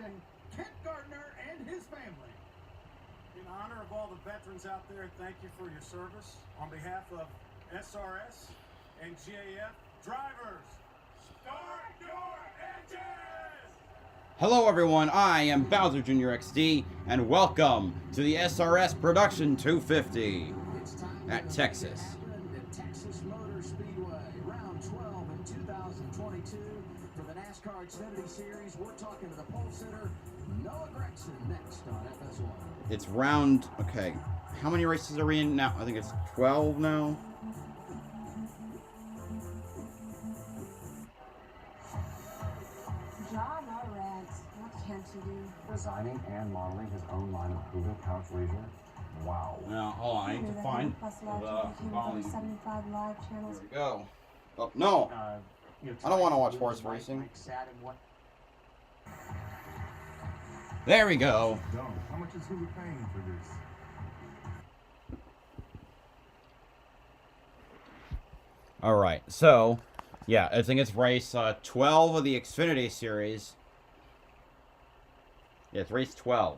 Nation, Kent Gardner and his family. In honor of all the veterans out there, thank you for your service. On behalf of SRS and GAF drivers, start your engines! Hello everyone, I am BowserJrXD, and welcome to the SRS Production 250 at Texas. Texas Motor Speedway, round 12 in 2022 for the NASCAR Xfinity Series. We're talking to the pole sitter, Noah Gragson, next on FS1. It's round, okay, how many races are we in now? I think it's 12 now. John, all right. What can't you do? Designing and modeling his own line of Cougar couch leisure. Wow. Now, hold on, I need to find the volume. 75 live channels. There we go. Oh, no! I don't want to watch horse racing. There we go. How much is Cougar paying for this? Alright, so, yeah, I think it's race 12 of the Xfinity Series. Yeah, it's race 12.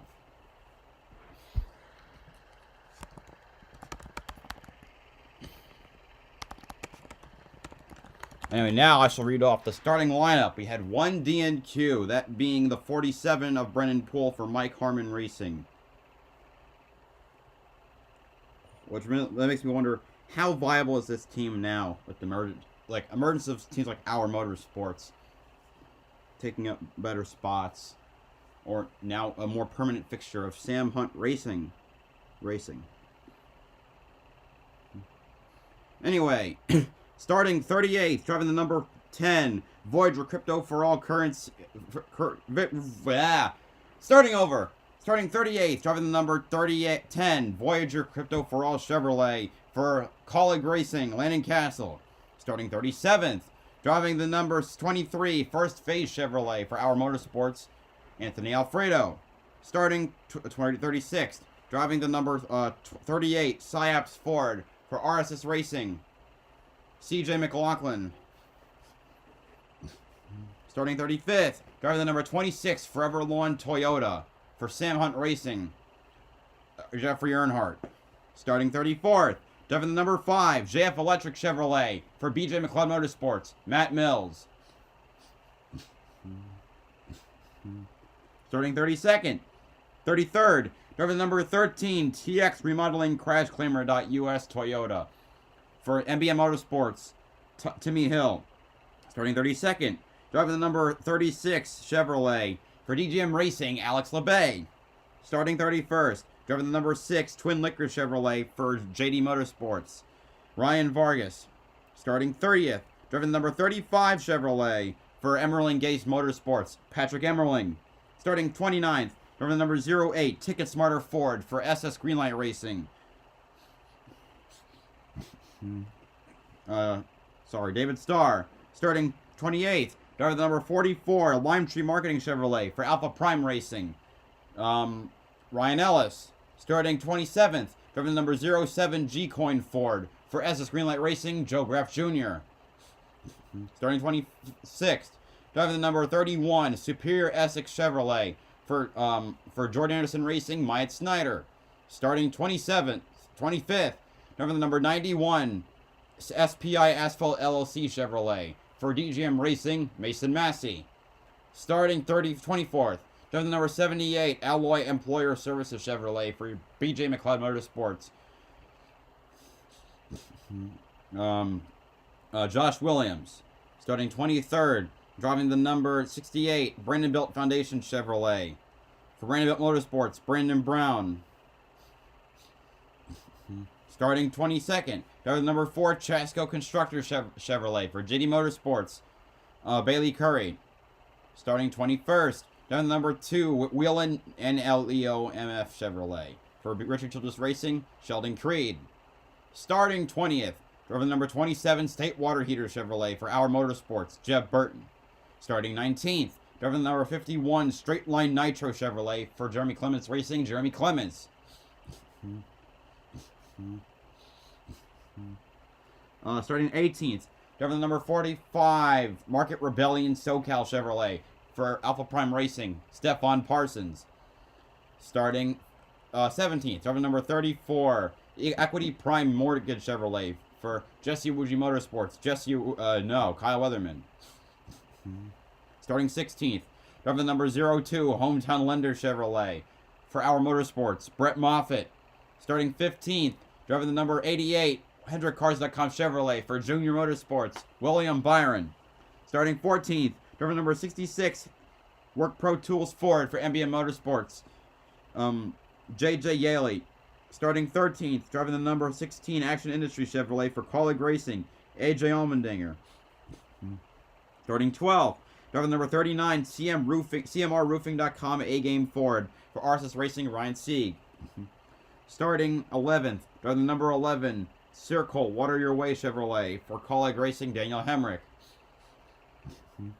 Anyway, now I shall read off the starting lineup. We had one DNQ, that being the 47 of Brennan Poole for Mike Harmon Racing. Which that makes me wonder, how viable is this team now with the emergence of teams like Our Motorsports taking up better spots, or now a more permanent fixture of Sam Hunt Racing. Anyway, starting 38th, driving the number 10, Voyager Crypto for all currency. Starting over. Starting 38th, driving the number 10, Voyager Crypto for all Chevrolet for Colleague Racing, Landon Castle. Starting 37th, driving the number 23, First Phase Chevrolet for Our Motorsports, Anthony Alfredo. Starting 36th, driving the number 38, Psyops Ford for RSS Racing, CJ McLaughlin. Starting 35th, driving the number 26, Forever Lawn Toyota for Sam Hunt Racing, Jeffrey Earnhardt. Starting 34th, driving the number 5, JF Electric Chevrolet for BJ McLeod Motorsports, Matt Mills. Starting 32nd, 33rd, driving the number 13, TX Remodeling Crash Claimer.US Toyota for MBM Motorsports, Timmy Hill. Starting 32nd, driving the number 36 Chevrolet for DGM Racing, Alex LeBay. Starting 31st, driving the number 6 Twin Liquor Chevrolet for JD Motorsports, Ryan Vargas. Starting 30th, driving the number 35 Chevrolet for Emmerling Gase Motorsports, Patrick Emmerling. Starting 29th, driving the number 08 Ticket Smarter Ford for SS Greenlight Racing, David Starr. Starting 28th, driving the number 44 Lime Tree Marketing Chevrolet for Alpha Prime Racing, Ryan Ellis. Starting 27th, driving the number 07 G-Coin Ford for SS Greenlight Racing, Joe Graff Jr. Starting 26th, driving the number 31 Superior Essex Chevrolet for Jordan Anderson Racing, Myatt Snyder. Starting 25th, driving the number 91 SPI Asphalt LLC Chevrolet for DGM Racing, Mason Massey. Starting 24th, driving the number 78 Alloy Employer Services Chevrolet for BJ McLeod Motorsports, Josh Williams. Starting 23rd, driving the number 68 Brandon Built Foundation Chevrolet for Brandon Built Motorsports, Brandon Brown. Starting 22nd, driving the number 4 Chasco Constructor Chevrolet for JD Motorsports, Bailey Curry. Starting 21st, driving the number 2 Wheelan NLEO MF Chevrolet for Richard Childress Racing, Sheldon Creed. Starting 20th, driving the number 27 State Water Heater Chevrolet for Our Motorsports, Jeb Burton. Starting 19th, driving the number 51 Straight Line Nitro Chevrolet for Jeremy Clements Racing, Jeremy Clements. Starting 18th, driving the number 45 Market Rebellion SoCal Chevrolet for Alpha Prime Racing, Stefan Parsons. Starting 17th, driver number 34, Equity Prime Mortgage Chevrolet for Jesse Wuji Motorsports. Kyle Weatherman. Starting 16th, driver number 02, Hometown Lender Chevrolet for Our Motorsports, Brett Moffitt. Starting 15th, driver number 88, HendrickCars.com Chevrolet for Junior Motorsports, William Byron. Starting 14th, driver number 66, Work Pro Tools Ford for MBM Motorsports, JJ Yaley. Starting 13th, driving the number 16 Action Industry Chevrolet for Colleague Racing, AJ Allmendinger. Starting 12th, driving the number 39 CMRroofing.com A-Game Ford for Arcis Racing, Ryan Sieg. Starting 11th, driving the number 11 Circle Water Your Way Chevrolet for Colleague Racing, Daniel Hemrick.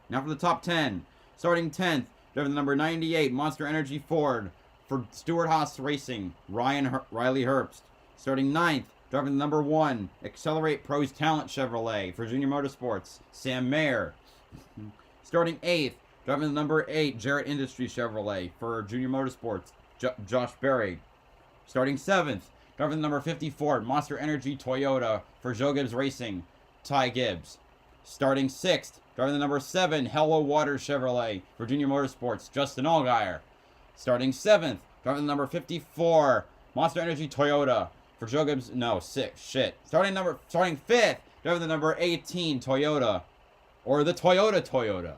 Now for the top 10. Starting 10th, driving the number 98 Monster Energy Ford for Stewart Haas Racing, Riley Herbst. Starting 9th, driving the number 1 Accelerate Pros Talent Chevrolet for Junior Motorsports, Sam Mayer. Starting 8th, driving the number 8 Jarrett Industries Chevrolet for Junior Motorsports, Josh Berry. Starting 7th, driving the number 54 Monster Energy Toyota for Joe Gibbs Racing, Ty Gibbs. Starting 6th, driving the number 7 Hello Water Chevrolet for Junior Motorsports, Justin Allgaier. Starting 7th, driving the number 54 Monster Energy Toyota for Joe Gibbs. Starting 5th, driving the number 18 Toyota, or the Toyota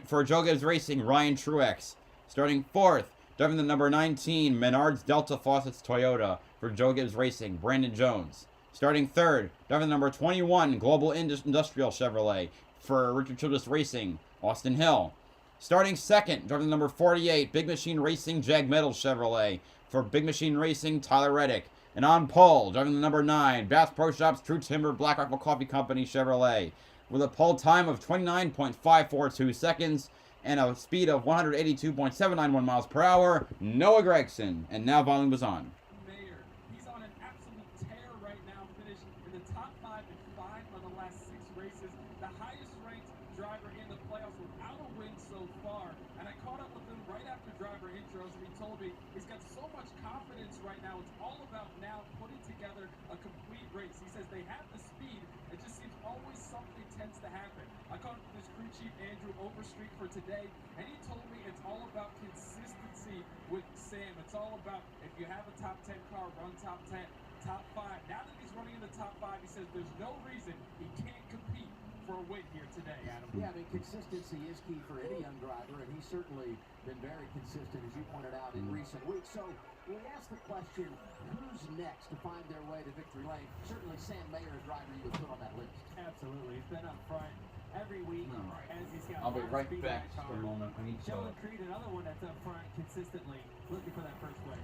for Joe Gibbs Racing, Ryan Truex. Starting 4th, driving the number 19 Menards Delta Faucets Toyota for Joe Gibbs Racing, Brandon Jones. Starting 3rd, driving the number 21 Global Industrial Chevrolet for Richard Childress Racing, Austin Hill. Starting 2nd, driving the number 48 Big Machine Racing Jag Metals Chevrolet for Big Machine Racing, Tyler Reddick. And on pole, driving the number 9 Bass Pro Shops True Timber Black Rifle Coffee Company Chevrolet with a pole time of 29.542 seconds and a speed of 182.791 miles per hour, Noah Gregson. And now volume was on. Mayer, he's on an absolute tear right now, finished in the top 5 in 5 of the last 6 races, the highest ranked driver in the playoffs without a win so far. And I caught up with him right after driver intros, and he told me he's got so much confidence right now. It's all about now putting together a complete race. He says they have the speed, it just seems always something tends to happen. I caught up with his crew chief Andrew Overstreet for today, and he told me it's all about consistency with Sam. It's all about if you have a top 10 car, run top 10, top 5. Now that he's running in the top 5, he says there's no reason he can't compete for a win here today, Adam. Yeah, I mean, consistency is key for any young driver, and he's certainly been very consistent, as you pointed out, in recent weeks. So we asked the question, who's next to find their way to victory lane? Certainly Sam Mayer, a driver you would put on that list. Absolutely. He's been up front every week as he's got I'll be more right speed back in the for a car. moment. I need to. Sheldon Creed, another one that's up front consistently, looking for that first win.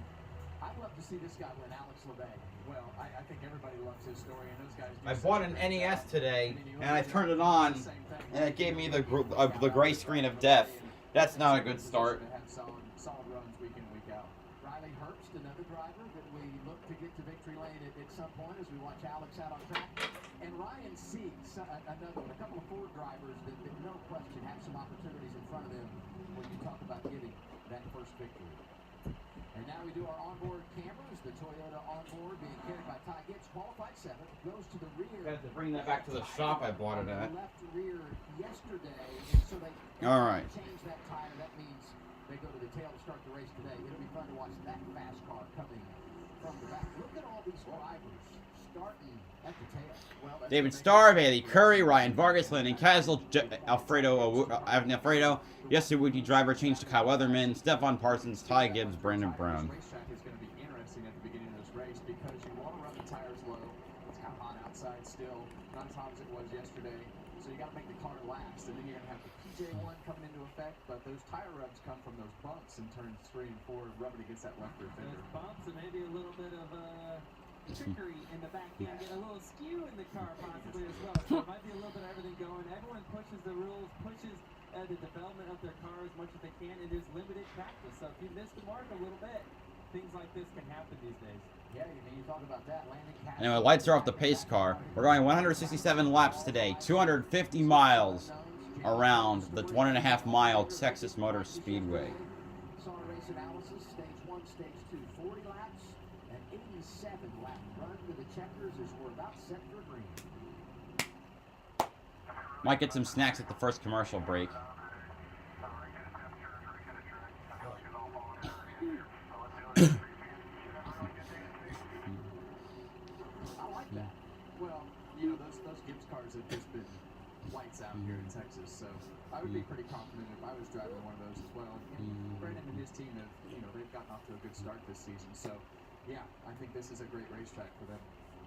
I'd love to see this guy win, Alex LeBay. Well, I think everybody loves his story, and those guys do. I bought an NES today, and I turned it on, and it gave me the gray screen of death. That's not a good start. Have solid runs week in, week out. Riley Herbst, another driver that we look to get to victory lane at some point as we watch Alex out on track. And Ryan Sieg, another one, a couple of Ford drivers that no question have some opportunities in front of them when you talk about getting that first victory. And now we do our onboard cameras. The Toyota onboard being carried by Ty Gibbs, qualified 7th, goes to the rear. I have to bring that back to the shop I bought it at. Left rear yesterday, and so they All right. change that tire. That means they go to the tail to start the race today. It'll be fun to watch that fast car coming from the back. Look at all these drivers starting at the tail. Well, David Starr, Bailey Curry, Ryan Vargas, Landon Castle, Alfredo, Jesse Wuji driver changed to Kyle Weatherman, Stefan Parsons, Ty Gibbs, Brandon Brown. This racetrack is going to be interesting at the beginning of this race because you want to run the tires low. It's kind of hot outside still, not as hot as it was yesterday. So you got to make the car last, and then you're going to have the PJ1 coming into effect. But those tire rubs come from those bumps in turns 3 and 4, rubbing against that left rear fender. Those bumps and maybe a little bit of trickery in the back end, get a little skew in the car possibly as well. So it might be a little bit of everything going. Everyone pushes the rules, pushes the development of their car as much as they can. It is limited practice, so if you miss the mark a little bit, things like this can happen these days. Yeah, you talk about that. Landon Castle. Anyway, lights are off the pace car. We're going 167 laps today, 250 miles. around the 1.5 mile Texas Motor Speedway. Saw a race analysis, stage 1, stage 2, 40 laps, an 87 lap run to the checkers as we're about set for green. Might get some snacks at the first commercial break. I like that. Well, you know, those Gibbs cars have just been lights out here in Texas, so I would be pretty confident if I was driving one of those as well. And Brandon and his team have, you know, they've gotten off to a good start this season, so yeah, I think this is a great racetrack for them.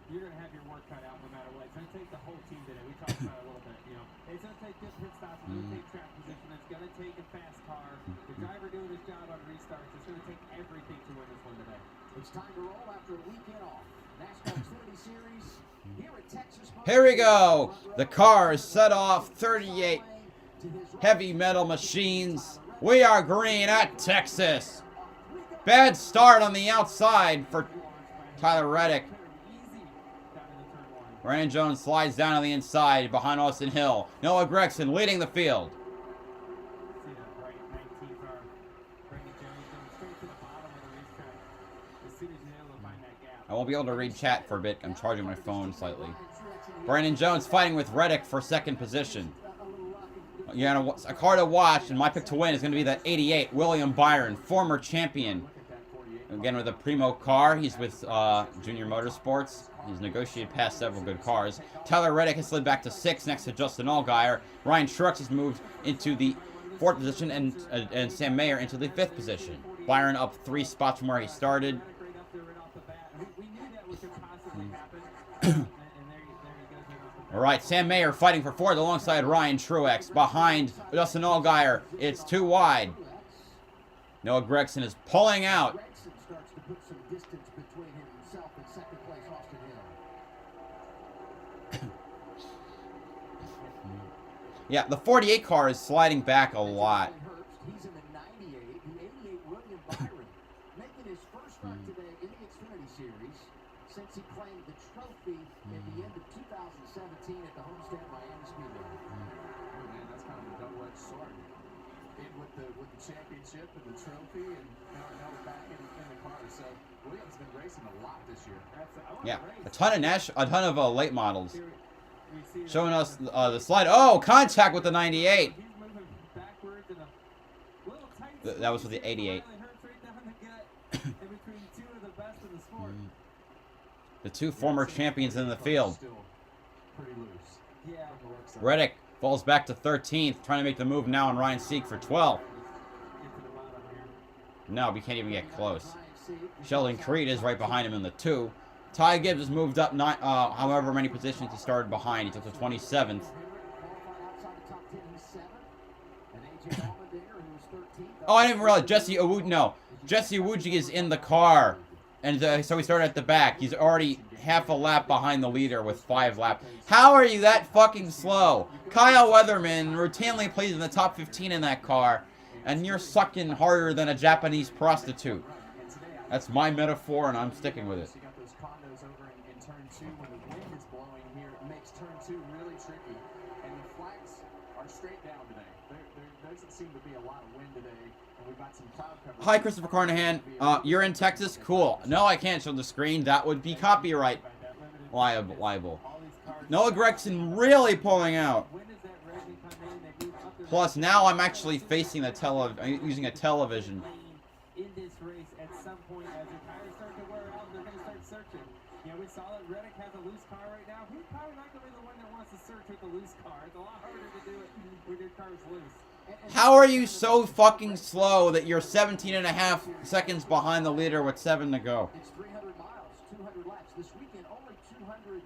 You're going to have your work cut out no matter what. It's going to take the whole team today. We talked about it a little bit. You know, it's going to take good pit stops. It's going to take track position. It's going to take a fast car. The driver doing his job on restarts. It's going to take everything to win this one today. It's time to roll after a weekend off. NASCAR Xfinity Series here at Texas Motor Here we go. Speedway. The car is set off. 38 heavy metal machines. We are green at Texas. Bad start on the outside for Tyler Reddick. Brandon Jones slides down on the inside behind Austin Hill. Noah Gregson leading the field. See that bright 19 car. Brandon Jones going straight to the bottom of the racetrack. As soon as you're able to find that gap. I won't be able to read chat for a bit. I'm charging my phone slightly. Brandon Jones fighting with Reddick for second position. Yeah, a car to watch, and my pick to win is going to be that 88 William Byron, former champion. Again with a Primo car. He's with Junior Motorsports. He's negotiated past several good cars. Tyler Reddick has slid back to 6th next to Justin Allgaier. Ryan Truex has moved into the 4th position, and Sam Mayer into the 5th position. Byron up 3 spots from where he started. We knew that was going to possibly happen. All right, Sam Mayer fighting for 4th alongside Ryan Truex. Behind Justin Allgaier, it's too wide. Noah Gregson is pulling out. Gregson starts to put some distance between himself and second place Austin Hill. Yeah, the 48 car is sliding back a lot. He's in the 98, the 88 William Byron, making his first start today in the Xfinity Series since he claimed the trophy at the end of 2017 at the Homestead Miami Speedway. Oh man, that's kind of a double-edged sword. In with the championship and the trophy, and now we're back in the car. So Williams been racing a lot this year. Yeah, a ton of late models. Showing us the slide. Oh, contact with the 98. That was with the 88. The 2 former champions in the field. Reddick falls back to 13th, trying to make the move now on Ryan Sieg for 12th. No, we can't even get close. Sheldon Creed is right behind him in the 2. Ty Gibbs has moved up however many positions he started behind. He took the 27th. Oh, I didn't realize Jesse Awuji is in the car. And so he started at the back. He's already half a lap behind the leader with 5 laps. How are you that fucking slow? Kyle Weatherman routinely plays in the top 15 in that car. And you're sucking harder than a Japanese prostitute. That's my metaphor, and I'm sticking with it. You got those condos over in turn 2 when the wind is blowing here. It makes turn 2 really tricky. And the flags are straight down today. There doesn't seem to be a lot of wind today. And we've got some cloud cover. Hi, Christopher Carnahan. You're in Texas? Cool. No, I can't show the screen. That would be copyright liable. Noah Gregson really pulling out. Plus, now I'm actually facing the using a television. In this race, at some point, as the tires start to wear out, they're going to start searching. You know, we saw that Reddick has a loose car right now. He's probably not going to be the one that wants to search with a loose car. It's a lot harder to do it when your car's loose. How are you so fucking slow that you're 17.5 seconds behind the leader with 7 to go? It's 300 miles, 200 laps. This weekend, only 250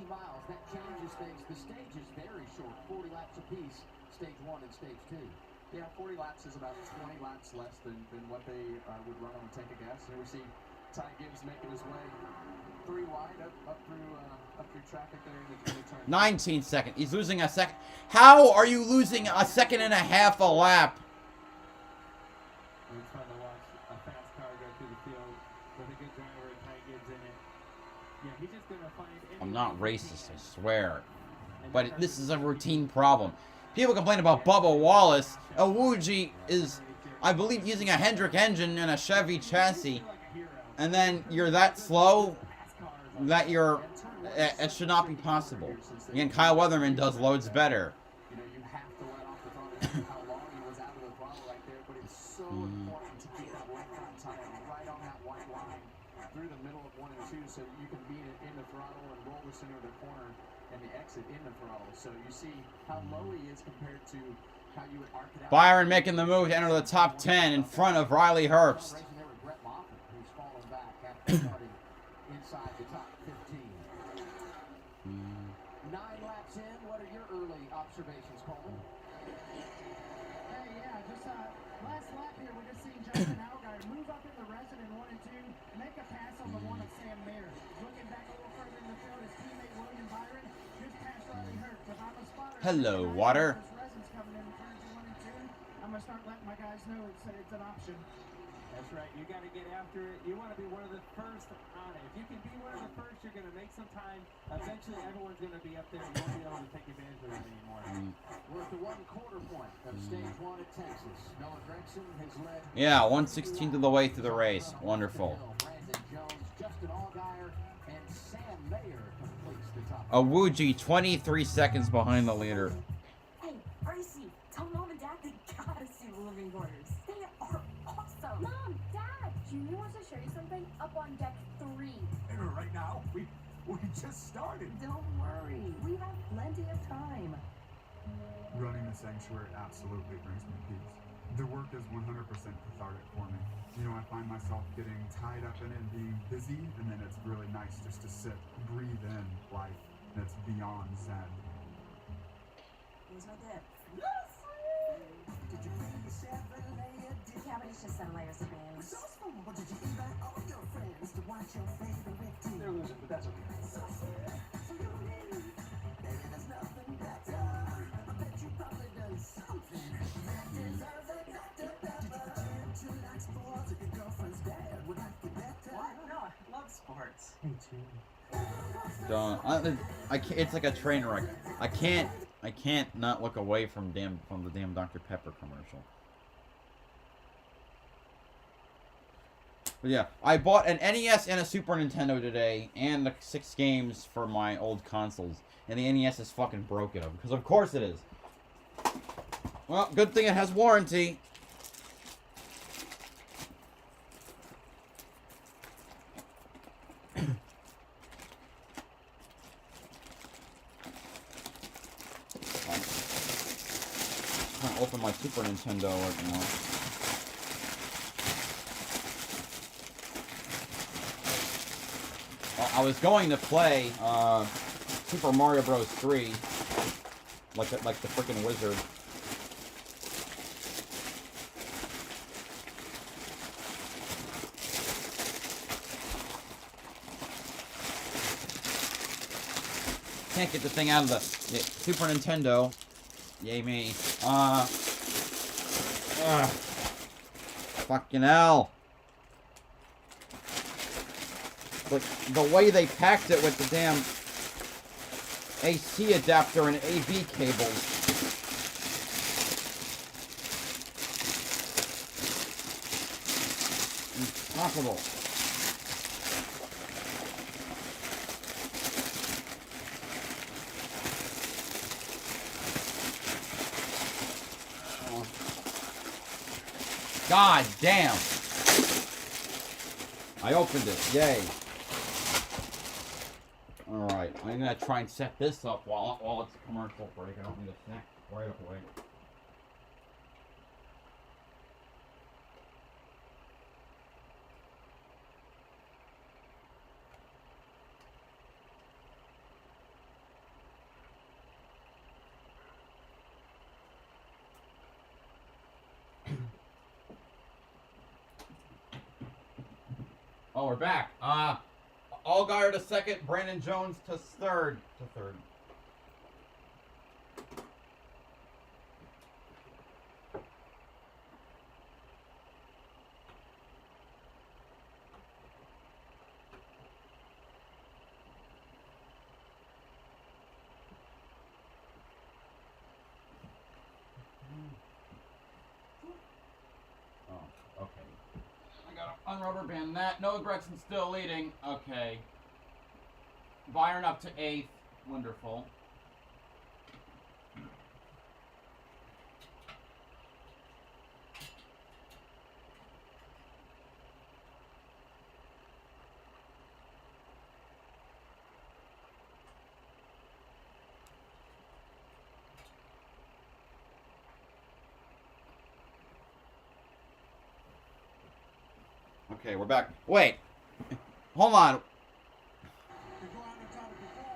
miles. That changes things. The stage is very short, 40 laps apiece, stage 1 and stage 2. Yeah, 40 laps is about 20 laps less than what they would run on a tank of gas. Here we see Ty Gibbs making his way 3 wide up through traffic there in the turn. 19 seconds. He's losing a second. How are you losing a second and a half a lap? It's fun to watch a fast car go through the field with a good driver and Ty Gibbs in it. Yeah, he's just going to find... I'm not racist, I swear. But this is a routine problem. People complain about Bubba Wallace. Awuji is, I believe, using a Hendrick engine and a Chevy chassis. And then you're that slow that you're... It should not be possible. Again, Kyle Weatherman does loads better. You know, you have to let off the throttle. How long he was out of the throttle right there, but it's so important to keep that left front tire right on that white line through the middle of 1 and 2 so that you can be in the throttle and roll the center of the corner and the exit in the throttle. So you see how low he is compared to how you would arc it out. Byron making the move to enter the top 10 in front of Riley Herbst. Racing there with Brett Moffitt, who's fallen back after starting inside the top 15. 9 laps in, what are your early observations, Coleman? Hey, yeah, just last lap here, we just seen Justin Allgaier move up in the resident 1 and 2, make a pass on the one of Sam Mayer. Looking back a little further in the field, his teammate William Byron just passed Riley Herbst. If I'm a spotter, Hello, Water. This resin's coming in turns 1 and 2. I'm gonna start letting my guys know it's an option. That's right. You got to get after it. You want to be one of the first on it. If you can be one of the first, you're going to make some time. Eventually, everyone's going to be up there. You won't be able to take advantage of that anymore. We're at the 1/4 point of stage 1 at Texas. Noah Gragson has led. Yeah, 1/16 of the way through the race. Wonderful. Brandon Jones, Justin Allgaier, and Sam Mayer completes the top. Awuji 23 seconds behind the leader. Hey, Gracie, tell Mom and Dad they gotta see the living quarters. They are awesome. Mom, Dad, Junior wants to show you something up on deck 3. Right now, we just started. Don't worry, we have plenty of time. Running the sanctuary absolutely brings me peace. The work is 100% cathartic for me. You know, I find myself getting tied up in it and being busy, and then it's really nice just to sit, breathe in life that's beyond Zen. Here's my dip. Cabbage just 7 layers of beans. They're losing, but that's okay. I don't know. I love sports. Don't. I can't, it's like a train wreck. I can't not look away from the damn Dr. Pepper commercial. But yeah, I bought an NES and a Super Nintendo today, and the 6 games for my old consoles. And the NES is fucking broken, because of course it is. Well, good thing it has warranty. Can't open my Super Nintendo right now. I was going to play Super Mario Bros. 3, like the freaking wizard. Can't get the thing out of the Super Nintendo. Yay me. Fucking hell. Like, the way they packed it with the damn AC adapter and AV cables. Impossible. God damn. I opened it. Yay. Alright, I'm gonna try and set this up while it's a commercial break. I don't need a snack right away. Oh, we're back. Allgaier to second, Brandon Jones to third. Unrubber band that. Noah Gragson still leading. Okay. Byron up to 8th. Wonderful. Okay, we're back. Wait. Hold on.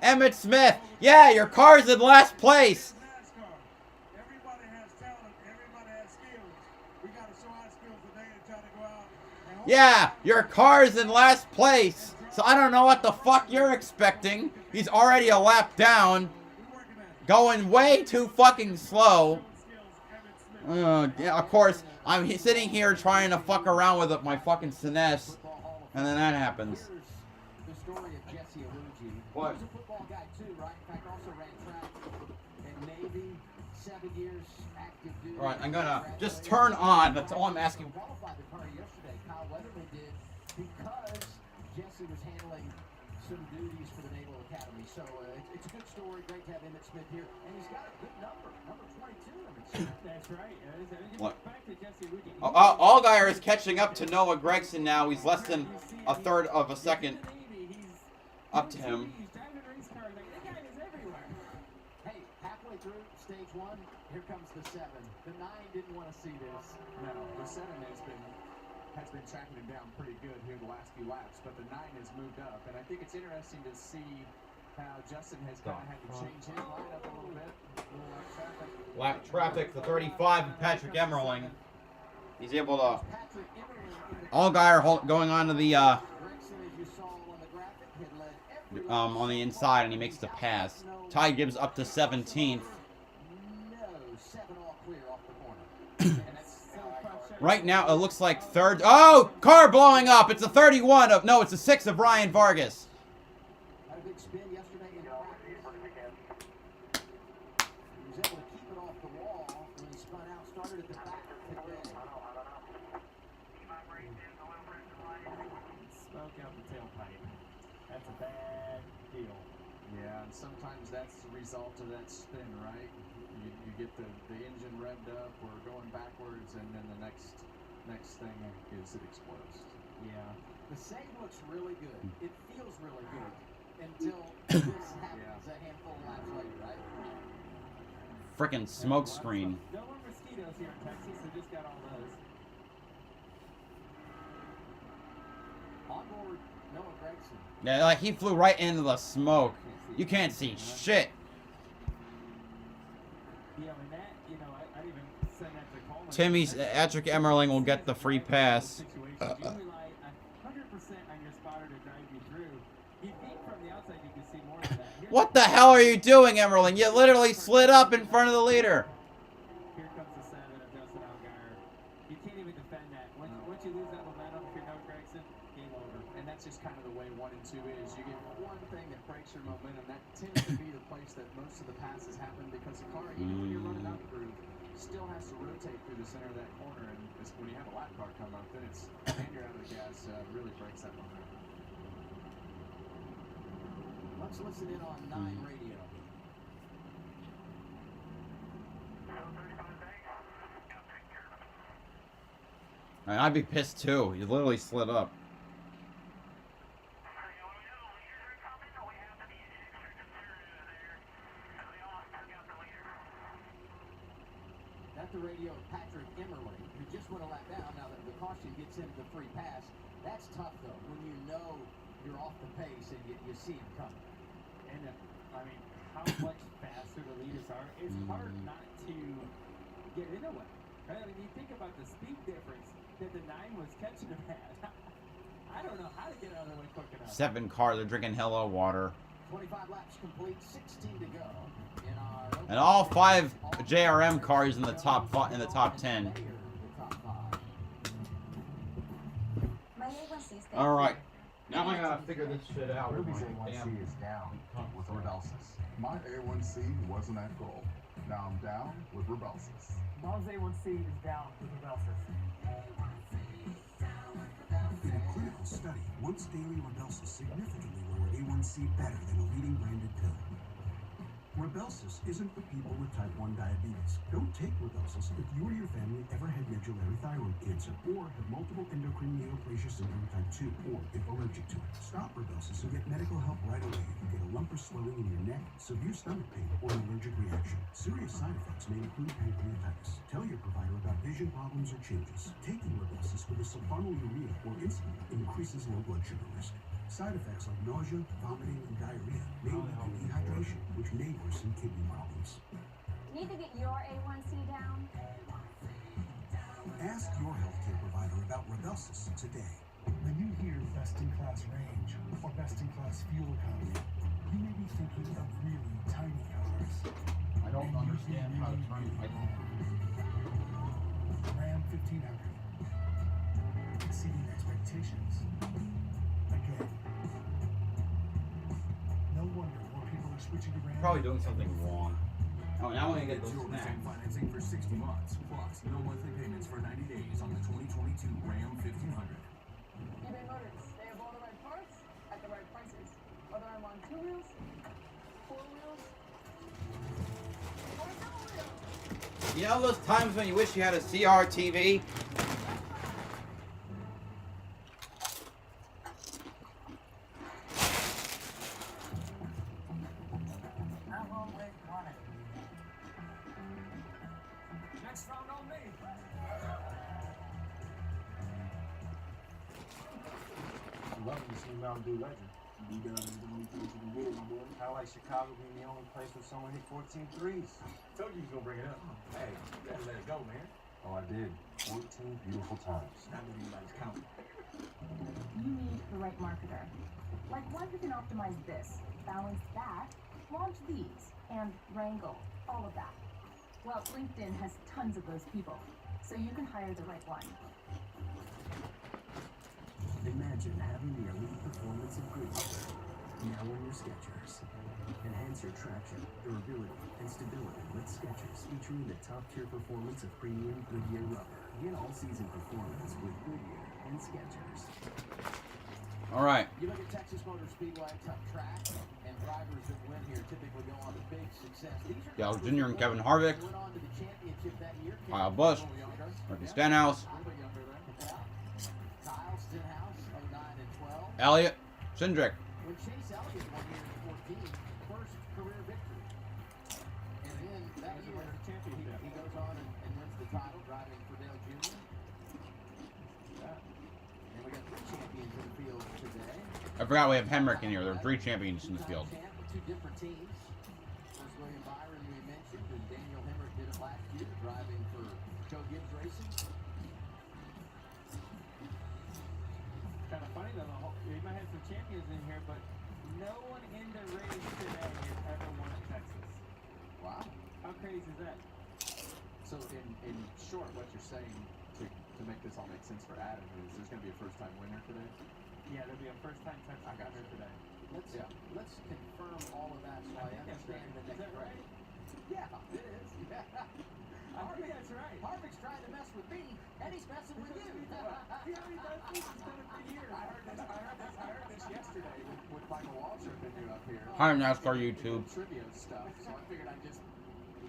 Emmett Smith. Yeah, your car's in last place. NASCAR. Everybody has talent. Everybody has skills. We got to show our skills today and try to go out. And Yeah, your car's in last place. So I don't know what the fuck you're expecting. He's already a lap down. Going way too fucking slow. Yeah, of course, I'm sitting here trying to fuck around with my fucking SRS, and then that happens. The story of Jesse Aluji. What? He was a football guy too, right? In fact, also ran track in Navy, 7 years active duty. All right, I'm gonna just turn on. That's all I'm asking. Qualified the car yesterday. Kyle Weatherman did because Jesse was handling some duties for the Naval Academy. So it's a good story. Great to have Emmett Smith here, and he's got a good number 22. Emmett Smith. That's right. What? Back to Jesse Aluji. Allgaier is catching up to Noah Gragson now. He's less than a third of a second up to him. He's driving race cars. Like, that guy is everywhere. Hey, halfway through stage 1, here comes the 7. The 9 didn't want to see this. No, the 7 has been tracking him down pretty good here the last few laps, but the 9 has moved up, and I think it's interesting to see how Justin has kind of had to change his lineup a little bit. A little lap traffic. Lap traffic, the 35 of Patrick Emmerling. He's able to. Patrick Emmerling Allgaier going on to the Gregson, as you saw on the graphic, had led every on the inside, and he makes the pass. Ty Gibbs up to 17th. No, 7 all clear off the corner. And that's so frustrating. Right now, it looks like third. Oh, car blowing up. It's a 31 of. No, it's a 6 of Ryan Vargas. Had a big spin yesterday in practice. He was able to keep it off the wall when he spun out. Started at the back today. Smoke out the tailpipe. That's a bad deal. Yeah, and sometimes that's the result of that spin, right? You get the engine revved up, we're going backwards, and then the next thing is it explodes. Yeah. The save looks really good. It feels really good until this happens a handful of laps later, right? Frickin' smoke screen. No more mosquitoes here in Texas. We just got all those. On board, Noah Gregson. Yeah, like he flew right into the smoke. You can't see shit. Yeah, and that, I didn't even send that to Coleman. Timmy's Patrick Emmerling will get the free pass. You rely 100% on your spotter to drive you through. You think from the outside you can see more of that. What the hell are you doing, Emmerling? You literally slid up in front of the leader. Here comes the 7 of Justin Allgaier. You can't even defend that. Once you lose that momentum, if you're Noah Gregson, game over. And that's just kind of the way 1 and 2 is. You get one thing that breaks your momentum. That tends to be the place that most of the passes happen because the car, even when you're running out the groove, still has to rotate through the center of that corner. And it's, when you have a lap car come up, then it's, and you're out of the gas, really breaks that momentum. Let's listen in on 9 radio. I'd be pissed too. You literally slid up. At the radio, Patrick Emmerling, who just went a lap down. Now that the caution gets him the free pass, that's tough though when you know you're off the pace and you see him coming. And how much faster the leaders are, it's hard not to get in the way. Right? I mean, you think about the speed difference that the 9 was catching him at. I don't know how to get out of the way quick enough. 7 cars are drinking hello water. 25 laps complete, 16 to go. In our And all 5 JRM cars in the top 10. All right. Now I gotta figure this shit out. Ruby's A1C is down with Rebelsis. My A1C wasn't at goal. Now I'm down with Rebelsis. Mom's A1C is down with Rebelsis. In a clinical study, once daily Rybelsus significantly lowered A1C better than a leading branded pill. Rybelsus isn't for people with type 1 diabetes. Don't take Rybelsus if you or your family ever had medullary thyroid cancer or have multiple endocrine neoplasia syndrome type 2 or if allergic to it. Stop Rybelsus and get medical help right away if you get a lump or swelling in your neck, severe stomach pain, or an allergic reaction. Serious side effects may include pancreatitis. Tell your provider about vision problems or changes. Taking Rybelsus with a sulfonylurea or insulin increases low blood sugar risk. Side effects like nausea, vomiting, and diarrhea may lead to dehydration, which may worsen kidney problems. Need to get your A1C down? Ask your healthcare provider about Rybelsus today. When you hear best-in-class range or best-in-class fuel economy, you may be thinking of really tiny cars. I don't understand how to turn it. Ram 1500. Exceeding expectations. Again. No wonder more people are switching to Ram. Probably doing something wrong. Oh, now I'm gonna get those 0% snacks. financing for 60 months, plus no monthly payments for 90 days on the 2022 Ram 1500. eBay Motors. They have all the right parts at the right prices. Whether I'm on 2 wheels, 4 wheels, or no wheels. You know those times when you wish you had a CRTV? Next round on me. I'm loving to see Mountain Dew Legend. You done what you can get it, my boy. I like Chicago being the only place where someone hit 14 threes. Told you he was gonna bring it up. Hey, you gotta let it go, man. Oh, I did. 14 beautiful times. Not that anybody's counting. You need the right marketer. Like one who can optimize this, balance that, launch these, and wrangle all of that. Well, LinkedIn has tons of those people, so you can hire the right one. Imagine having the elite performance of Goodyear now on your Skechers. Enhance your traction, durability, and stability with Skechers, featuring the top-tier performance of premium Goodyear rubber. Get all-season performance with Goodyear and Skechers. All right. You look at Texas Motor Speedway, tough track, and drivers that win here typically go on to big success. These are Dale drivers Jr. and that Kevin went Harvick, on to the championship that year. Kyle Busch, A little younger. Ricky Stenhouse, A little bit younger there. Kyle Stenhouse, 09 and 12. Elliott, Cindric. When Chase Elliott won here in 14, first career victory. And then that year, he goes on and wins the title, driving for Dale Jr. And we got 3 champions in the field today. I forgot we have Hemrick in here. There are 3 champions in this field. 2 different teams. First William Byron, we mentioned, and Daniel Hemrick did it last year, driving for Joe Gibbs Racing. Kind of funny though, we might have some champions in here, but no one in the race today has ever won at Texas. Wow. How crazy is that? So in short, what you're saying to make this all make sense for Adam is there's going to be a first-time winner today? Yeah, there'll be a first-time Texas winner today. Let's confirm all of that so I understand the next right? Yeah, it is. Yeah. I think that's right. Harvick's trying to mess with me, and he's messing with you. He already does this. He's done it for years. I heard this yesterday with Michael Waltrip and you up here. Hi, NASCAR YouTube. Trivia stuff, so I figured I'd just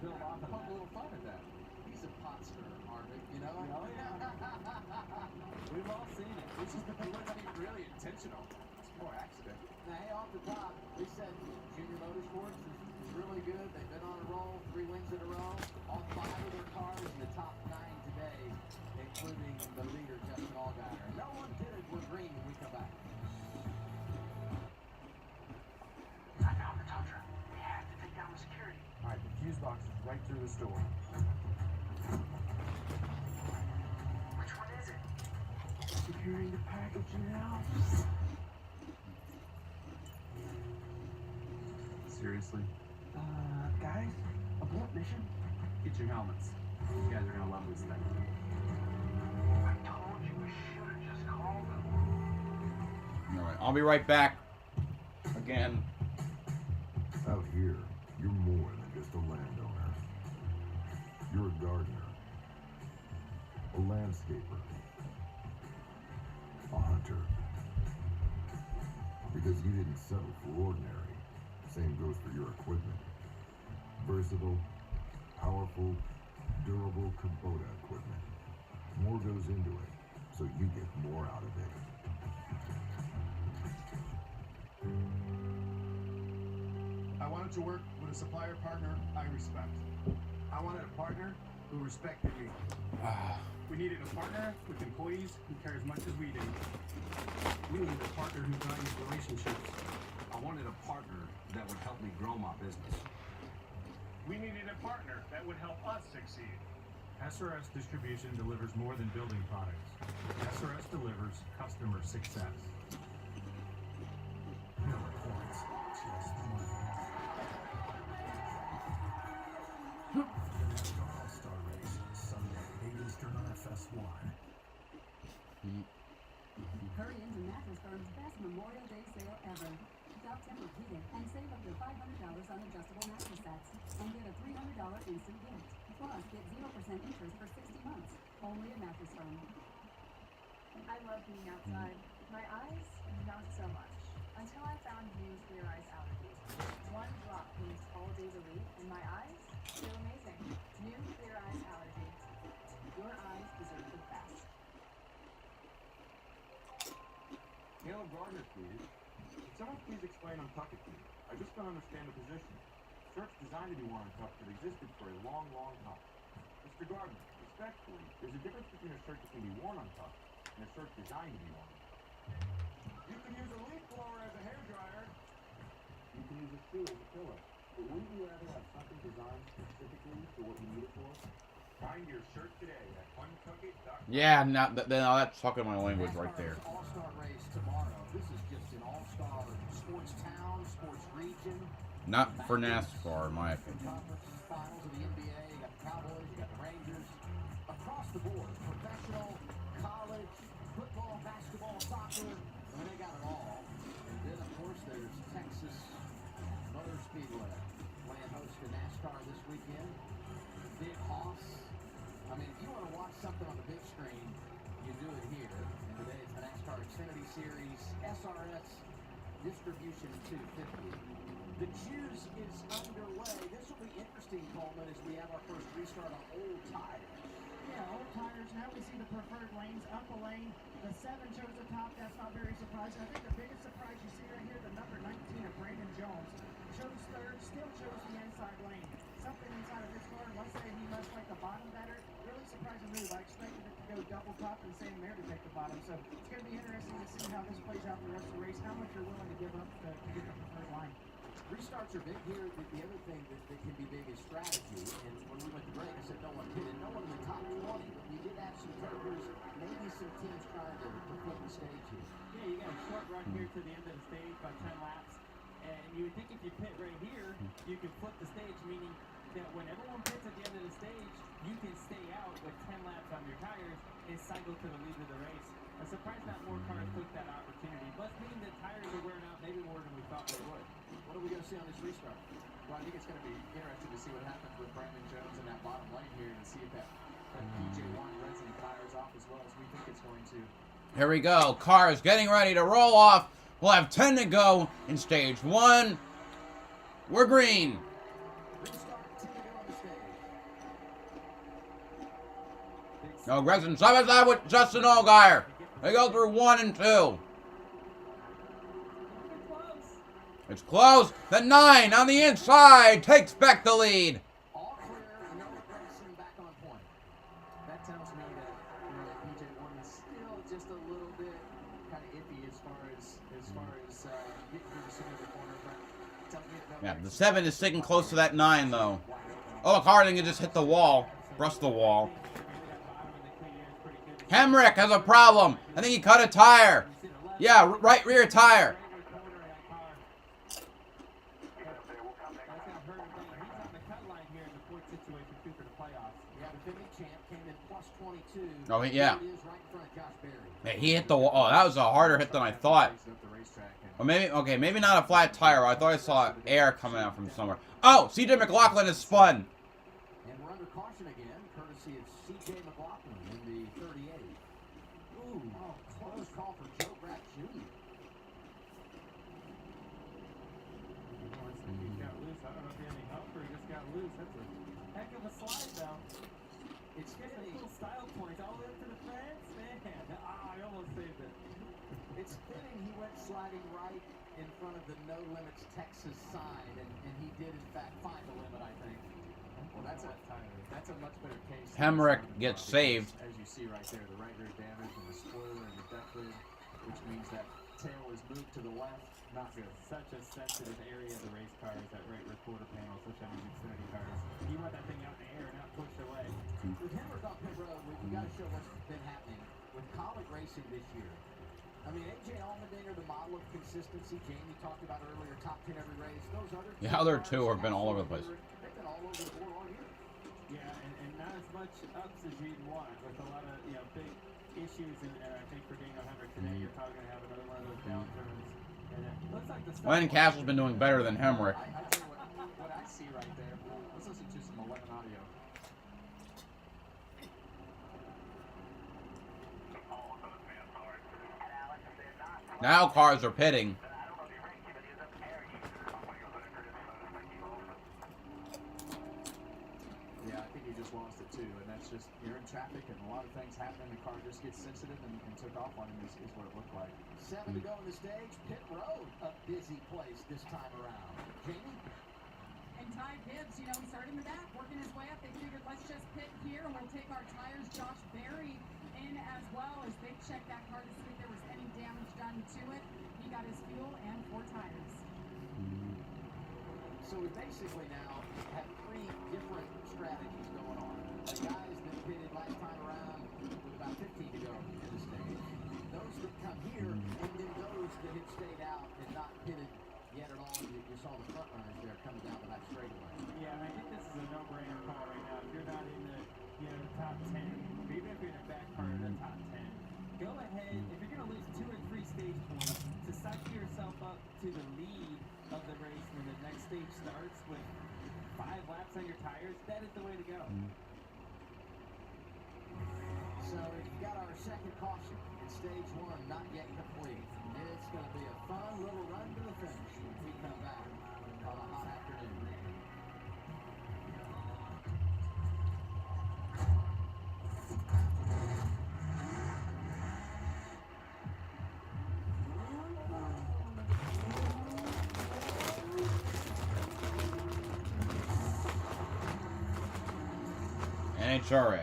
build off of poke a little fun at that. He's a pot stirrer, Harvick, you know? Oh, yeah. We've all seen it. Which is really intentional. It's more accident. Now, hey, off the top, we said Junior Motorsports is really good. They've been on a roll, 3 wins in a row. All 5 of their cars in the top 9 today, including the leader, Justin Allgaier. No one did it with green when we come back. I found the tow truck. They have to take down the security. All right, the fuse box is right through the store. Which one is it? Securing the package now. Seriously? Guys, a blunt mission. Get your helmets. You guys are gonna love this thing. I told you we should have just called them. All right, I'll be right back. Again. Out here, you're more than just a landowner. You're a gardener, a landscaper, a hunter. Because you didn't settle for ordinary. Same goes for your equipment. Versatile, powerful, durable Kubota equipment. More goes into it, so you get more out of it. I wanted to work with a supplier partner I respect. I wanted a partner who respected me. We needed a partner with employees who care as much as we do. We needed a partner who values relationships. I wanted a partner that would help me grow my business. We needed a partner that would help us succeed. SRS Distribution delivers more than building products. SRS delivers customer success. No points, just money. The NASCAR All-Star Race, Sunday, 8 Eastern on FS1. Hurry into Mattress Firm's best Memorial Day sale ever. Shop Tempur-Pedic and save up to $500 on adjustable mattress sets and get a $300 instant gift. Plus, get 0% interest for 60 months. Only at Mattress Firm. I love being outside. My eyes, not so much. Until I found new Clear Eyes Allergy. One drop means all day relief, and my eyes feel amazing. New Clear Eyes Allergy. Your eyes deserve the best. Caleb Gardner tweeted, "Can someone please explain Untucked to me? I just don't understand the position. Shirts designed to be worn untucked have existed for a long, long time. Mr. Gardner, respectfully, there's a difference between a shirt that can be worn untucked and a shirt designed to be worn untucked. You can use a leaf blower as a hairdryer. You can use a shoe as a pillow. But wouldn't you rather have something designed specifically for what you need it for? Find your shirt today at untuckit.com." Yeah, now that's talking my language right there. All-Star race tomorrow. This is just an all-star sports town, sports region. Not for NASCAR, in my opinion. Conference finals of the NBA. You got the Cowboys, you got the Rangers. Across the board, professional, college, football, basketball, soccer. I mean, they got it all. And then, of course, there's Texas Motor Speedway playing host to NASCAR this weekend. Big Hoss. I mean, if you want to watch something on the big screen, you do it here. And today it's the NASCAR Xfinity Series SRS Distribution 250. The choose is underway. This will be interesting, Coleman, as we have our first restart on old tires. Yeah, old tires. Now we see the preferred lanes up a lane. The 7 chose the top. That's not very surprising. I think the biggest surprise you see right here, the number 19 of Brandon Jones. Chose third, still chose the inside lane. Something inside of his car, let's say he must like the bottom better. Really surprising move. I expected it to go double top and Sam Mayer to take the bottom. So it's going to be interesting to see how this plays out the rest of the race, how much you're willing to give up to get the preferred line. Restarts are big here. The other thing that can be big is strategy. And when we went to break, I said no one hit it. No one in the top 20, but you did have some turkers, maybe some teams trying to flip the stage here. Yeah, you got a short run here to the end of the stage by 10 laps. And you would think if you pit right here, you can flip the stage, meaning that when everyone pits at the end of the stage, you can stay out with 10 laps on your tires and cycle to the lead of the race. I'm surprised not more cars took that opportunity. Must mean that tires are wearing out maybe more than we thought they would. What are we going to see on this restart? Well, I think it's going to be interesting to see what happens with Brandon Jones in that bottom lane here and see if that PJ1 resin fires off as well as we think it's going to. Here we go. Cars getting ready to roll off. We'll have 10 to go in stage 1. We're green. No, Gresson, side by side with Justin Allgaier. They go through 1 and 2. It's close. The 9 on the inside takes back the lead. All clear, no racing back on point. That tells me that PJ1 is still just a little bit kind of iffy as far as getting through the center of the corner. But tells me that Yeah, the 7 is sticking close to that 9 though. Oh, Harding just hit the wall. Brushed the wall. Hemrick has a problem. I think he cut a tire. Yeah, right rear tire. Oh, yeah. Yeah, he hit the wall. Oh, that was a harder hit than I thought. Or maybe, okay, maybe not a flat tire. I thought I saw air coming out from somewhere. Oh, CJ McLaughlin is spun. And we're under caution again, courtesy of CJ McLaughlin in the 38. Ooh, close call for Joe Brack Jr. Looks like he got loose. I don't know if he had any help or he just got loose. That's a heck of a slide, though. It's getting a cool style point all the way up to the fence. Man, I almost saved it. It's fitting he went sliding right in front of the No Limits Texas sign, and he did, in fact, find the limit, I think. Well, that's a much better case. Hemrick gets saved. As you see right there, the right rear damage and the spoiler and the deck lid, which means that tail is moved to the left. Not good. Such a sensitive area of the race car is that right rear quarter panel, especially on these Xfinity cars. You want that thing out in the air, not pushed away. With Hemrick off pit road, we got to show what's been happening with colleague racing this year. I mean, A.J. Allmendinger, the model of consistency, Jamie talked about earlier, top 10 every race. Those other The other two have been all over the place. They've been all over the board all year. Yeah, and not as much ups as you'd want with a lot of big issues. And I think for Daniel Hemrick today, you're probably going to have another one of those downturns. And it looks like the Len Castle's been doing better than Hemrick. I tell you what I see right there. Let's listen to some 11 audio. Now cars are pitting. Yeah, I think he just lost it too, and that's just, you're in traffic and a lot of things happen, the car just gets sensitive and took off on him is what it looked like. 7 to go in the stage. Pit road, a busy place this time around. Jamie? And Ty Gibbs, he started in the back, working his way up. They figured, let's just pit here and we'll take our tires. Josh Berry in as well as they checked that car to see if there was any damage done to it. He got his fuel and 4 tires. So we basically now have 3 different strategies going on. The guys that pitted last time around with about 15 to go in the stage. Those that come here, and then those that have stayed out and not pitted yet at all. You saw the front runners there coming down to that straightaway. Yeah, and I think this is a no-brainer call right now. If you're not in the the top 10, or even if you're in the back part of the top 10, go ahead. If you're going to lose 2 or 3 stage points to cycle yourself up to the lead of the race when the next stage starts with 5 laps on your tires, that is the way to go. So we've got our second caution in stage 1, not yet complete. It's going to be a fun little run to the finish when we come back on a hot afternoon. NHRA.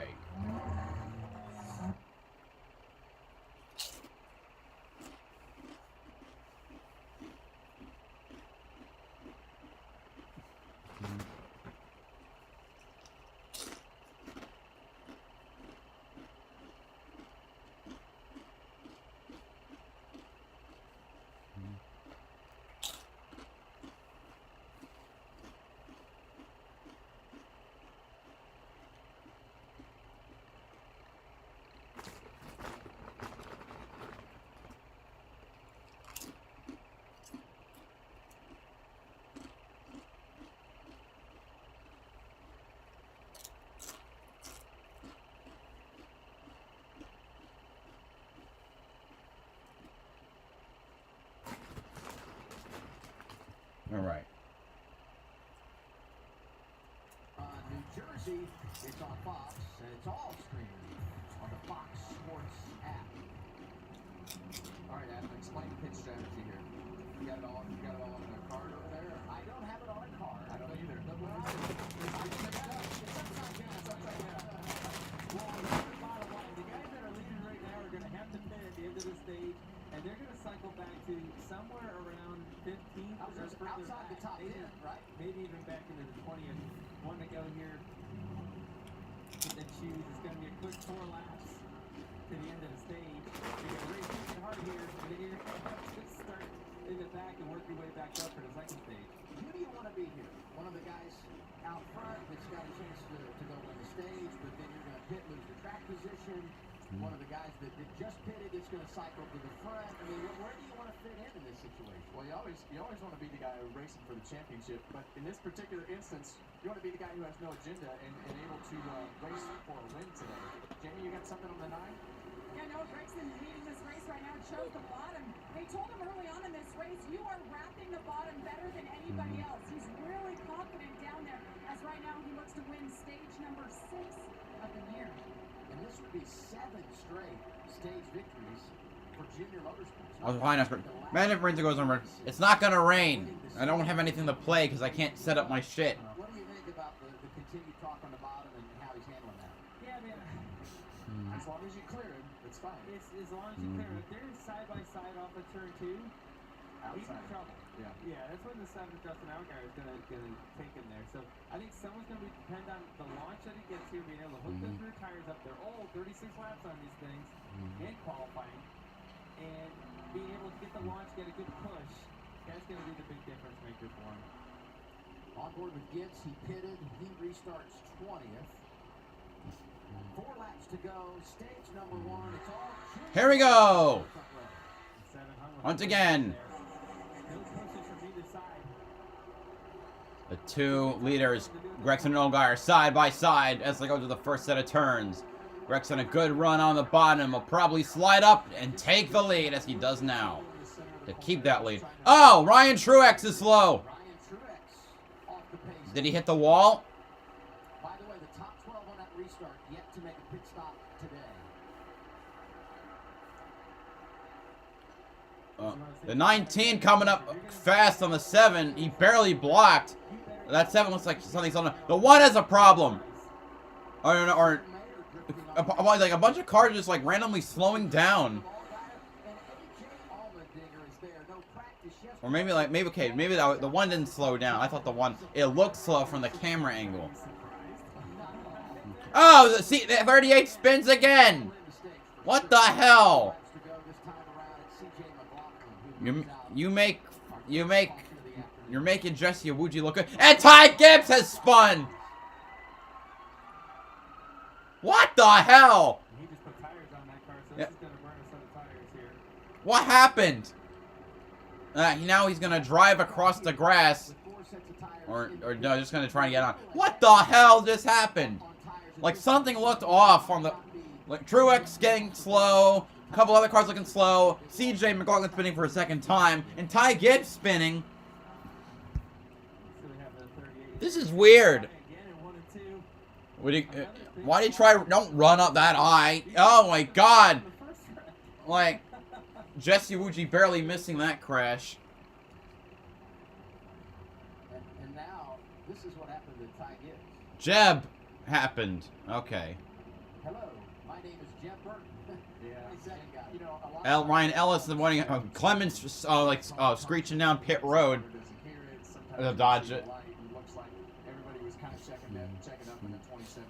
All right. On New Jersey, it's on Fox, and it's all streaming on the Fox Sports app. All right, Adam, explain the pitch strategy here. You got it all on a card over there? I don't have it on a card. I don't either. It's upside down. It's upside down. Well, here's the bottom line. The guys that are leading right now are going to have to pit at the end of the stage, and they're going to cycle back to somewhere around 15th or further Outside the top 10, right? Maybe even back into the 20th. One to go here. And choose. It's going to be a quick 4 laps to the end of the stage. You're going to race it hard here, and then you're going to have to start in the back and work your way back up for the second stage. Who do you want to be here? One of the guys out front that's got a chance to go win the stage, but then you're going to pit, lose the track position. One of the guys that just pitted is going to cycle to the front. I mean, where do you want to fit in this situation? Well, you always want to be the guy racing for the championship, but in this particular instance, you want to be the guy who has no agenda and able to race for a win today. Jamie, you got something on the 9? Yeah, no, Noah Gragson leading this race right now, chose the bottom. They told him early on in this race, you are wrapping the bottom better than anybody else. He's really confident down there, as right now he looks to win stage number 6 of the year. And this would be 7 straight stage victories for Junior Motorsports. I was fine after. Man, if rain goes over, it's not gonna rain. I don't have anything to play because I can't set up my shit. What do you think about the continued talk on the bottom and how he's handling that? Yeah, man. As long as you clear him, it's fine. It's as long as you clear it. If they're side by side off of turn 2, he's in trouble. Yeah, that's when the 7 Justin Allgaier is gonna take him there. So I think someone's gonna depend on the launch that he gets here, being able to hook those rear tires up. They're all 36 laps on these things and qualifying, and being able to get the launch, get a good push. That's gonna be the big difference maker for him. On board with Gibbs, he pitted. He restarts 20th. 4 laps to go. Stage number 1. It's all. Here we go. Once again. The 2 leaders, Gregson and Allgaier, side by side as they go to the first set of turns. Gregson, a good run on the bottom, will probably slide up and take the lead as he does now. To keep that lead. Oh, Ryan Truex is slow. Did he hit the wall? By the way, the top 12 on that restart yet to make a pit stop today. The 19 coming up fast on the 7. He barely blocked. That 7 looks like something's on the 1 has a problem. Or like a bunch of cars just like randomly slowing down. Or maybe the 1 didn't slow down. I thought the 1, it looked slow from the camera angle. Oh, see, 38 spins again. What the hell? You're making Jesse Iwuji look good. And Ty Gibbs has spun. What the hell? He just put tires on that car, so this is gonna burn a set of tires here. What happened? Now he's gonna drive across the grass, or no, just gonna try and get on. What the hell just happened? Like something looked off on the, like Truex getting slow, a couple other cars looking slow, CJ McLaughlin spinning for a second time, and Ty Gibbs spinning. This is weird. Why did he try? Don't run up that high. Oh my God! Like. Jesse Iwuji barely missing that crash. And now, this is what happened to Ty Gibbs. Jeb happened. Okay. Hello, my name is Jeb Burton. You know, Ryan Ellis, the morning. Clemens, screeching down pit road. Dodge it. Looks like everybody was kind of checking up in the 27.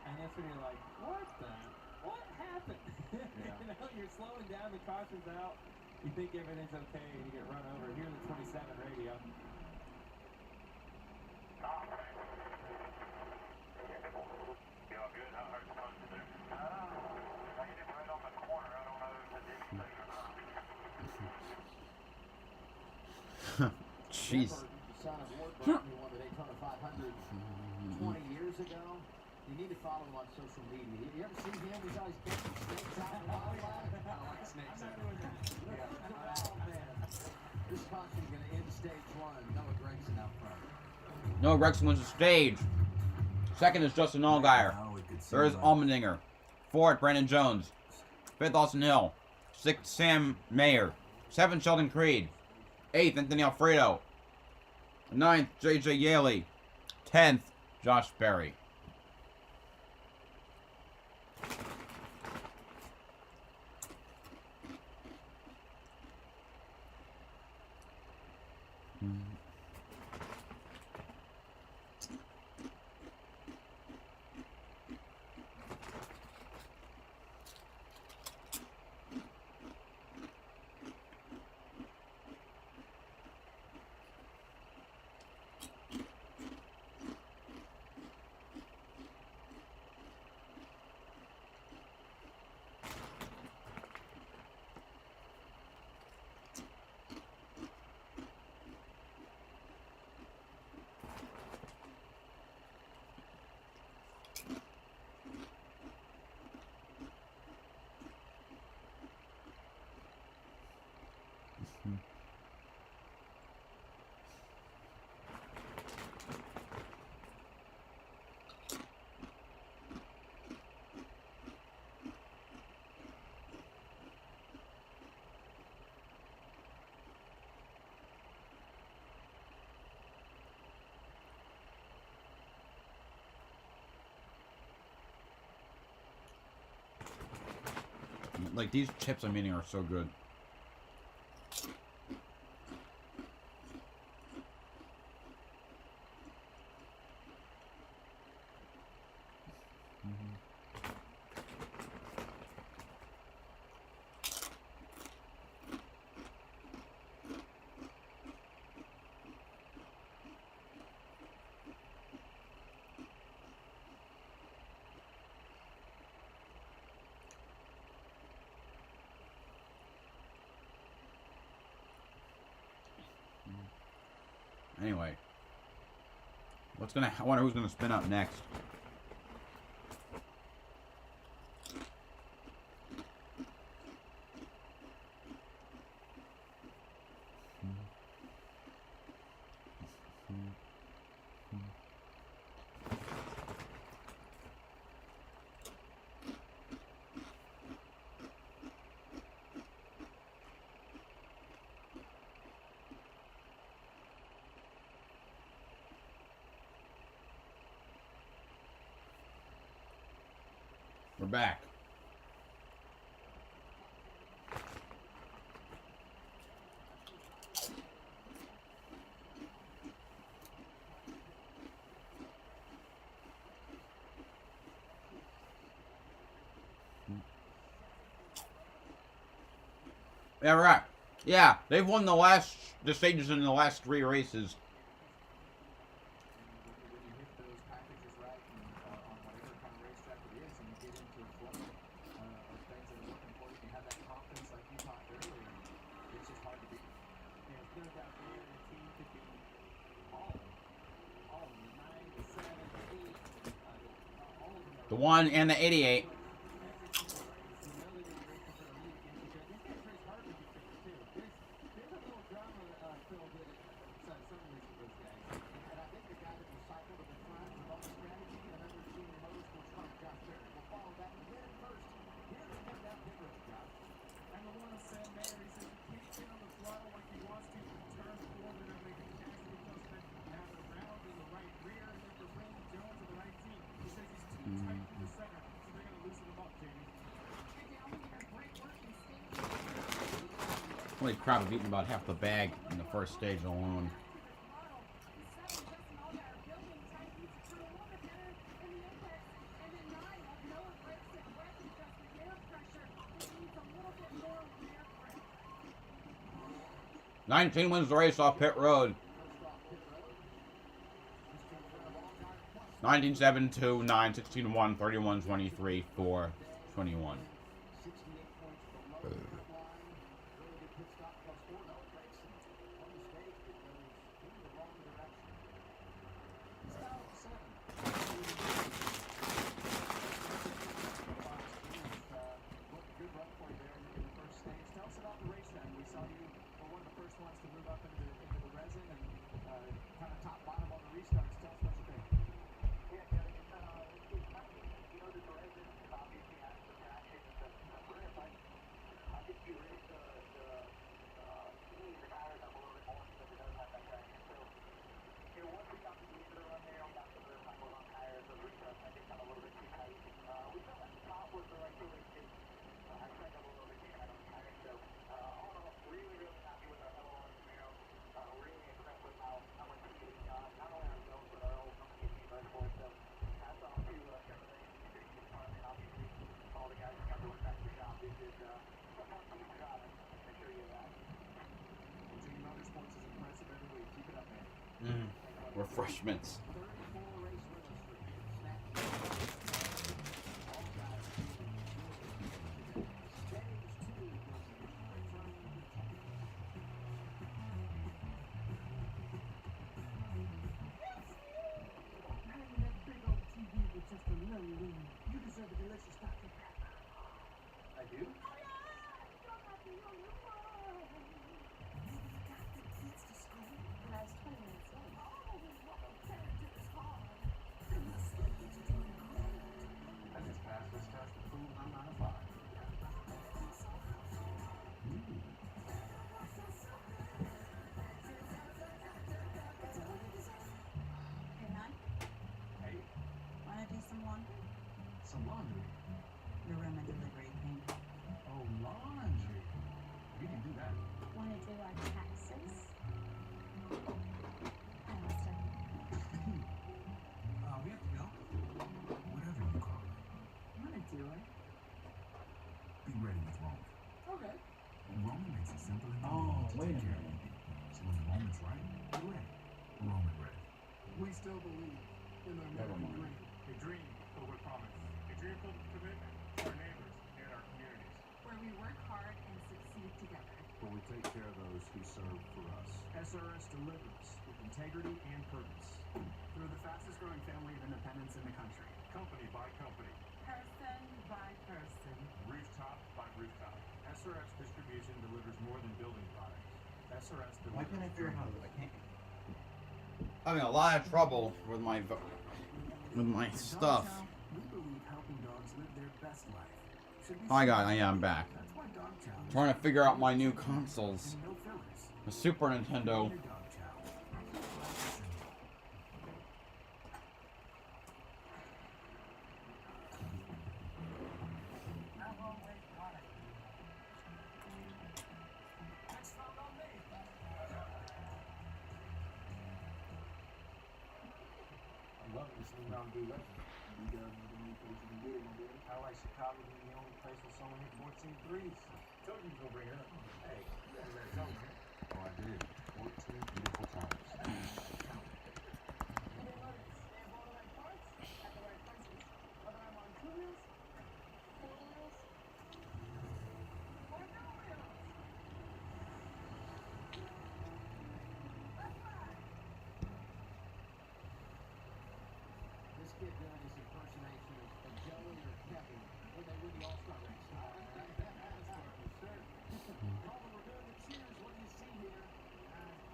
And that's when you're like, what happened? You know, you're slowing down, the caution's out, you think everything's okay, and you get run over. Here's the 27 radio. Jeez. Son of Ward Burton, who won the Daytona 500 20 years ago. You need to follow him on social media. You ever see him? He's always catching snakes out in the wildlife. I like snakes. Oh, man. This caution is going to end stage 1. Noah Gragson out front. Noah Gragson wins the stage. Second is Justin Allgaier. Third is Allmendinger. Fourth, Brandon Jones. Fifth, Austin Hill. Sixth, Sam Mayer. Seventh, Sheldon Creed. Eighth, Anthony Alfredo. Ninth, J.J. Yaley. 10th, Josh Berry. Like, these chips I'm eating are so good. Anyway, I wonder who's gonna spin up next. We're back. Yeah, right. Yeah, they've won the stages in the last 3 races. The 1 and the 88. Holy crap, I've eaten about half the bag in the first stage alone. '19 wins the race off pit road. 19-7, 2-9, 16-1, 31-23, 4-21. 4-21. Refreshments. You deserve a delicious Dr. Pepper. I do? we still believe in the Never American mind. dream. A dream filled with promise. A dream filled with commitment to our neighbors and our communities. Where we work hard and succeed together. Where we take care of those who serve for us. SRS delivers with integrity and purpose. Through the fastest growing family of independents in the country. Company by company. Person by person. Rooftop by rooftop. SRS Distribution delivers more than building products. SRS delivers. Why can't I figure out how to do it? I can't. I'm having a lot of trouble with my stuff. We believe helping dogs live their best life. Should be Oh my god, I'm back. That's why Dog Chow. Trying to figure out my new consoles. No fillers. The Super Nintendo. Dog Chow. I love this new Mountain Dew Legend. You got the new place you can get it, dude. I like Chicago being the only place where someone hit 14 threes. Told you gonna bring it up. Hey, you got that zone, man. Oh, I did. 14 beautiful times. This kid doing his impersonation of Joey or Kevin when they win the All-Star race. Colin, we're doing the cheers. What do you see here?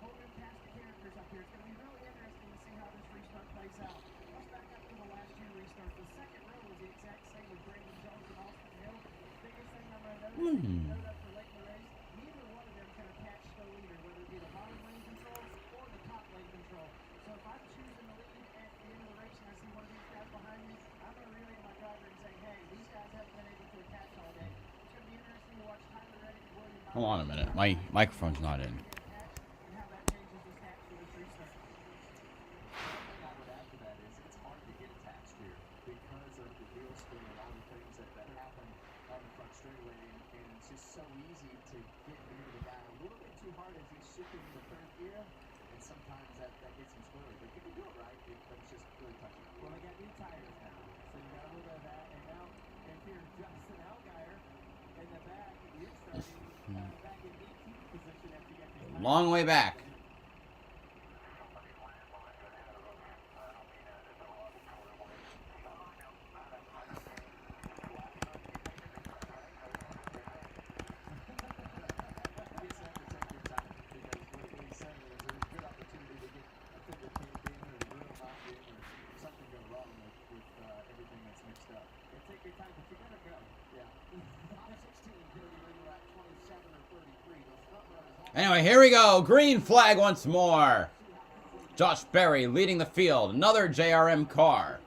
Whole new cast of characters up here. It's going to be really interesting to see how this restart plays out. Let's back up to the last year restart. The second row was the exact same with Brandon Jones and Austin Hill. Biggest thing I'm going to note up for late in the race, neither one of them can attach the leader, whether it be the bottom lane control or the top lane control. So if I'm choosing the lead at the end of the race and I see one of these guys behind me, I'm going to relay to my driver and say, hey, these guys haven't been able to attach all day. It's going to be interesting to watch Tyler Reddick and William Hold on a minute. My microphone's not in. and how that changes the stats for this restart. One thing I would add to that is it's hard to get attached here because of the wheel spin and all the things that happen on the front straightaway, and it's just so easy to get near the guy a little bit too hard as he's shifting into third gear, and sometimes that gets him squirrely. But you can do it right, but it's just really touching. Well, they got new tires now, so you got a little bit of that. And now, if you're Justin Allgaier in the back, you're starting back in 18th position after you got these tires. Long way back. Anyway, here we go. Green flag once more. Josh Berry leading the field. Another JRM car.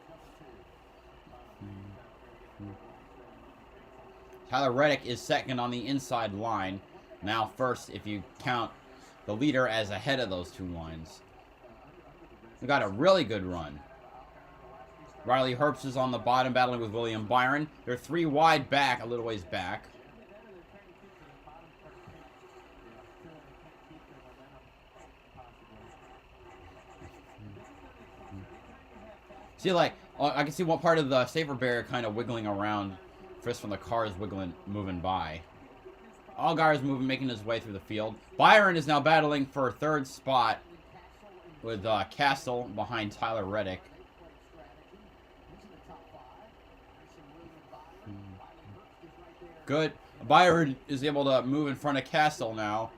Tyler Reddick is second on the inside line. Now first if you count the leader as ahead of those two lines. We got a really good run. Riley Herbst is on the bottom battling with William Byron. They're three wide back, a little ways back. See, like, I can see one part of the safer barrier kind of wiggling around just from the cars moving by. Allgaier is moving, making his way through the field. Byron is now battling for third spot with Castle behind Tyler Reddick. Good. Byron is able to move in front of Castle now.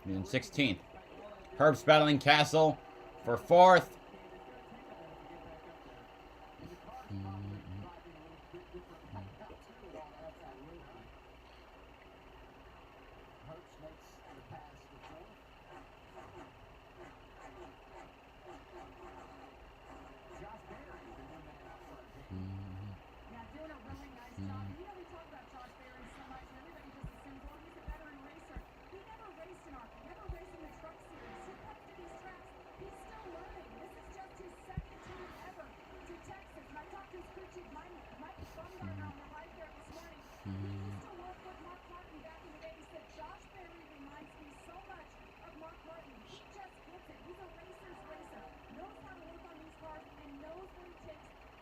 In 16th. Herbst battling Castle for fourth.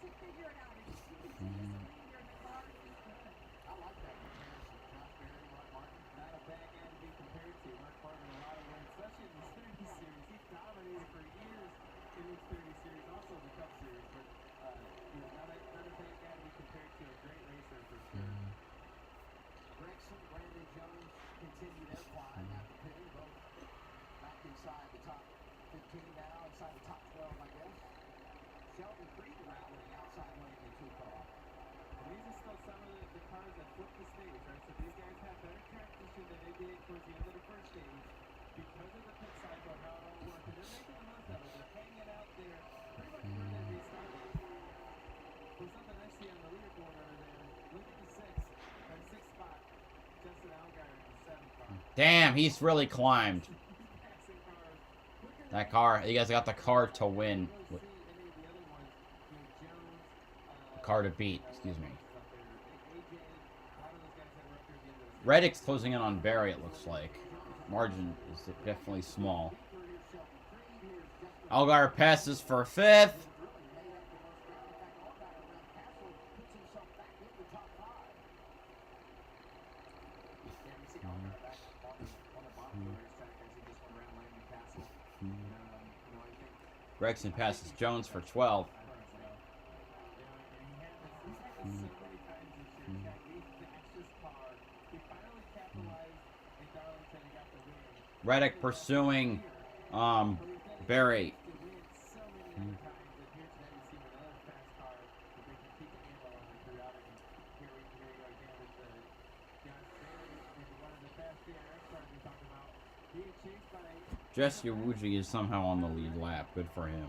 can figure it out. If you continue to lead your car, it's good. I like that comparison. Josh Berry, Mark Martin. Not a bad guy to be compared to. Mark Martin, a lot of wins, especially in the Xfinity Series. He dominated for years in the Xfinity Series, also the Cup Series. But you know, not a bad guy to be compared to. A great racer for sure. Gregson, Brandon Jones continue their climb after pitting, both back inside the top 15 now, inside the top 12, I guess. Sheldon Creed rallying outside lane in 2 car. And these are still some of the cars that flip the stage, right? So these guys have better track position than they did towards the end of the first stage because of the pit cycle and how it all works. And they're making the most of it. They're hanging out there pretty much where they started. There's something I see on the leaderboard over there. Look at the sixth spot. Justin Allgaier in the 7th car. Damn, he's really climbed. That car, you guys got the car to win. Car to beat, excuse me. Reddick's closing in on Barry, it looks like. Margin is definitely small. Allgaier passes for 5th. Gregson passes Jones for 12th. Reddick pursuing Barry. Jesse Wuji is somehow on the lead lap. Good for him.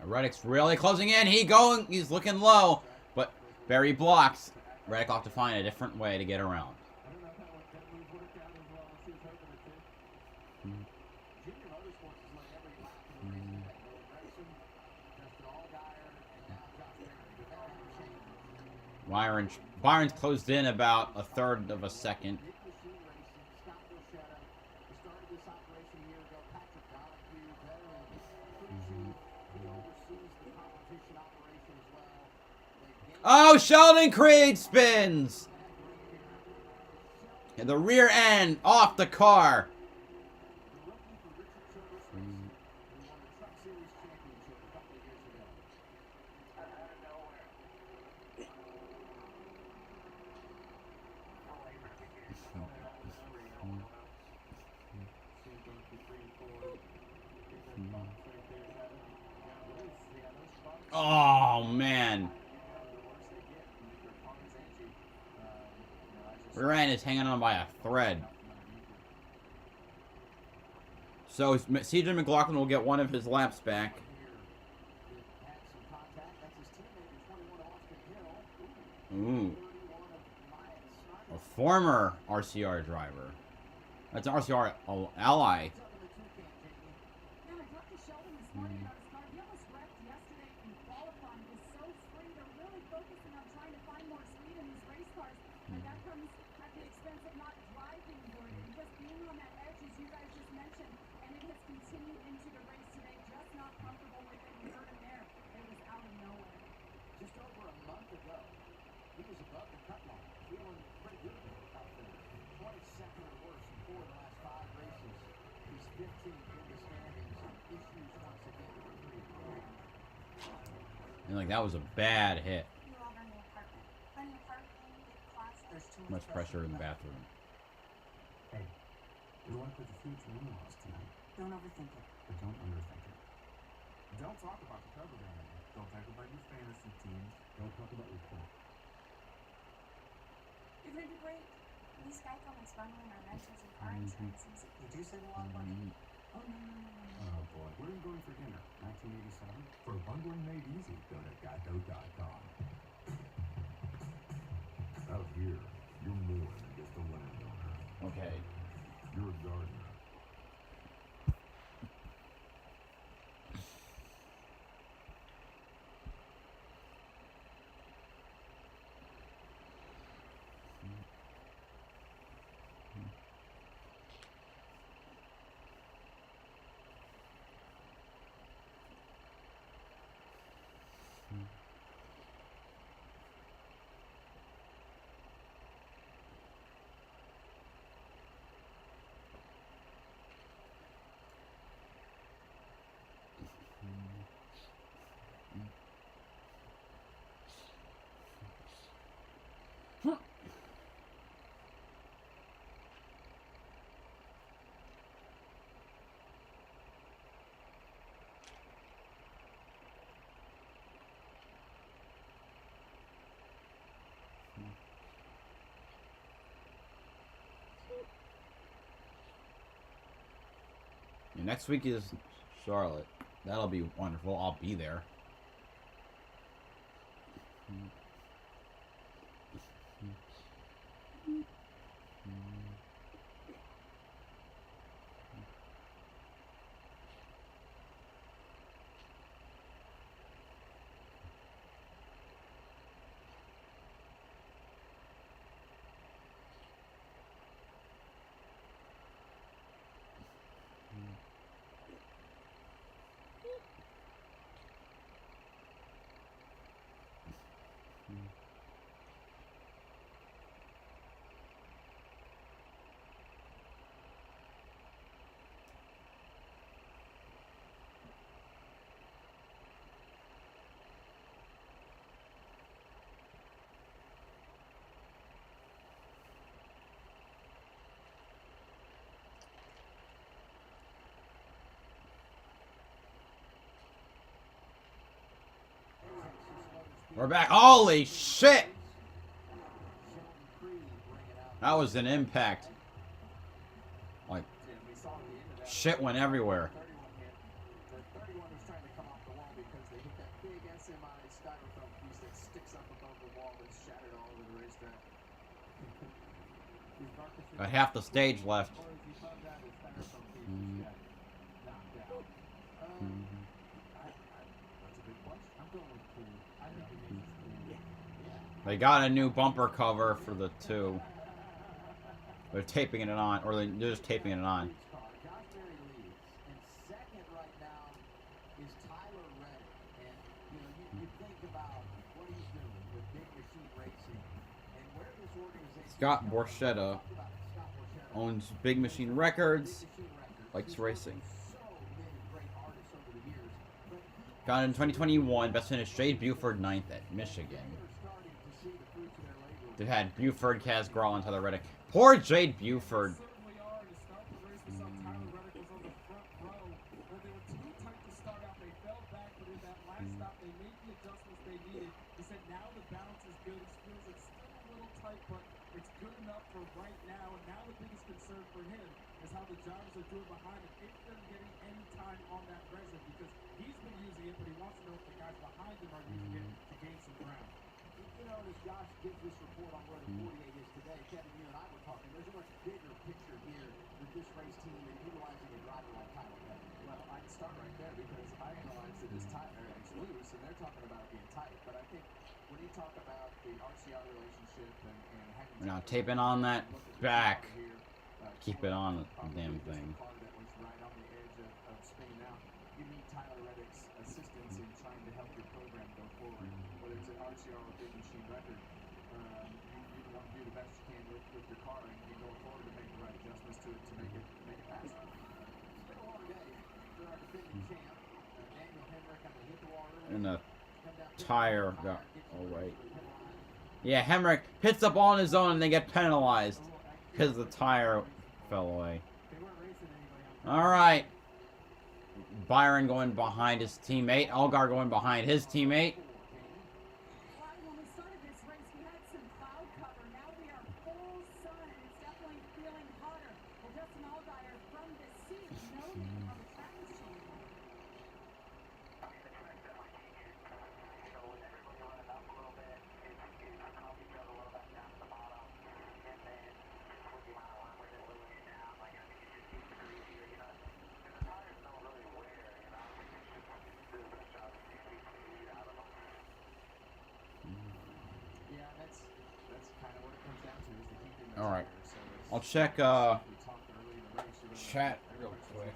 Reddick's really closing in. He's looking low, but Barry blocks. Reddick will have to find a different way to get around. Byron's closed in about 1/3 of a second. Oh, Sheldon Creed spins! And the rear end off the car. Oh, man. Rear end is hanging on by a thread. So CJ McLaughlin will get one of his laps back. Ooh. A former RCR driver. That's an RCR ally. And like that was a bad hit. Too much pressure in the bathroom. Hey, good luck with the future in-laws tonight. Don't overthink it. But don't underthink it. Don't talk about the cover band. Don't talk about your fantasy teams. Don't talk about your club. You're going to do great. These Geico makes bundling our rentals and car insurances. Did you save a lot of money? Oh, no. Oh, boy. Where are you going for dinner? 1987? For bundling made easy, go to Geico.com. Out here, you're more than just a landowner. Okay. You're a gardener. And next week is Charlotte. That'll be wonderful. I'll be there. We're back. Holy shit! That was an impact. Like, shit went everywhere. The 31 was trying to come off the wall because they hit that big SMI styrofoam piece that sticks up above the wall and shattered all over the racetrack. Got half the stage left. They got a new bumper cover for the 2. They're taping it on, or they're just taping it on. Scott Borchetta owns Big Machine Records, likes racing. Got in 2021, best finish Jade Buford 9th at Michigan. They had Buford, Kaz Grall, and Tyler Reddick. Poor Jade Buford. Josh gives this report on where the 48 is today, Kevin, you and I were talking, there's a much bigger picture here with this race team and utilizing a driver like Tyler Reddick. Well, I'd start right there because I analyzed it as tight, it's loose, and they're talking about it being tight. But I think when you talk about the RCR relationship and having... We're now taping on that back. Keep it on the damn thing. You need Tyler Reddick's assistance in trying to help your program go forward, whether it's an RCR or Big Machine Record. You want to do the best you can with your car and go forward to make the right adjustments to it to make it faster. It's been a long day for our defending champ. Daniel Hemrick on the hit the wall early. And the tire got all right. Yeah, Hemrick hits up on his own and they get penalized because the tire fell away. All right. Byron going behind his teammate. Algar going behind his teammate. When we started this race, we had some cloud cover. Now we are full sun, and it's definitely feeling hotter. Well, Justin Allgaier from the seat, noting on the track machine. All right, I'll check chat real quick.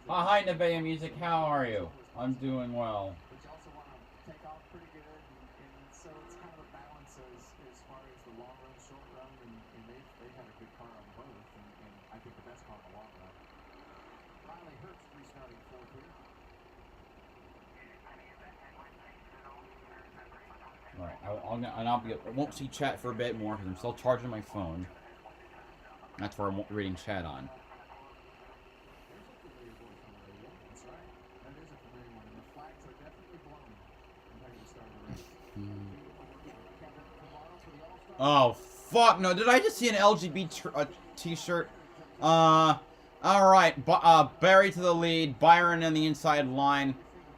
Hi Nevaeh Music, how are you? I'm doing well. But you also want to take off pretty good, and so it's kind of a balance as far as the long run, short run, and they have a good car on both, and I think the best car on the long run. Riley Herbst restarting fourth here. Alright, I won't see chat for a bit more because I'm still charging my phone. That's where I'm reading chat on. That's right. That is a familiar one, and the flags are definitely blown compared to the start of the race. Oh fuck no! Did I just see an LGBT t-shirt. All right. Barry to the lead. Byron in the inside line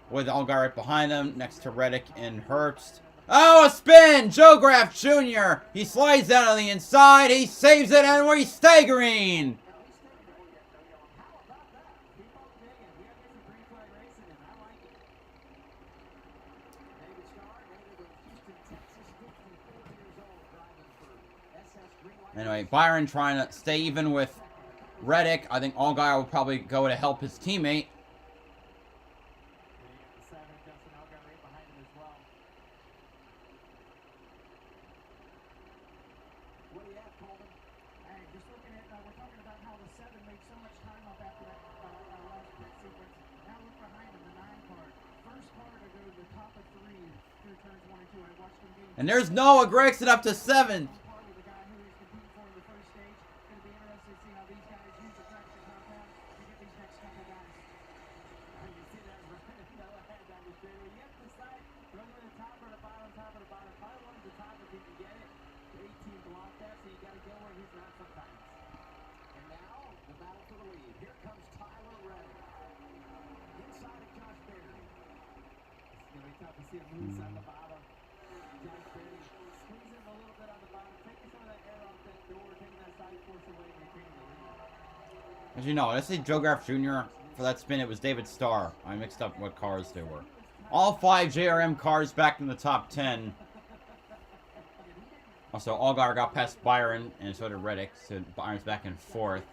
with Allgaier right behind him, next to Reddick and Herbst. Oh, a spin! Joe Graff Jr. He slides down on the inside. He saves it, and we're staggering. Anyway, Byron trying to stay even with Reddick. I think Allgaier will probably go to help his teammate. And there's Noah Gregson up to 7th. As you know, I say Joe Graff Jr. For that spin, it was David Starr. I mixed up what cars they were. All 5 JRM cars back in the top 10. Also, Allgaier got past Byron, and so did Reddick. So Byron's back in 4th.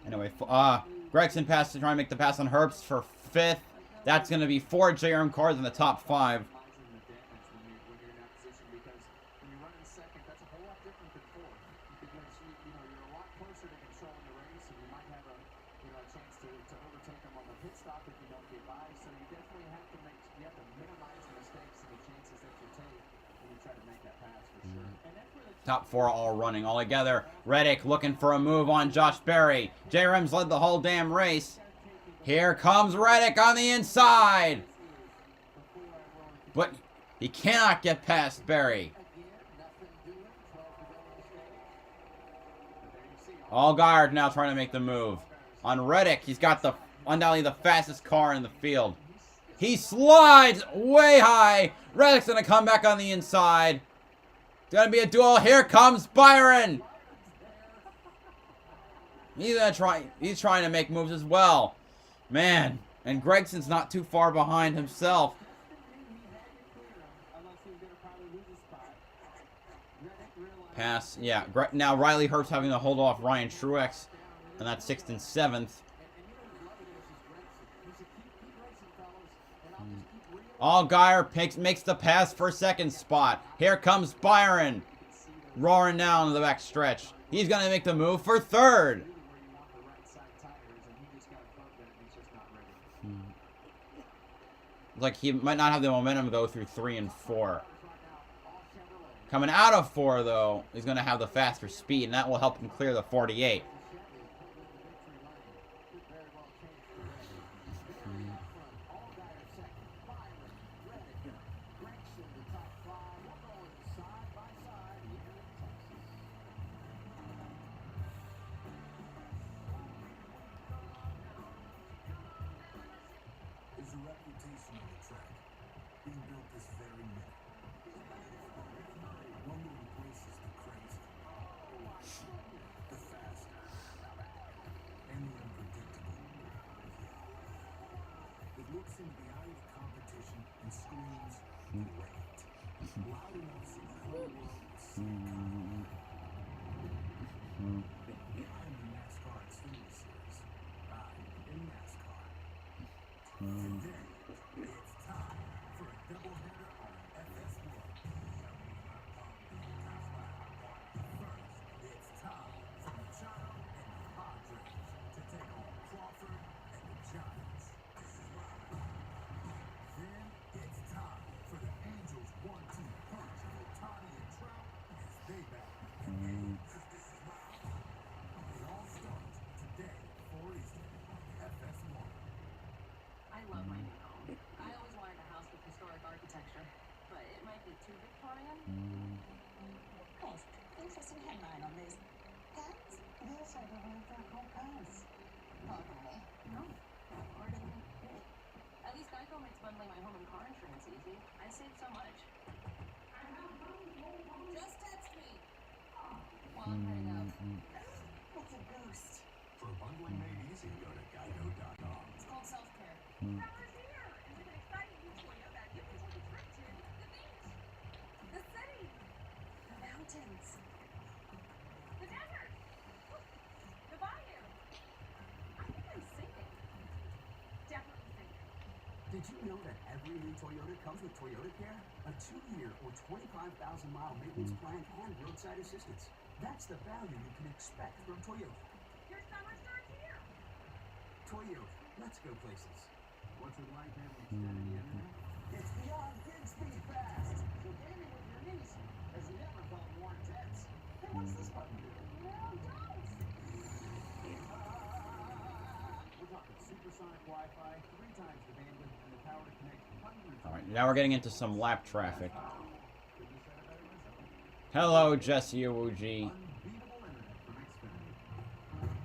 Anyway, Gregson passes, trying to make the pass on Herbst for 5th. That's going to be 4 JRM cars in the top 5. Top 4 all running all together. Reddick looking for a move on Josh Berry. JRM's led the whole damn race. Here comes Reddick on the inside. But he cannot get past Berry. Allgaier now trying to make the move. On Reddick, he's got the undoubtedly the fastest car in the field. He slides way high. Reddick's going to come back on the inside. It's going to be a duel. Here comes Byron. He's trying to make moves as well. Man, and Gregson's not too far behind himself. Pass, yeah. Now Riley Herbst having to hold off Ryan Truex, and that's 6th and 7th. Allgaier makes the pass for 2nd spot. Here comes Byron. Roaring down to the back stretch. He's going to make the move for 3rd. Like he might not have the momentum though through 3 and 4. Coming out of 4 though, he's going to have the faster speed, and that will help him clear the 48. There's a reputation on the track, being built this very minute. One that replaces the crazy, the fast, too Victorian? Chris, interesting headline on this. Pants? Yes, I believe they're called pants. Pardon me? No. Pardon me. At least Geico makes bundling my home and car insurance easy. I save so much. Just text me. While I'm heading out. It's a ghost. For bundling made easy, go to Geico.com. It's called self-care. Summer's here, and with an exciting new Toyota, you can take a trip to the beach, the city, The mountains. the desert, the bayou. I think I'm singing. Definitely singing. Did you know that every new Toyota comes with Toyota Care? A 2-year or 25,000-mile maintenance plan and roadside assistance. That's the value you can expect from Toyota. Your summer starts here. Toyota, let's go places. What's it like having extended internet? It's beyond gig speed fast. So gaming with your niece has never felt more intense. Hey, what's this button do? No, don't. We're talking supersonic Wi-Fi, 3 times the bandwidth, and the power to connect hundreds. All right, now we're getting into some lap traffic. Hello, Jesse Owuji. Unbeatable internet from Xfinity.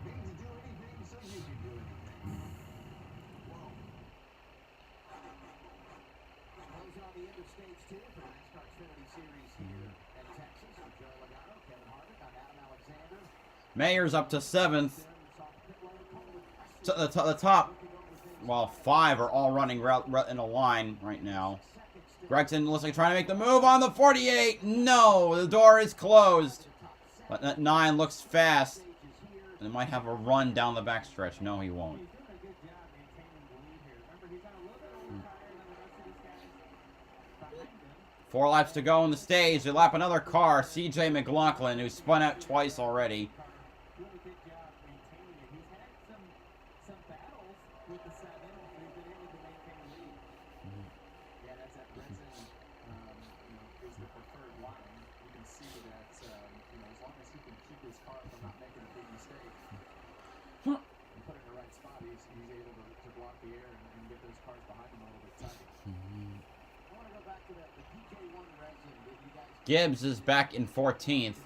Made to do anything so you can do anything. Whoa. Closing on the end of stage 2 for the NASCAR Xfinity Series here in Texas. I'm Joe Logano, Kevin Harvick, I'm Adam Alexander. Mayer's up to 7th. So the top, well, 5 are all running in a line right now. Gregson looks like trying to make the move on the 48. No, the door is closed. But that 9 looks fast. And might have a run down the backstretch. No, he won't. 4 laps to go on the stage. They lap another car, CJ McLaughlin, who spun out twice already. Really good job maintaining it. He's had some battles with the 7, but he's been able to maintain the lead. Yeah, that's that Brenton, is the preferred line. You can see that, as long as he can keep his car from not making a big mistake and put it in the right spot, he's able to block the air and get those cars behind him a little bit tight. I want to go back to the PK1 resin that you guys... Gibbs is back in 14th.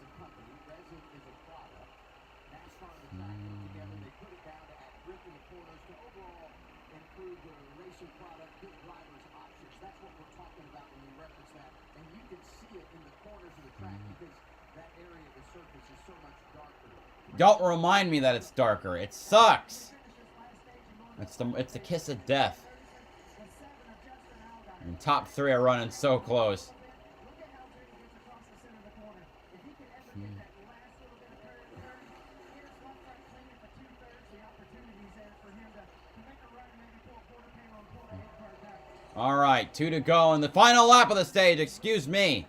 Don't remind me that it's darker. It sucks. It's the kiss of death. And top 3 are running so close. All right, 2 to go in the final lap of the stage. Excuse me.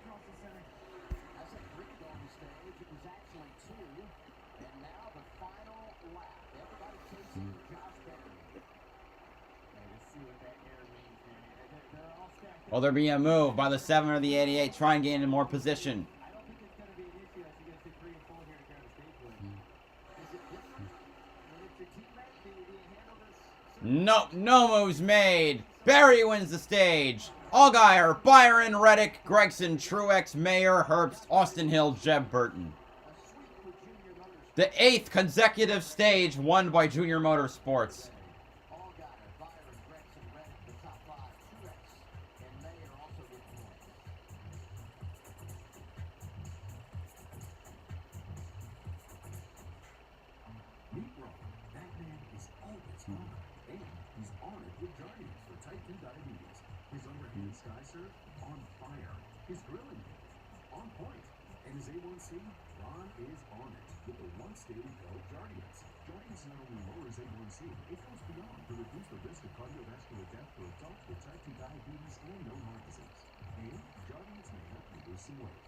Will there be a move by the 7 or the 88? Try and gain in more position. No moves made. Barry wins the stage. Allgaier, Byron, Reddick, Gregson, Truex, Mayer, Herbst, Austin Hill, Jeb Burton. The 8th consecutive stage won by Junior Motorsports. His grilling on point, and his A1C, Ron is on it with the once daily pill Jardiance. Jardiance not only lowers A1C, it goes beyond to reduce the risk of cardiovascular death for adults with type 2 diabetes and no heart disease. And Jardiance may help you lose some weight.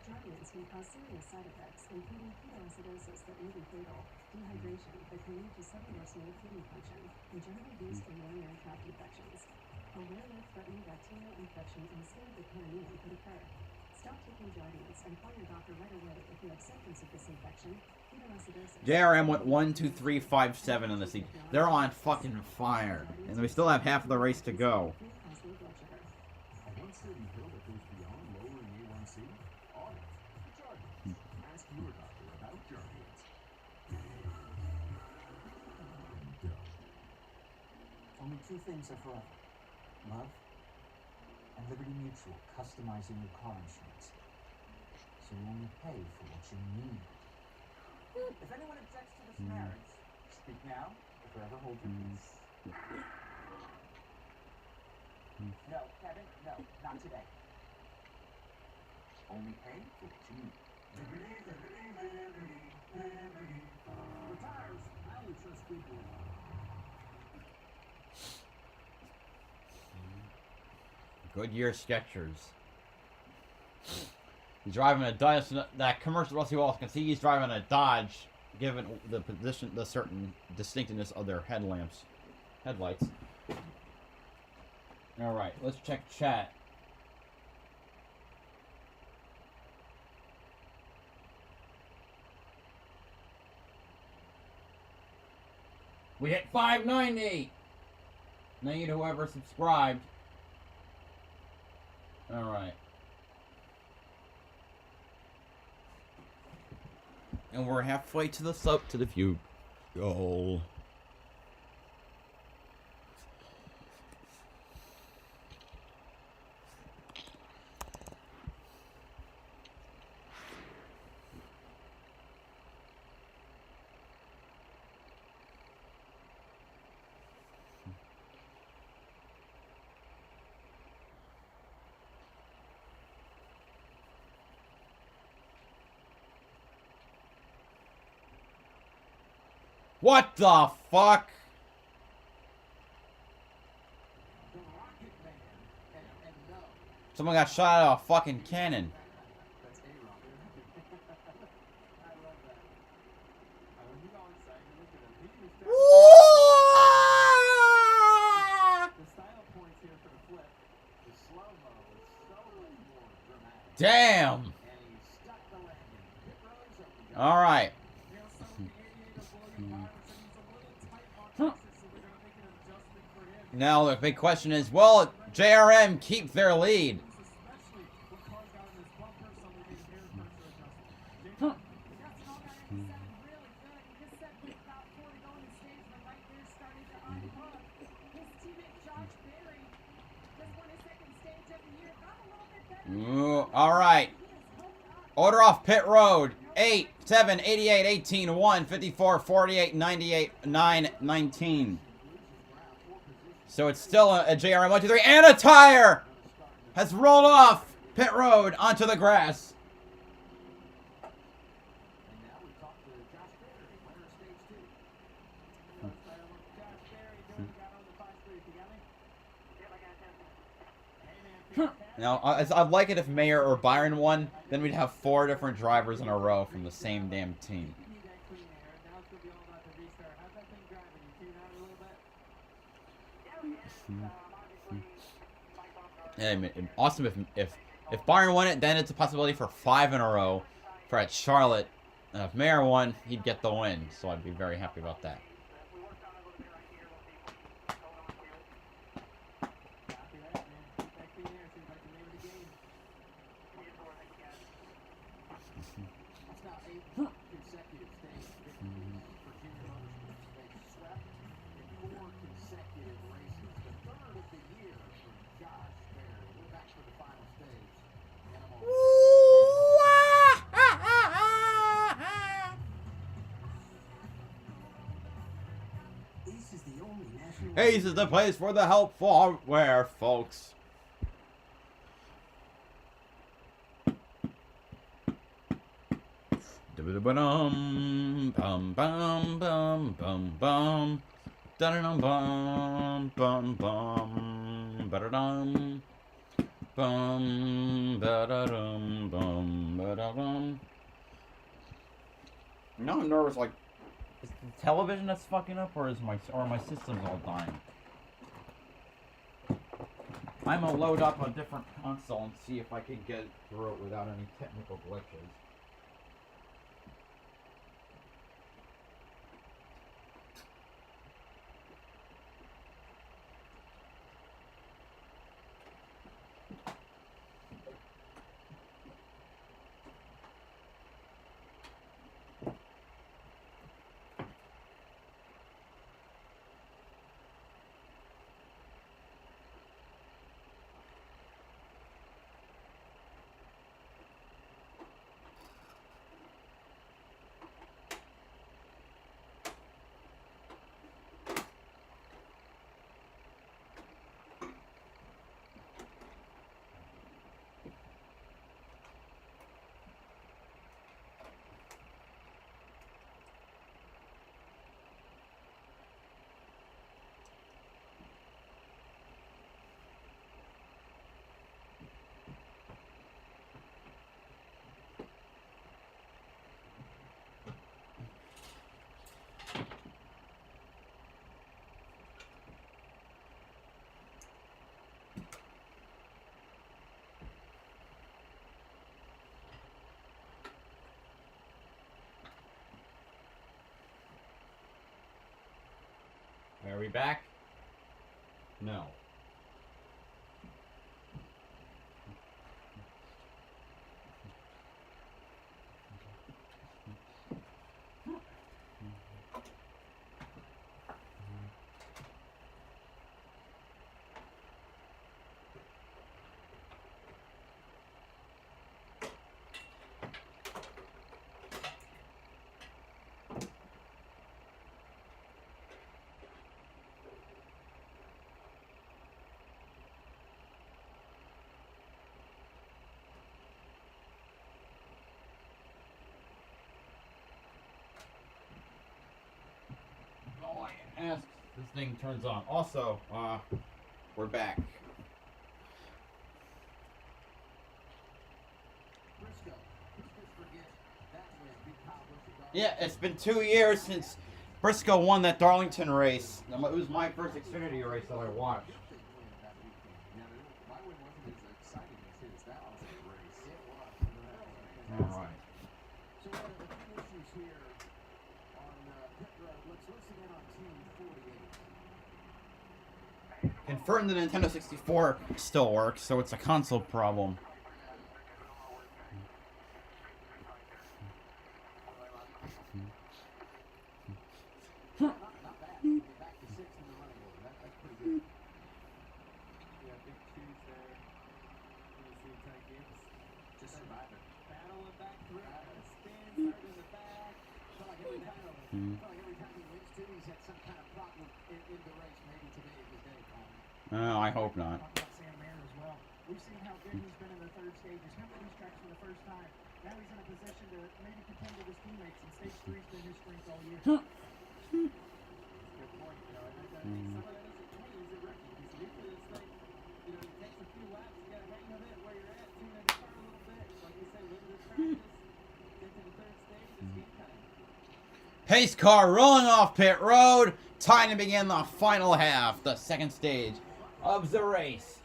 Jardiance can cause serious side effects, including ketoacidosis that may be fatal, dehydration that can lead to sudden worsening of kidney function, and general-use and urinary tract infections. A rare life-threatening bacterial infection instead of pneumonia could occur. Stop taking Jardiance and call your doctor right away if you have symptoms of this infection. Ketoacidosis. JRM went 1, 2, 3, 5, 7 in the seat. They're on fucking fire, and we still have half of the race to go. A one steady hill that goes beyond lowering A1C? Audit. Jardiance. Ask your doctor about Jardiance. Only two things are forever. Love and Liberty Mutual customizing your car insurance. So you only pay for what you need. If anyone objects to this marriage, speak now or forever hold your peace. No, Kevin, no, not today. Only pay for what you need. For tires, I only trust Speedway. Goodyear Skechers. He's driving a Dodge. That commercial Rusty Wallace can see he's driving a Dodge, given the position, the certain distinctiveness of their headlights. All right, let's check chat. We hit 590. Thank you to whoever subscribed. All right. And we're halfway to the slope to the view goal. What the fuck? Someone got shot out of a fucking cannon. That's A-Rock. I love that. When you go on site, you look at him. He was the style points here for the flip. The slow-mo is so much more dramatic. Damn. And he stuck the landing. Pit road's open. All right. Now the big question is, will JRM keep their lead? Ooh, all right. Order off pit road. 8, 7, 88, 18, 1, 54, 48, 98, 9, 19. So it's still a JRM 1, 2, 3, and a tire has rolled off pit road onto the grass. Now, I'd like it if Mayer or Byron won, then we'd have 4 different drivers in a row from the same damn team. And awesome if Byron won it, then it's a possibility for 5 in a row for at Charlotte. And if Mayer won, he'd get the win, so I'd be very happy about that. Ace is the place for the helpful hardware, folks. Bum bum bum bum bum bum. Da-da-dum bum bum bum ba-da-dum bum ba-da-dum bum ba-da-dum. Now I'm nervous, like, is the television that's fucking up, or my system's all dying? I'm gonna load up a different console and see if I can get through it without any technical glitches. we back? No. Ask this thing turns on. Also, we're back. Yeah, it's been 2 years since Briscoe won that Darlington race. It was my first Xfinity race that I watched. All right. So one of the big issues here on pit road. Let's listen in on team 48. Confirmed the Nintendo 64 still works, so it's a console problem. Not bad. Back to 6 in the running order. That's pretty good. Yeah, big twos there. You see Ty Gibbs Just surviving. battling back through. Spins right in the back. Felt like every time he wins too, he's had some kind of problem in the race. Maybe today is his day, Colin. I hope not. Talk about Sam Mayer as well. We've seen how good he's been in the third stage. He's come to these tracks for the first time. Now he's in a position to maybe contend with his teammates, and stage 3's been his strength all year. Good point. You know, I think some of that is he's a rookie. He's new to this thing. You know, it takes a few laps. You got to hang of it where you're at, tune in the car a little bit. Like you say, limited practice. Get to the third stage. It's game time. Pace car rolling off pit road. Time to begin the final half, the second stage of the race.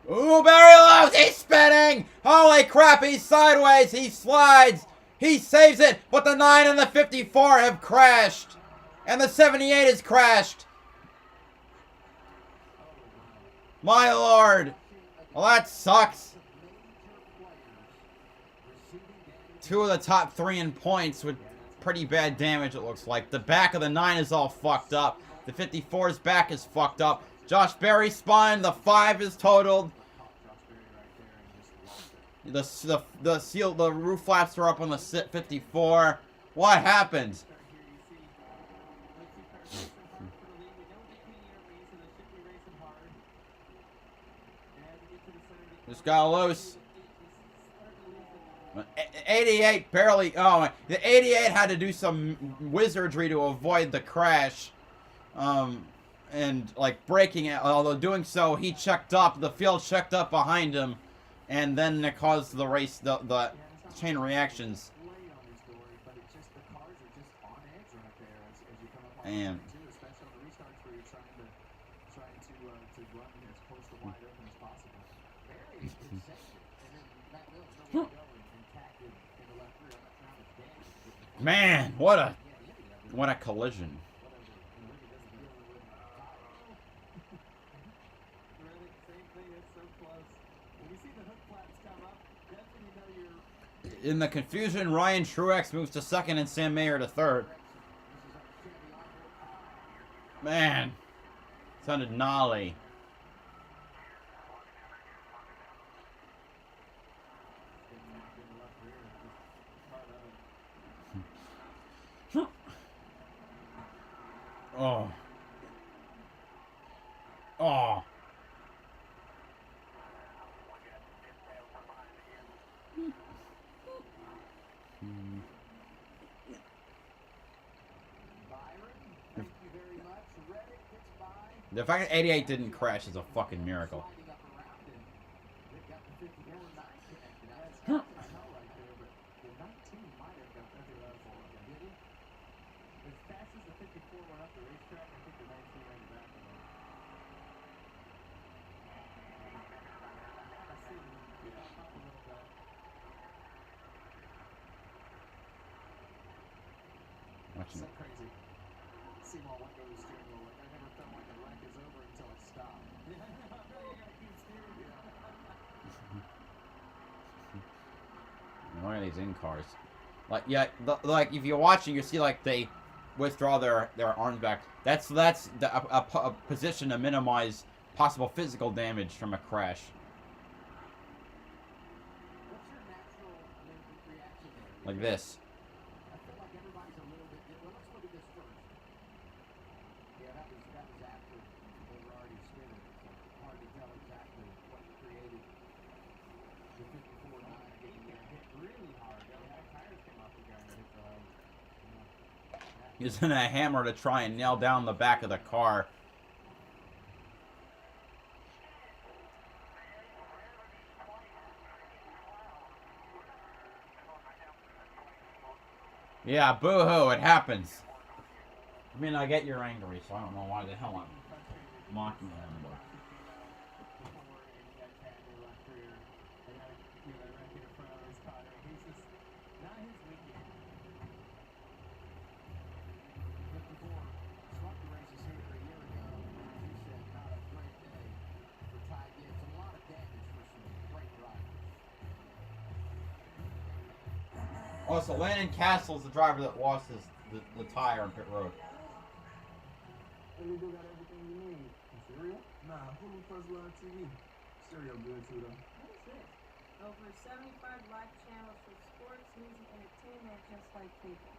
Ooh, Barry Lowe's, he's spinning! Holy crap, he's sideways, he slides, he saves it, but the 9 and the 54 have crashed. And the 78 has crashed. My lord. Well, that sucks. 2 of the top 3 in points with pretty bad damage, it looks like. The back of the 9 is all fucked up. The 54's back is fucked up. Josh Berry spun. The 5 is totaled. The roof flaps are up on the 54. What happened? Just got loose. 88 barely. Oh my! The 88 had to do some wizardry to avoid the crash. And like braking it, although doing so, he checked up. The field checked up behind him, and then it caused the race, the chain reactions. And man, what a collision. In the confusion, Ryan Truex moves to second and Sam Mayer to third. Man, sounded gnarly. Oh. Oh. The fact that 88 didn't crash is a fucking miracle. watching So it. crazy. See my one go to the steering wheel. Like, I never felt like the wreck is over until I stop. Yeah, I feel like I gotta keep steering. One of these in cars. Like, yeah, like if you're watching, you see like they withdraw their arms back. That's a position to minimize possible physical damage from a crash. What's your natural reaction there? Like this. I feel like everybody's a little bit. Well, let's look at this first. Yeah, that was after they were already spinning. So hard to tell exactly what created the 54.9 getting hit really hard. Yeah, tires came off the guy and hit the home. Using a hammer to try and nail down the back of the car. Yeah, boo-hoo, it happens. I mean, I get you're angry, so I don't know why the hell I'm mocking him. But. Oh, so Landon Castle's the driver that lost the tire on pit road. And you do got everything you need. Cereal? Nah, Hulu Plus Live TV. Cereal good too though. What is this? Over 75 live channels for sports, news, and entertainment, just like cable.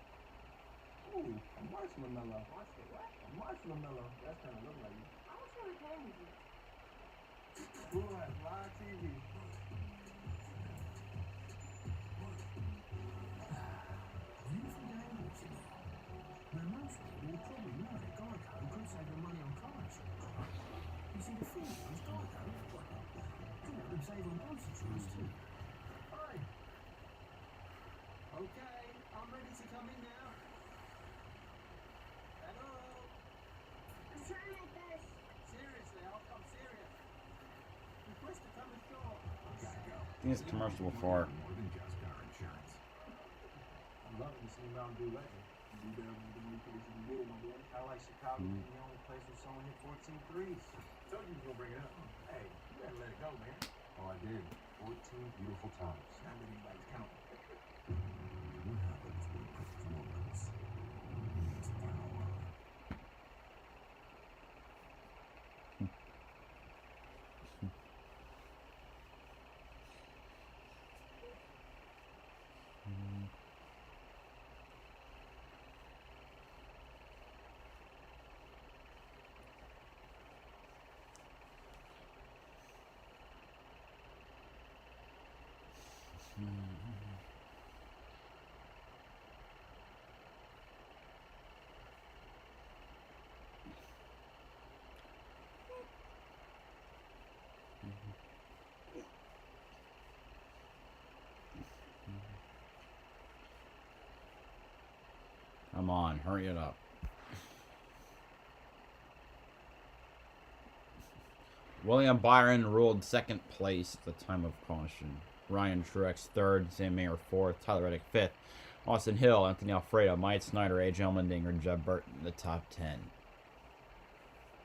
Ooh, a marshmallow. A marshmallow. That's kind of look like you. How much are we paying you? Hulu has live TV. Beautiful day in Portugal. Now, most people will probably know that Geico could save them money on car insurance. You see, the thing is, Geico can help them save on both insurance too. Hi. Okay, I'm ready to come in now. Hello. I'm trying my best. Seriously, I'm serious. Request to come ashore. Geico. I think it's a commercial before. More than just car insurance. I'm loving this new Mountain Dew Legend. You be down with the new condition you get it, my boy. I like Chicago being the only place where someone hit 14 threes. Told you was gonna bring it up. Hey, you gotta let it go, man. Oh, I did. 14 beautiful times. Not that anybody's counting. What happens when performance meets power? Come on, hurry it up. William Byron ruled second place at the time of caution. Ryan Truex third, Sam Mayer fourth, Tyler Reddick fifth, Austin Hill, Anthony Alfredo, Mike Snyder, AJ Allmendinger, and Jeb Burton in the top 10.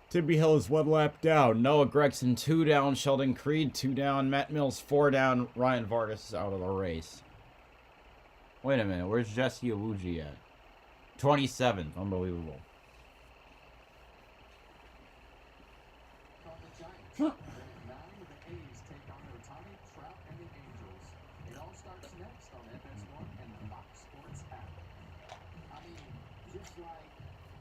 Tibby Hill is one lap down. Noah Gregson 2 down. Sheldon Creed 2 down. Matt Mills 4 down. Ryan Vargas is out of the race. Wait a minute, where's Jesse Iwuji at? 27th, unbelievable. Huh. 9 of the A's take on Ohtani, Trout, and the Angels. It all starts next on FS1 and the Fox Sports app. I mean, just like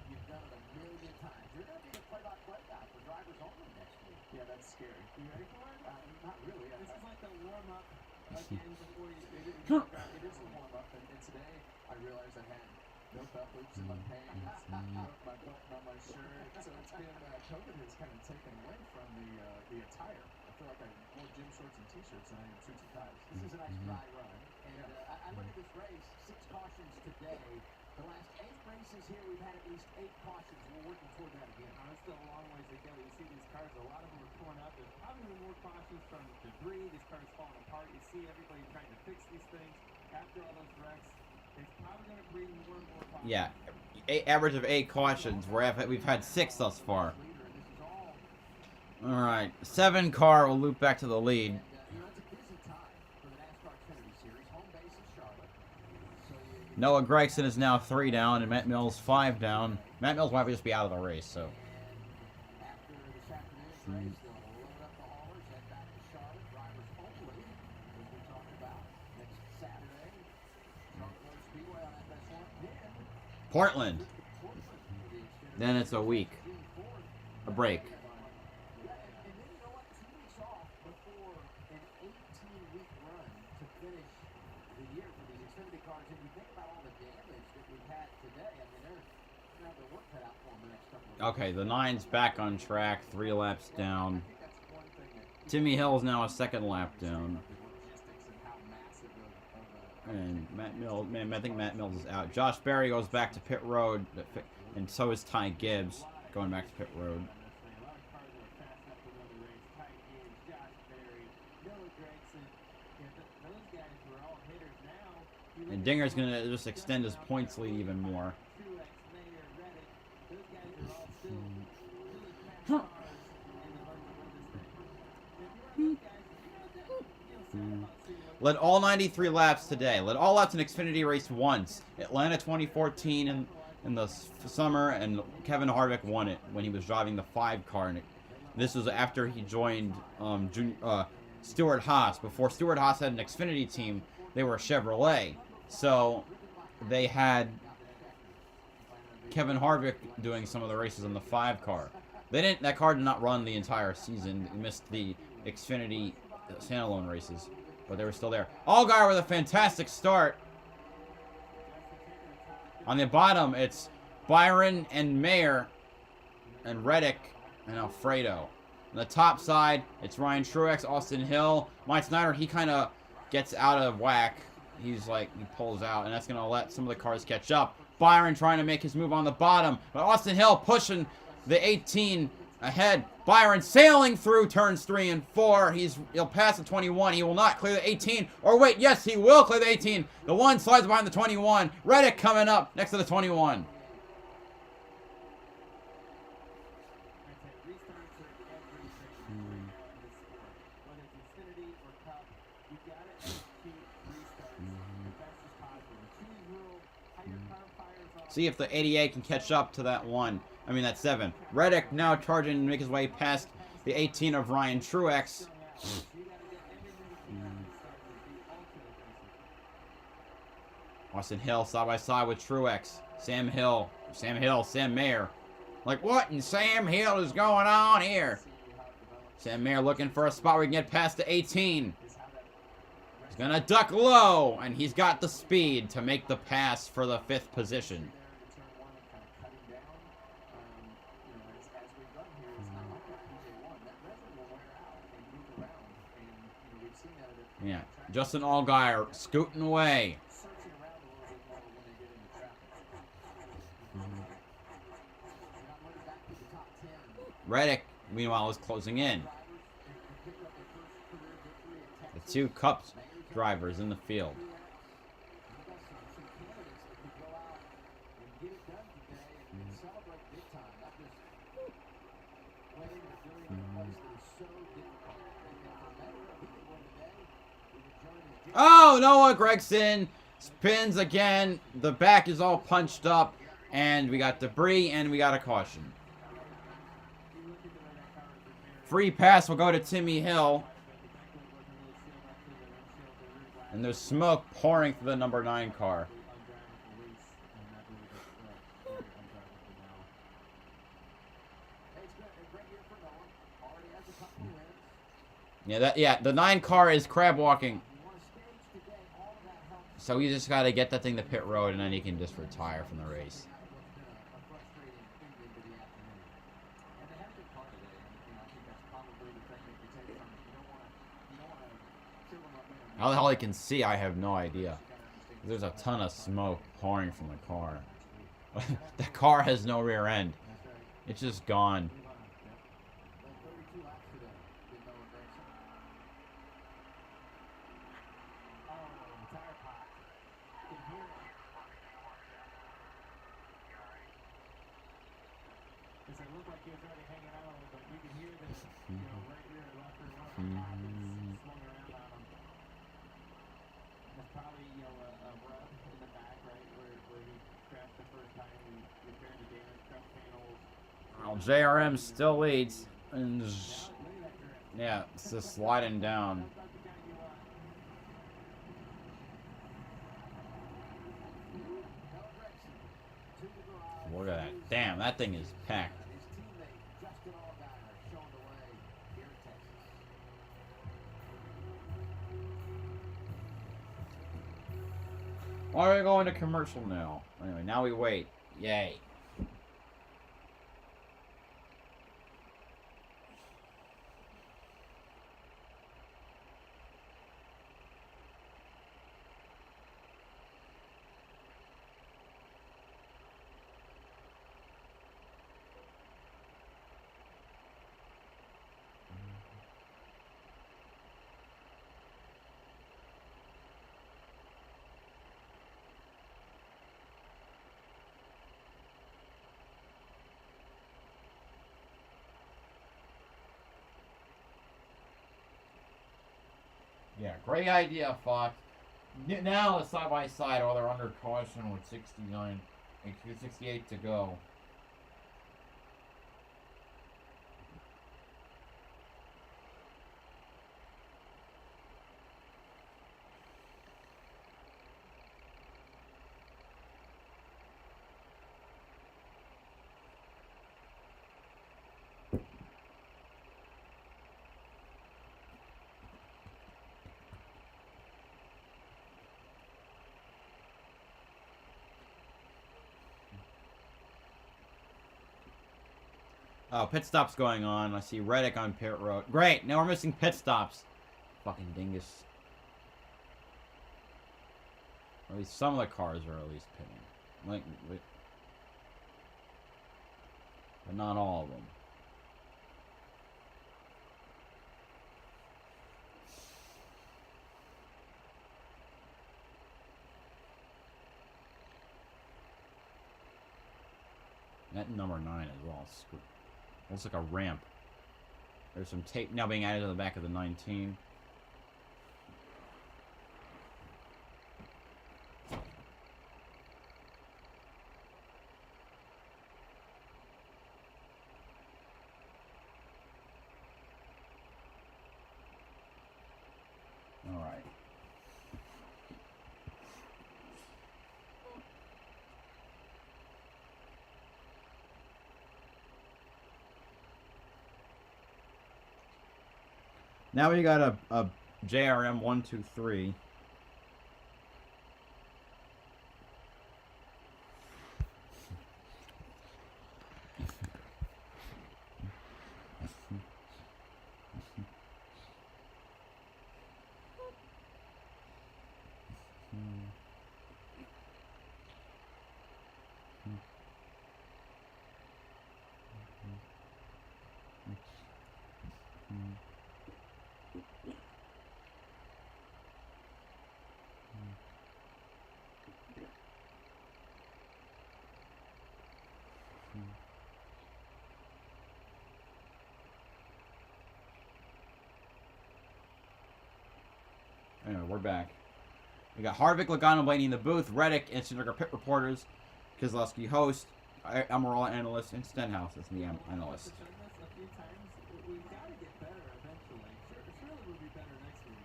you've done it a million times, you're going to be the play-by-play guy for drivers only next week. Yeah, that's scary. You ready for it? Not really. This is like the warm-up again before you. It is a warm-up, and today I realized I had no belt loops in my pants, my button on my shirt. So it's been COVID has kind of taken away from the attire. I feel like I wore gym shorts and t-shirts and I had suits and ties. This is a nice dry run. And I look at this race, 6 cautions today. The last 8 races here, we've had at least 8 cautions. We're working toward that again. There's still a long ways to go. You see these cars, a lot of them are torn up. There's probably more cautions from debris. These cars falling apart. You see everybody trying to fix these things after all those wrecks. It's probably going to breed more and more cautions. Yeah, average of 8 cautions. We've had 6 thus far. All right, 7 car will loop back to the lead. Noah Gregson is now 3 down, and Matt Mills 5 down. Matt Mills might just be out of the race, so. Portland. Then it's a week. A break. Okay, the 9's back on track, 3 laps down. Timmy Hill's now a 2nd lap down. And Matt Mills, man, I think Matt Mills is out. Josh Berry goes back to pit road, and so is Ty Gibbs going back to pit road. And Dinger's going to just extend his points lead even more. Led all 93 laps today. Led all laps in Xfinity race once. Atlanta 2014 in the summer, and Kevin Harvick won it when he was driving the 5 car. And this was after he joined Stewart Haas. Before Stewart Haas had an Xfinity team, they were Chevrolet. So they had Kevin Harvick doing some of the races in the 5 car. That car did not run the entire season. It missed the Xfinity standalone races, but they were still there. Allgaier with a fantastic start. On the bottom, it's Byron and Mayer and Reddick and Alfredo. On the top side, it's Ryan Truex, Austin Hill. Mike Snyder, he kind of gets out of whack. He pulls out, and that's going to let some of the cars catch up. Byron trying to make his move on the bottom, but Austin Hill pushing the 18 ahead. Byron sailing through turns 3 and 4. He'll pass the 21. He will not clear the 18. Or wait, yes, he will clear the 18. The 1 slides behind the 21. Reddick coming up next to the 21. See if the 88 can catch up to that 1. I mean, that 7. Reddick now charging to make his way past the 18 of Ryan Truex. Austin Hill side by side with Truex. Sam Mayer. Like, what in Sam Hill is going on here? Sam Mayer looking for a spot where he can get past the 18. He's going to duck low, and he's got the speed to make the pass for the 5th position. Yeah, Justin Allgaier scooting away. Reddick, meanwhile, is closing in. The 2 Cup drivers in the field. Oh, Noah Gregson spins again. The back is all punched up, and we got debris, and we got a caution. Free pass will go to Timmy Hill. And there's smoke pouring through the number 9 car. Yeah, the 9 car is crab walking. So he just got to get that thing to pit road, and then he can just retire from the race. How the hell he can see, I have no idea. There's a ton of smoke pouring from the car. The car has no rear end. It's just gone. like he was already hanging out a little bit. You can hear the, right rear and left rear one swung around on him. There's probably, a rub in the back, right, where he crashed the first time. We repaired the damage, crush panels. Well, JRM still leads. And yeah, it's just sliding down. Look at that. Damn, that thing is packed. Why are we going to commercial now? Anyway, now we wait. Yay. Yeah, great idea, Fox. Now the side by side, or they're under caution with 68 to go. Oh, pit stops going on. I see Reddick on pit road. Great, now we're missing pit stops. Fucking dingus. Or at least some of the cars are at least pitting. But not all of them. That number 9 as well. Looks like a ramp. There's some tape now being added to the back of the 19. All right. Now we got a JRM 123. Anyway, we're back. We got Harvick, Logano, Blaney in the booth, Reddick, Instant Trigger pit reporters, Keselowski host, Amarola analyst, and Stenhouse is the analyst. We gotta get better eventually. Surely we'll be better next week.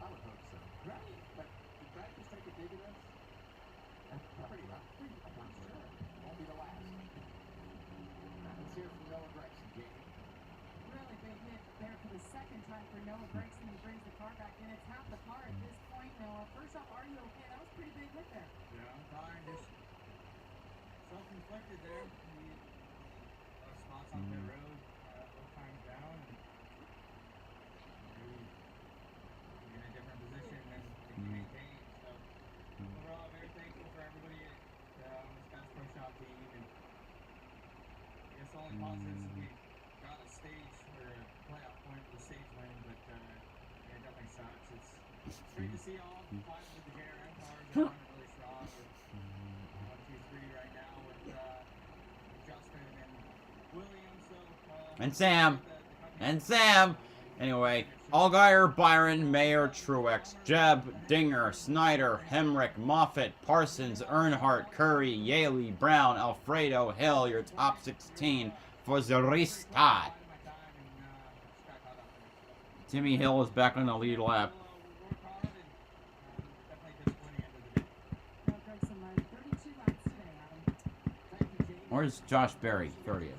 I would hope so. Right? But did Brad just take a dig at us? I'm pretty not sure. Won't be the last. Let's hear from Noah Gregson, Jamie. Really big hit there for the second time for Noah Gregson. He brings the car back in. It's half the car at this point, Noah. First off, are you okay? That was a pretty big hit there. Yeah, I'm fine. Just self-inflicted there. Spots on pit road, both times down, and in a different position than you maintained. So overall, very thankful for everybody on this Fast Pro Shop team, and I guess the only positives is we got a stage or a playoff point for the stage win, but yeah, it definitely sucks. It's great to see all 5 of the JRM cars that aren't really strong. With 1, 2, 3 right now with Justin and Williams, so And Sam. And Sam. Anyway, Allgaier, Byron, Mayer, Truex, Jeb, Dinger, Snyder, Hemrick, Moffitt, Parsons, Earnhardt, Curry, Yaley, Brown, Alfredo, Hill, your top 16 for the restart. Timmy Hill is back on the lead lap. Where's Josh Berry? 30th.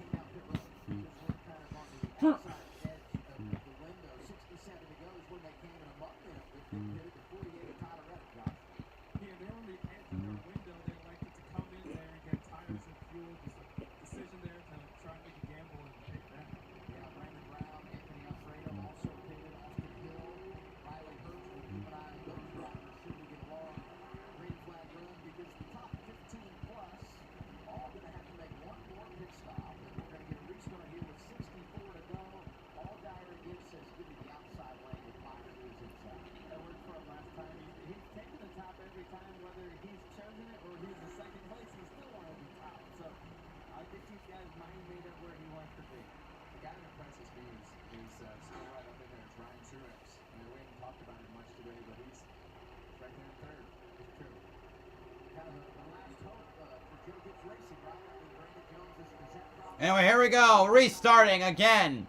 Anyway, here we go. Restarting again.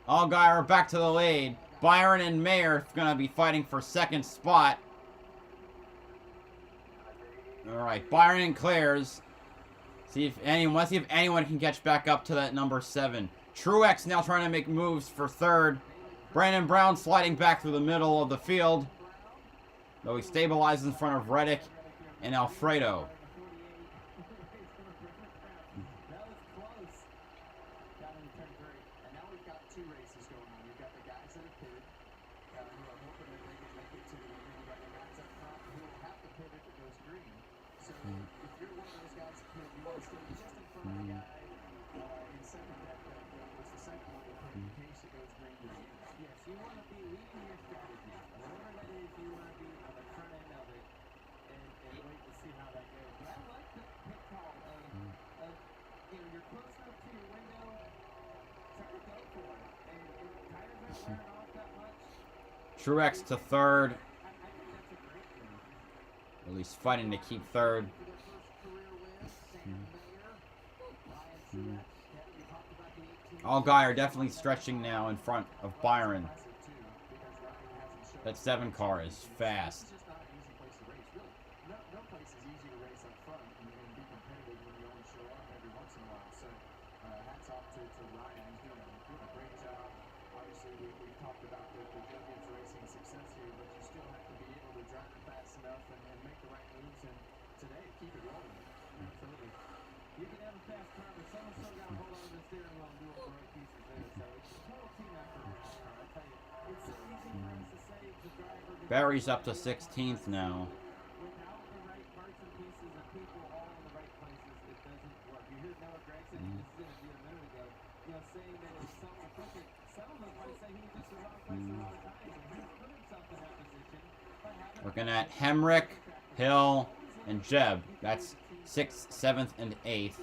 Allgaier back to the lead. Byron and Mayer going to be fighting for second spot. All right, Byron clears. Let's see if anyone can catch back up to that number 7. Truex now trying to make moves for third. Brandon Brown sliding back through the middle of the field, though he stabilizes in front of Reddick and Alfredo. Truex to third. At least fighting to keep third. Allgaier definitely stretching now in front of Byron. That 7 car is fast. Barry's up to 16th now. Looking at Hemrick, Hill, and Jeb. That's 6th, 7th, and 8th.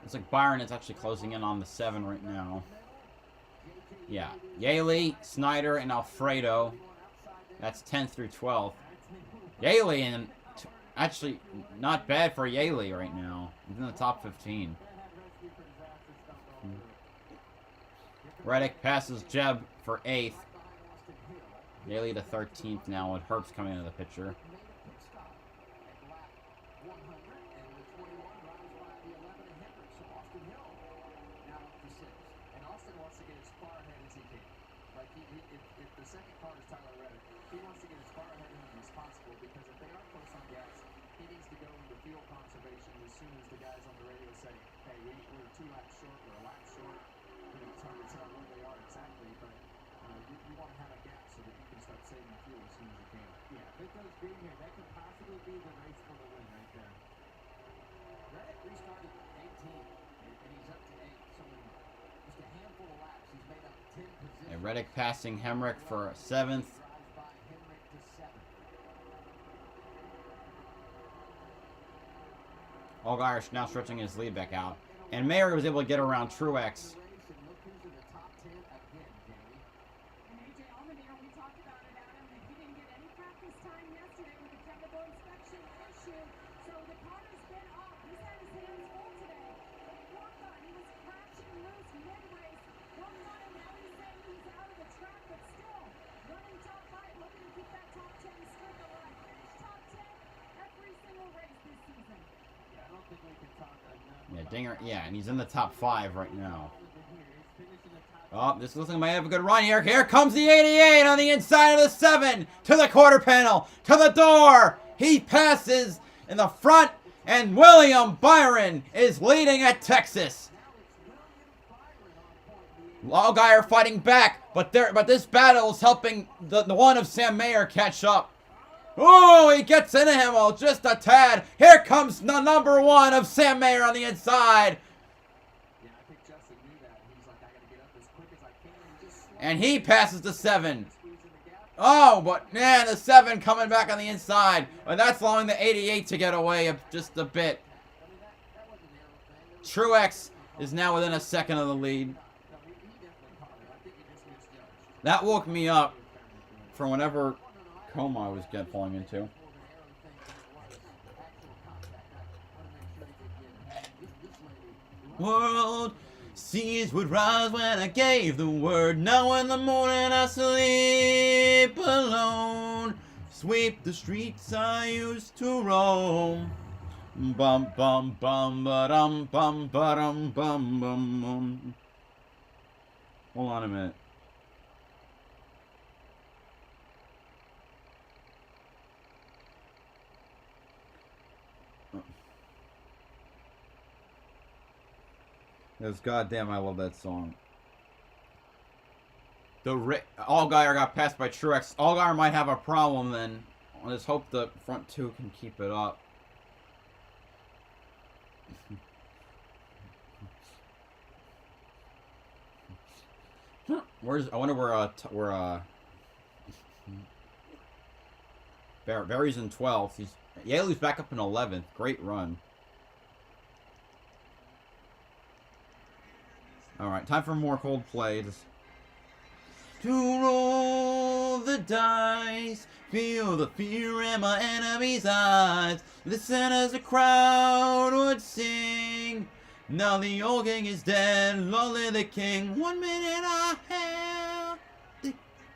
Looks like Byron is actually closing in on the 7 right now. Yeah. Yaley, Snyder, and Alfredo. That's 10th through 12th. Yaley, and actually not bad for Yaley right now. He's in the top 15. Reddick passes Jeb for 8th. Yaley to 13th now with Herbst coming into the picture. you want to have a gap so that you can start saving fuel as soon as you can. Yeah, if it goes green here, that could possibly be the race for the win right there. Reddick restarted 18, and he's up to 8. So just a handful of laps. He's made up 10 positions. And Reddick passing Hemrick for 7th. Drives by Henrik to 7th. Allgaier now stretching his lead back out. And Mayer was able to get around Truex. Yeah, Dinger. Yeah, and he's in the top 5 right now. Oh, this looks like might have a good run here. Here comes the 88 on the inside of the 7 to the quarter panel, to the door. He passes in the front, and William Byron is leading at Texas. Allgaier fighting back, but this battle is helping the one of Sam Mayer catch up. Oh, he gets into him, oh, just a tad. Here comes the number 1 of Sam Mayer on the inside. Yeah, I think Justin knew that. He's like, I got to get up as quick as I can. And he passes the 7. Oh, but man, the 7 coming back on the inside. But that's allowing the 88 to get away just a bit. Truex is now within a second of the lead. That woke me up from whenever coma I was falling into. World seas would rise when I gave the word. Now in the morning I sleep alone. Sweep the streets I used to roam. Bum bum bum ba-dum bum ba-dum bum bum bum. Hold on a minute. Because goddamn, I love that song. Allgaier got passed by Truex. Allgaier might have a problem then. Let's hope the front 2 can keep it up. I wonder where Barry's in 12th. Yaley's back up in 11th. Great run. Alright, time for more Coldplay. To roll the dice, feel the fear in my enemy's eyes. Listen as the crowd would sing. Now the old king is dead, long live the king. 1 minute I have the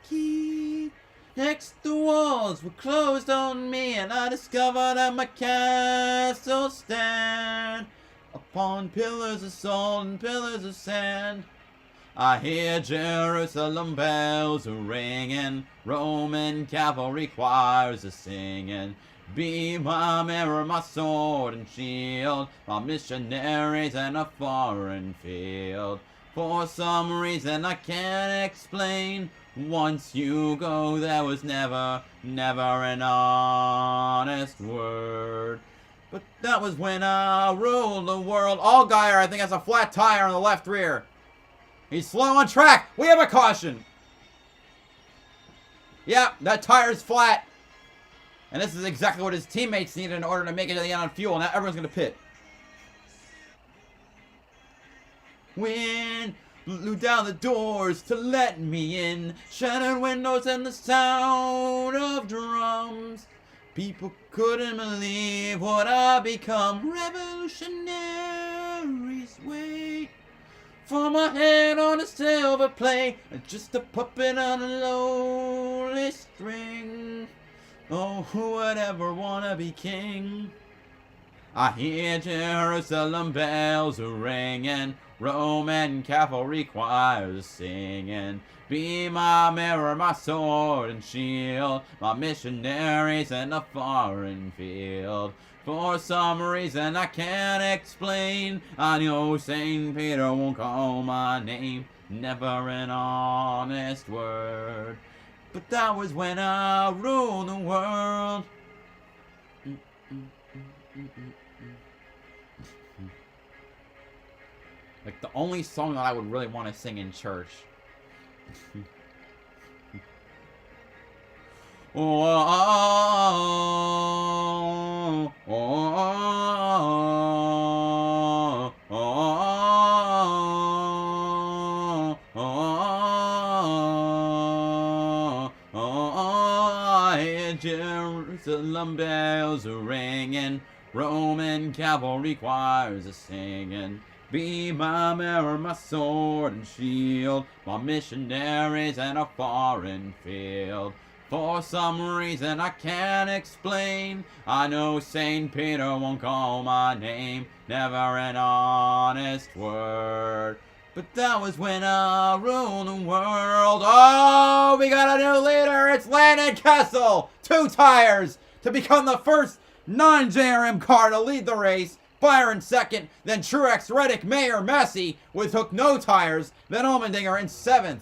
key. Next the walls were closed on me, and I discovered that my castle stand upon pillars of salt and pillars of sand. I hear Jerusalem bells a ringing, Roman cavalry choirs a singing. Be my mirror, my sword and shield, my missionaries in a foreign field. For some reason I can't explain, once you go there was never an honest word. But that was when I ruled the world. Allgaier, I think, has a flat tire on the left rear. He's slow on track. We have a caution. Yep, that tire's flat. And this is exactly what his teammates needed in order to make it to the end on fuel. Now everyone's going to pit. Wind blew down the doors to let me in. Shattered windows and the sound of drums. People couldn't believe what I'd become. Revolutionaries wait for my head on a silver plate, just a puppet on a lonely string. Oh, who would ever wanna be king? I hear Jerusalem bells ringing, Roman cavalry choirs singing. Be my mirror, my sword and shield, my missionaries in a foreign field. For some reason I can't explain, I know St. Peter won't call my name. Never an honest word. But that was when I ruled the world. Like the only song that I would really want to sing in church. Oh, oh, oh, oh, oh, oh, Jerusalem bells are ringing, Roman cavalry choirs are singing. Be my mirror, my sword and shield, my missionaries in a foreign field. For some reason I can't explain, I know St. Peter won't call my name. Never an honest word. But that was when I ruled the world. Oh, we got a new leader. It's Landon Kessel. 2 tires to become the first non-JRM car to lead the race. Byron second, then Truex, Reddick, Mayer, Massey with Hook no tires, then Allmendinger in 7th.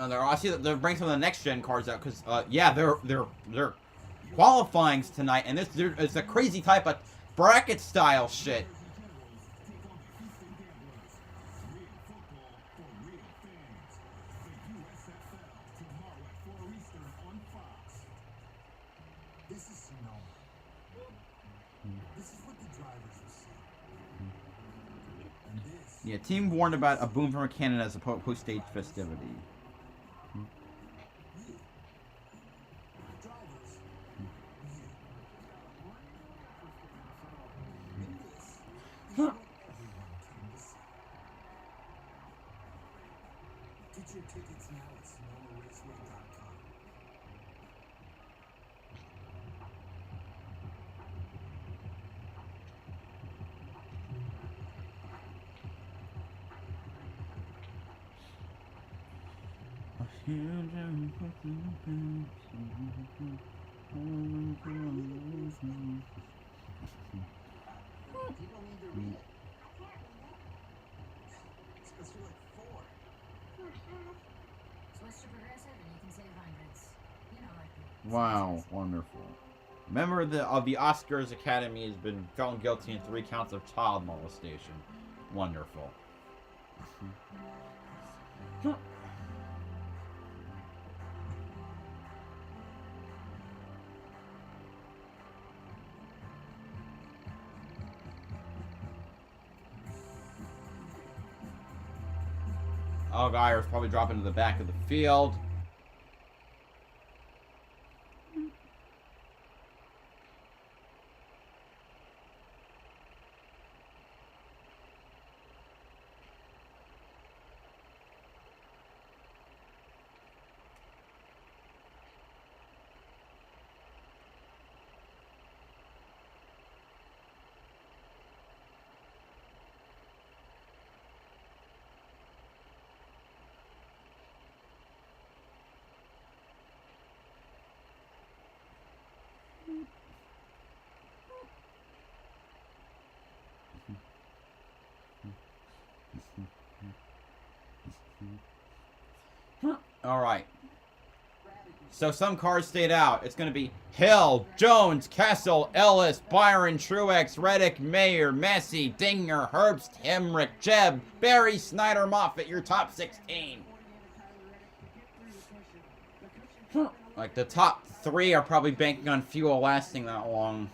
I see that they're bringing some of the next gen cars out because, yeah, they're qualifying tonight, and it's a crazy type of bracket style shit. Yeah, team warned about a boom from a cannon as a post-stage festivity. Get your tickets now at SonomaRaceway.com. People need to read it. It's because you're like 4. Switch to progressive and you can save hundreds. You know, like the Wow, wonderful. Member of the Oscars Academy has been found guilty in 3 counts of child molestation. Wonderful. Allgaier's probably dropping to the back of the field. All right. So some cars stayed out. It's going to be Hill, Jones, Kessel, Ellis, Byron, Truex, Reddick, Mayer, Massey, Dinger, Herbst, Hemrick, Jeb, Barry, Snyder, Moffitt, your top 16. Like the top 3 are probably banking on fuel lasting that long.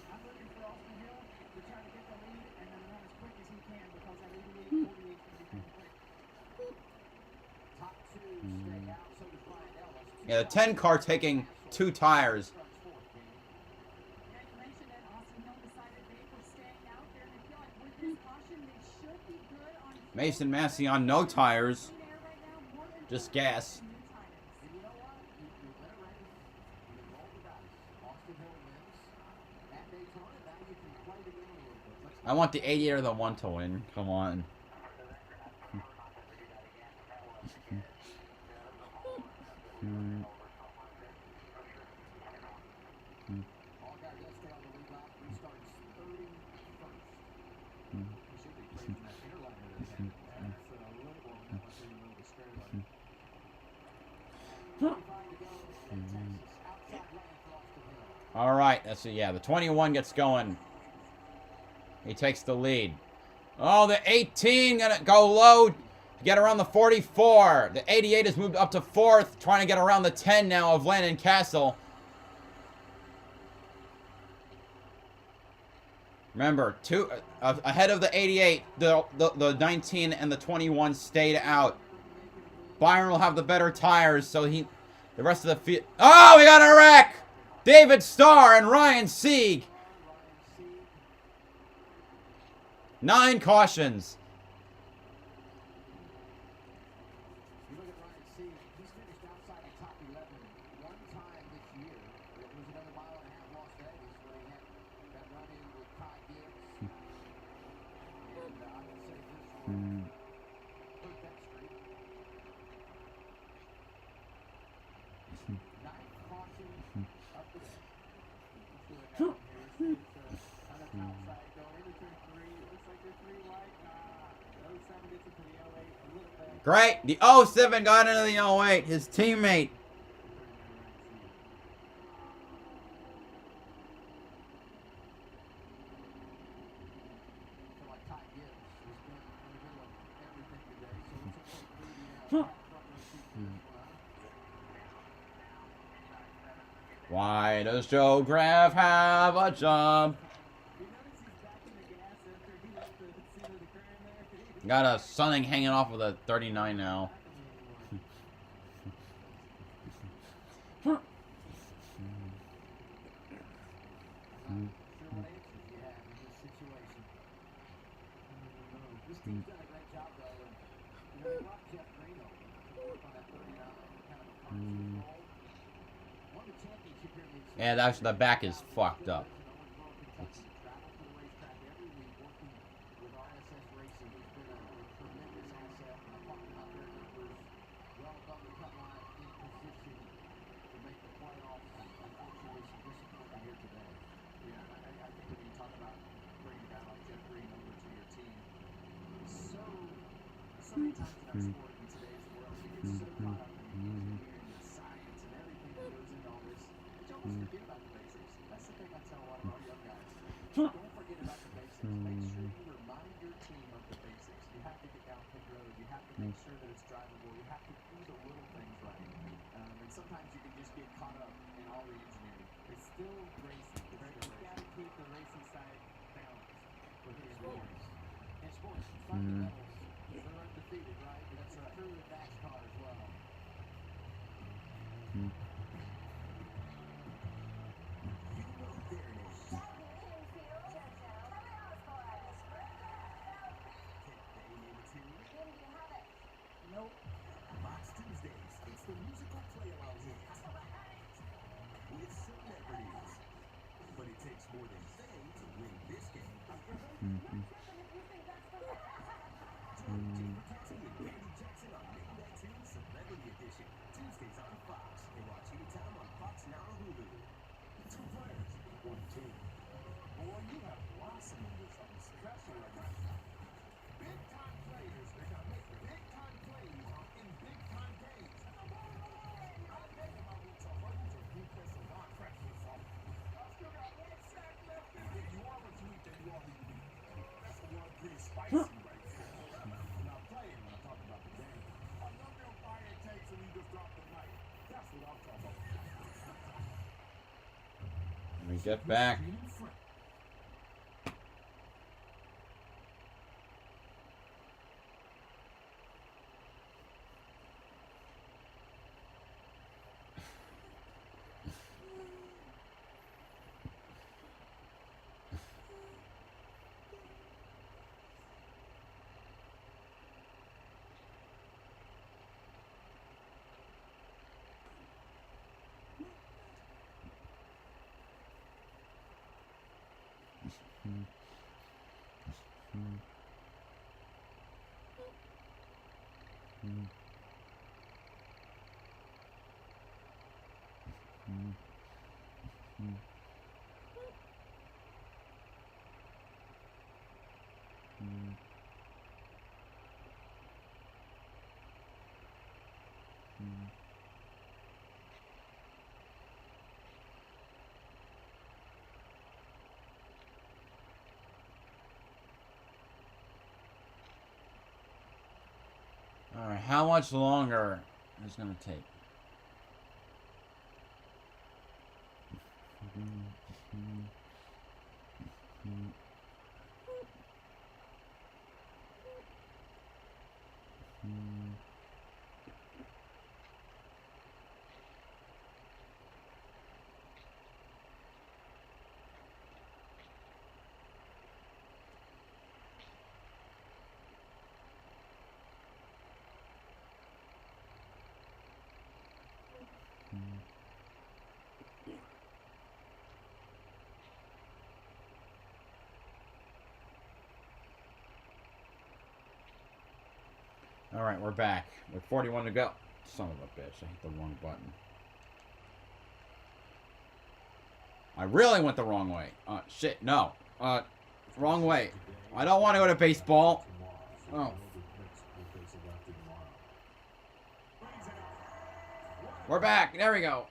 Yeah, the 10 car taking 2 tires. Mason Massey on no tires. Just gas. I want the 88 or the 1 to win. Come on. All right, that's it. Yeah, the 21 gets going. He takes the lead. Oh, the 18 gonna go low to get around the 44. The 88 has moved up to 4th, trying to get around the 10 now of Landon Castle. Remember, ahead of the 88, the 19 and the 21 stayed out. Byron will have the better tires, so the rest of the field. Oh, we got a wreck! David Starr and Ryan Sieg. 9 cautions. You look at Ryan Sieg, he's finished outside the top 11 one time this year. It was another mile and a half Las Vegas where he had that run-in with Ty Gibbs. And I would say this one hurt that streak. 9 cautions up to there. Outside going into turn 3. Looks like they're 3 wide. 07 gets into the 08 a little bit. Great. The 07 got into the 08. His teammate. Why does Joe Graf have a job? Got a something hanging off of the 39 now. Yeah, that's the back is fucked up. Let me get back. Alright, how much longer is it going to take? Alright, we're back. With 41 to go. Son of a bitch, I hit the wrong button. I really went the wrong way. Shit, no. Wrong way. I don't want to go to baseball. Oh. We're back. There we go.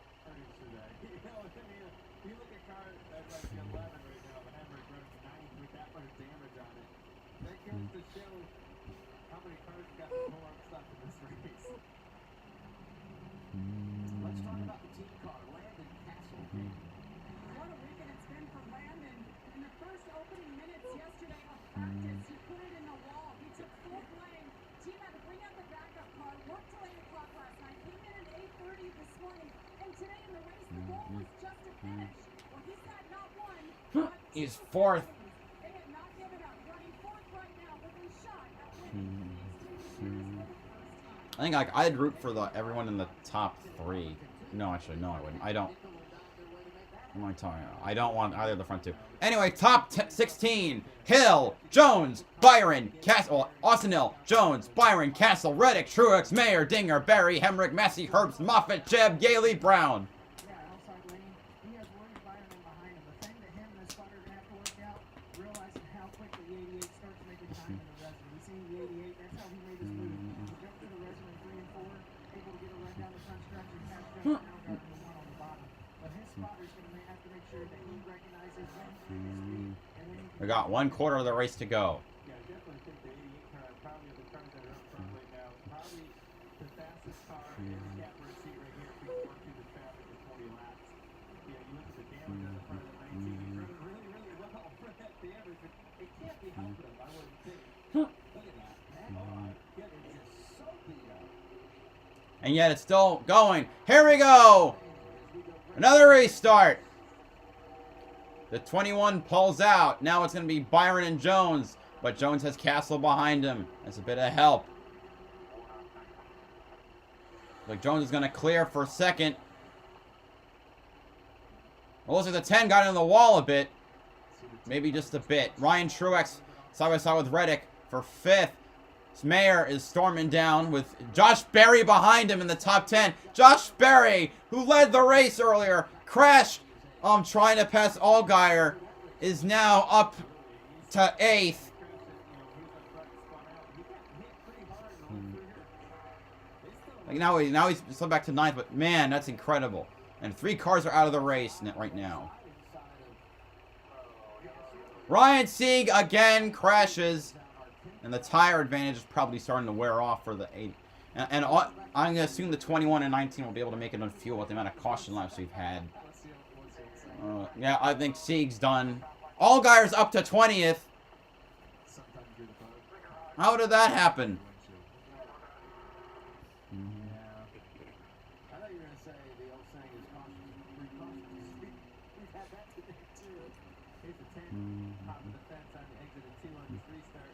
Let's talk about the team car, Landon Castle. What a weekend it's been for Landon. In the first opening minutes yesterday of practice, he put it in the wall. He took full blame. Team had to bring out the backup car, worked till 8 o'clock last night, came in at 8:30 this morning, and today in the race, the goal was just to finish. Well, he's got not one, but He's fourth. they have not given up. Running fourth right now with a shot at winning the Xfinity Series for the first time. I think like I'd root for everyone in the top 3. No, actually, no, I wouldn't. I don't. What am I talking about? I don't want either of the front two. Anyway, top 16. Hill, Jones, Byron, Castle, Austin Hill, Jones, Byron, Castle, Reddick, Truex, Mayer, Dinger, Barry, Hemrick, Massey, Herbst, Moffitt, Jeb, Yaley, Brown. Yeah, outside lane. He has William Byron in behind him. The thing that him and his spotter are going to have to work out, realizing how quickly the 88 starts making time in the resident. We've seen the 88, that's how he made his move. He jumped to the resident 3 and 4, able to get a run down the front stretch and catch Justin Allgaier in the one on the bottom. But his spotter's going to have to make sure that he recognizes when he can speed and when he can. We got 1/4 of the race to go. Yeah, I definitely think the 88 car, probably of the cars that are up front right now, is probably the fastest car in the catbird seat right here if we work through the traffic in 20 laps. Yeah, you look at the damage on the front of the 19, he's running really, really well for that damage. It can't be helping him, I wouldn't think. Look at that, man. Yeah, they're just so beat up. And yet it's still going. Here we go. Another race start. The 21 pulls out. Now it's going to be Byron and Jones. But Jones has Castle behind him. That's a bit of help. Like Jones is going to clear for second. It looks like the 10 got in the wall a bit. Maybe just a bit. Ryan Truex side by side with Reddick for 5th. Mayer is storming down with Josh Berry behind him in the top 10. Josh Berry, who led the race earlier, crashed trying to pass Allgaier, is now up to 8th. Like now he's still back to 9th, but man, that's incredible. And 3 cars are out of the race right now. Ryan Sieg again crashes. And the tire advantage is probably starting to wear off for the 8. And I'm going to assume the 21 and 19 will be able to make it on fuel with the amount of caution laps we've had. Yeah, I think Sieg's done. Allgaier's up to 20th. How did that happen? I thought you were going to say the old saying is caution is precaution. We've had that today too. Here's the 10, top of the fence on the exit of 2 on this restart.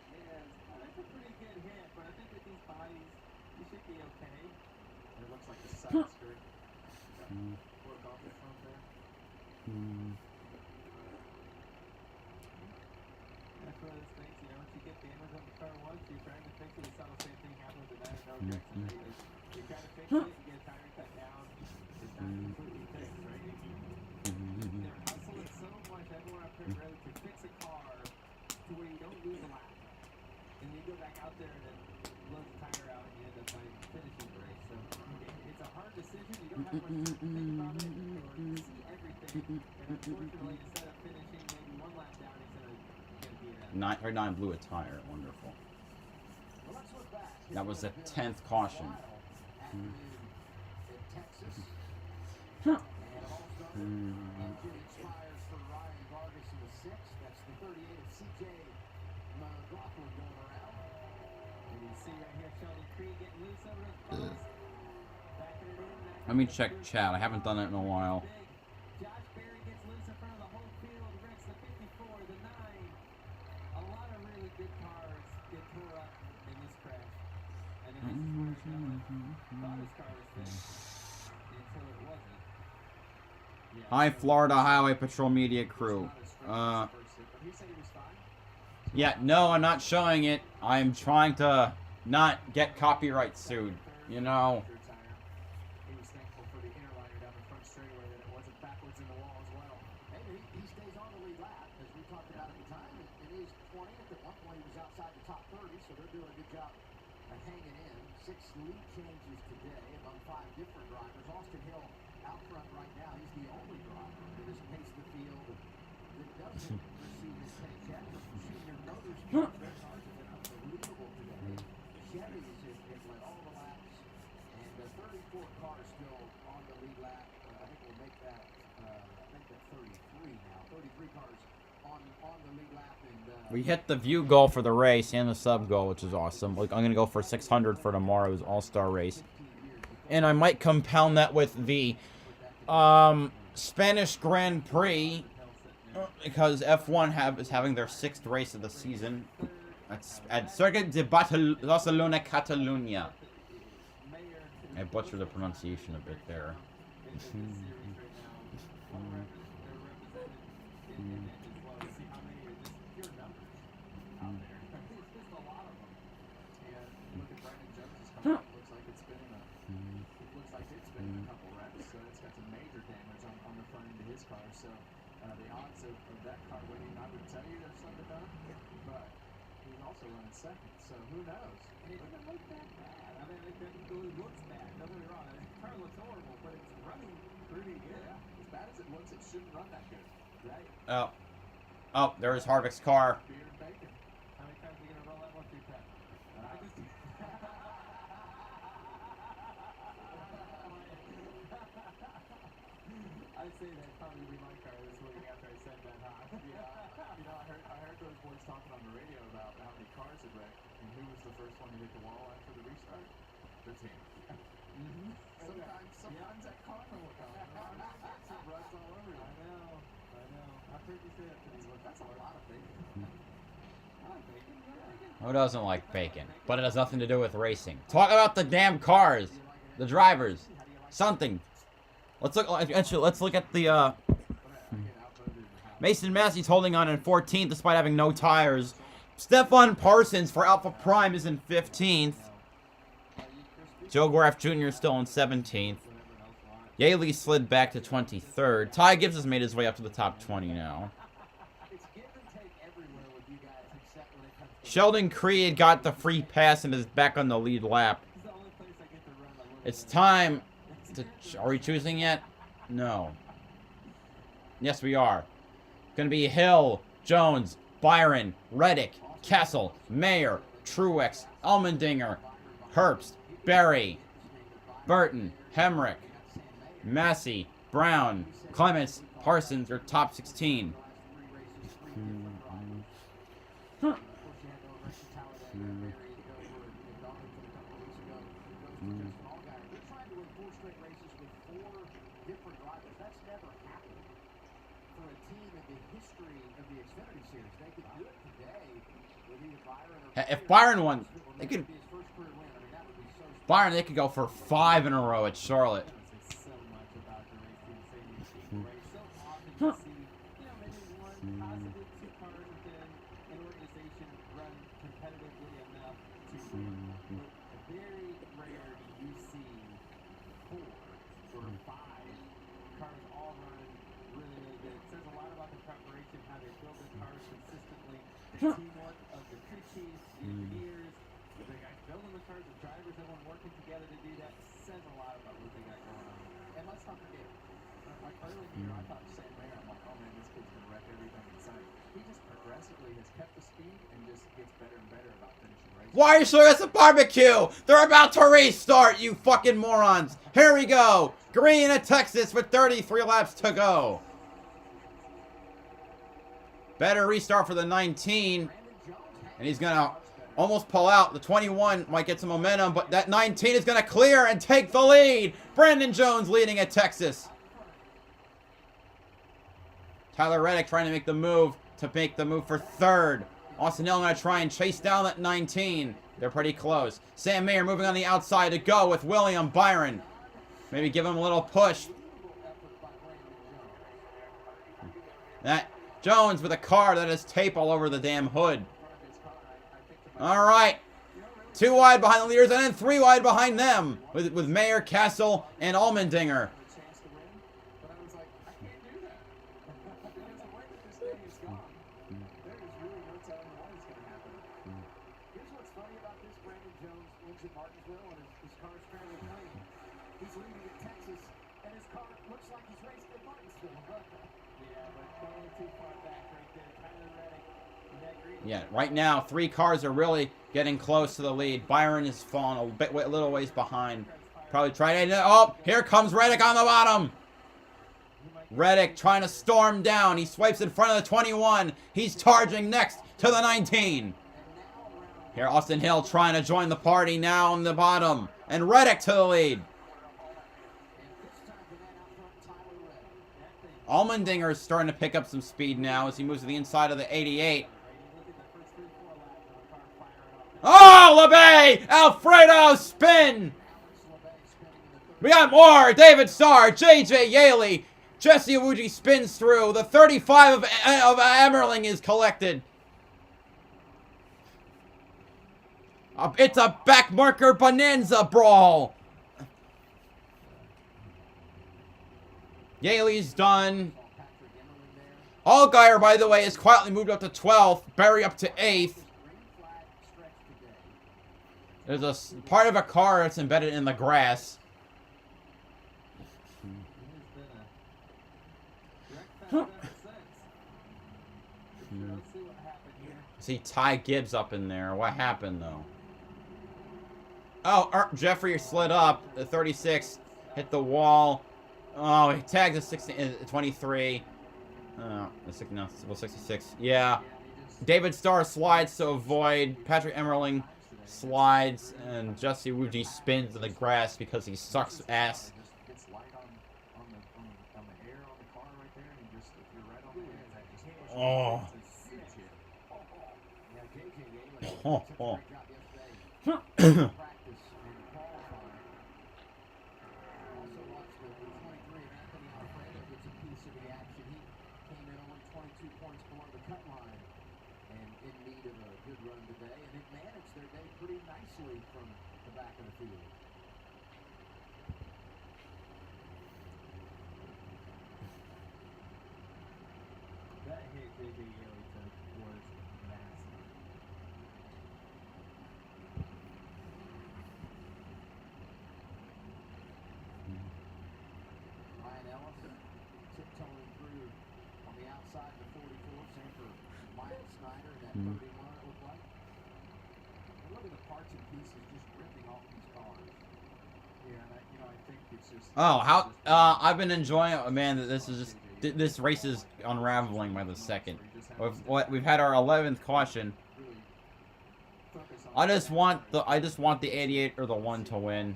Yeah, that's a pretty good hit, but I think with these bodies, you should be okay. And it looks like the side skirt. Work off the front there. those things, you know, if you get damage on the car once, you're trying to fix it. We saw the same thing happen with the 9 Jackson. You try to fix it, you get a tire cut down. It's not completely fixed, right? They're hustling so much everywhere up here really to fix a car to where you don't lose a lap. And you go back out there and then blow the tire out and you end up finishing the race. So it's a hard decision. You don't have much time to think about it or see everything. And unfortunately, instead of finishing maybe one lap down, he's gonna be that. 9 blew a tire. Wonderful. That was a 10th caution. Let me check chat. I haven't done it in a while. Josh Berry gets loose in front of the whole field. Wrecks the 54, the 9. A lot of really good cars get tore up in this crash. And then this is where thought his car was fixed until it wasn't. Hi, Florida Highway Patrol Media Crew. Yeah, no, I'm not showing it. I'm trying to not get copyright sued. You know. He was thankful for the inner liner down the front straightaway that it wasn't backwards in the wall as well. Hey, he stays on the lead lap, as we talked about at the time. It is 20th. At one point, he was outside the top 30, so they're doing a good job of hanging in. 6 lead changes today among 5 different drivers. Austin Hill out front right now. He's the only driver that has paced the field that doesn't receive his paycheck from Junior Motorsports. Their cars have been unbelievable today. Chevys have led all the laps. And 34 cars still on the lead lap. I think we'll make that, 33 now. 33 cars on the lead lap. And We hit the view goal for the race and the sub goal, which is awesome. Like, I'm going to go for 600 for tomorrow's All-Star race. And I might compound that with the Spanish Grand Prix, because F1 is having their 6th race of the season. That's at Circuit de Barcelona, Catalunya. I butchered the pronunciation a bit there. So the odds of that car winning, I would tell you there's something about it, but he's also running second, so who knows? And it doesn't look that bad. I mean, it looks bad, don't get me wrong. The car looks horrible, but it's running pretty good. Yeah. As bad as it looks, it shouldn't run that good, right? Oh, there's Harvick's car. Beer and bacon. How many times are you going to roll that one through, Pat? I'd say that'd probably be my car this morning after I said that, huh? Yeah. You know, I heard those boys talking on the radio about how many cars had wrecked and who was the first one to hit the wall after the restart. The team. Sometimes that car will come. Some ruts all over you. I know. I've heard you say that to me. That's a lot of bacon. I like bacon. Who doesn't like bacon? But it has nothing to do with racing. Talk about the damn cars, the drivers, something. Let's look. Actually, let's look at the. Mason Massey's holding on in 14th despite having no tires. Stefan Parsons for Alpha Prime is in 15th. Joe Graff Jr. is still in 17th. Yaley slid back to 23rd. Ty Gibbs has made his way up to the top 20 now. Sheldon Creed got the free pass and is back on the lead lap. It's time to... Are we choosing yet? No. Yes, we are. Gonna be Hill, Jones, Byron, Reddick, Kessel, Mayer, Truex, Allmendinger, Herbst, Berry, Burton, Hemrick, Massey, Brown, Clements, Parsons are top 16. If Byron won, they could. Byron, they could go for 5 in a row at Charlotte. Very rare do you see 4 or 5 cars all running really, really good. It says a lot about the preparation, how they build their cars consistently, the teamwork of the crew chiefs, the engineers, the guys building the cars, the drivers, everyone working together to do that. Says a lot about what they got going on. And let's not forget, like early in the year, I thought Sam Mayer, I'm like, oh man, this kid's going to wreck everything in sight. He just progressively has kept the speed and just gets better and better about finishing races. Why are you showing us a barbecue? They're about to restart, you fucking morons. Here we go. Green at Texas with 33 laps to go. Better restart for the 19. And he's going to almost pull out. The 21 might get some momentum, but that 19 is going to clear and take the lead. Brandon Jones leading at Texas. Tyler Reddick trying to make the move for third. Austin Hill going to try and chase down that 19. They're pretty close. Sam Mayer moving on the outside to go with William Byron. Maybe give him a little push. That Jones with a car that has tape all over the damn hood. All right. 2 wide behind the leaders and then 3 wide behind them with Mayer, Castle, and Allmendinger. Yeah, right now, 3 cars are really getting close to the lead. Byron is falling a little ways behind. Probably trying to... Oh, here comes Reddick on the bottom. Reddick trying to storm down. He swipes in front of the 21. He's charging next to the 19. Here, Austin Hill trying to join the party now on the bottom. And Reddick to the lead. Allmendinger is starting to pick up some speed now as he moves to the inside of the 88. Oh, LeBay! Alfredo spin! We got more! David Starr, J.J. Yaley, Jesse Awuji spins through. The 35 of Emmerling is collected. It's a backmarker bonanza brawl. Yaley's done. Allgaier, by the way, is quietly moved up to 12th. Barry up to 8th. There's a part of a car that's embedded in the grass. See Ty Gibbs up in there. What happened though? Oh, Jeffrey slid up. The 36 hit the wall. Oh, he tagged the 23. No, 66. Yeah. David Starr slides to avoid. Patrick Emmerling slides, and Jesse Awuji spins in the grass because he sucks ass. Oh. Oh. Oh, how I've been enjoying it, man. This race is unraveling by the second. We've had our 11th caution. I just want the 88 or the 1 to win.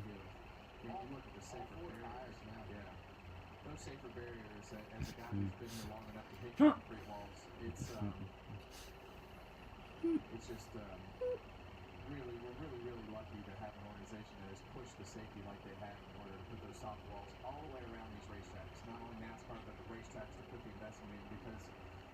It's just we're really lucky to have an organization that has pushed the safety like they have in order to put those soft walls all the way around these racetracks. Not only NASCAR, but the racetracks to put the investment in, because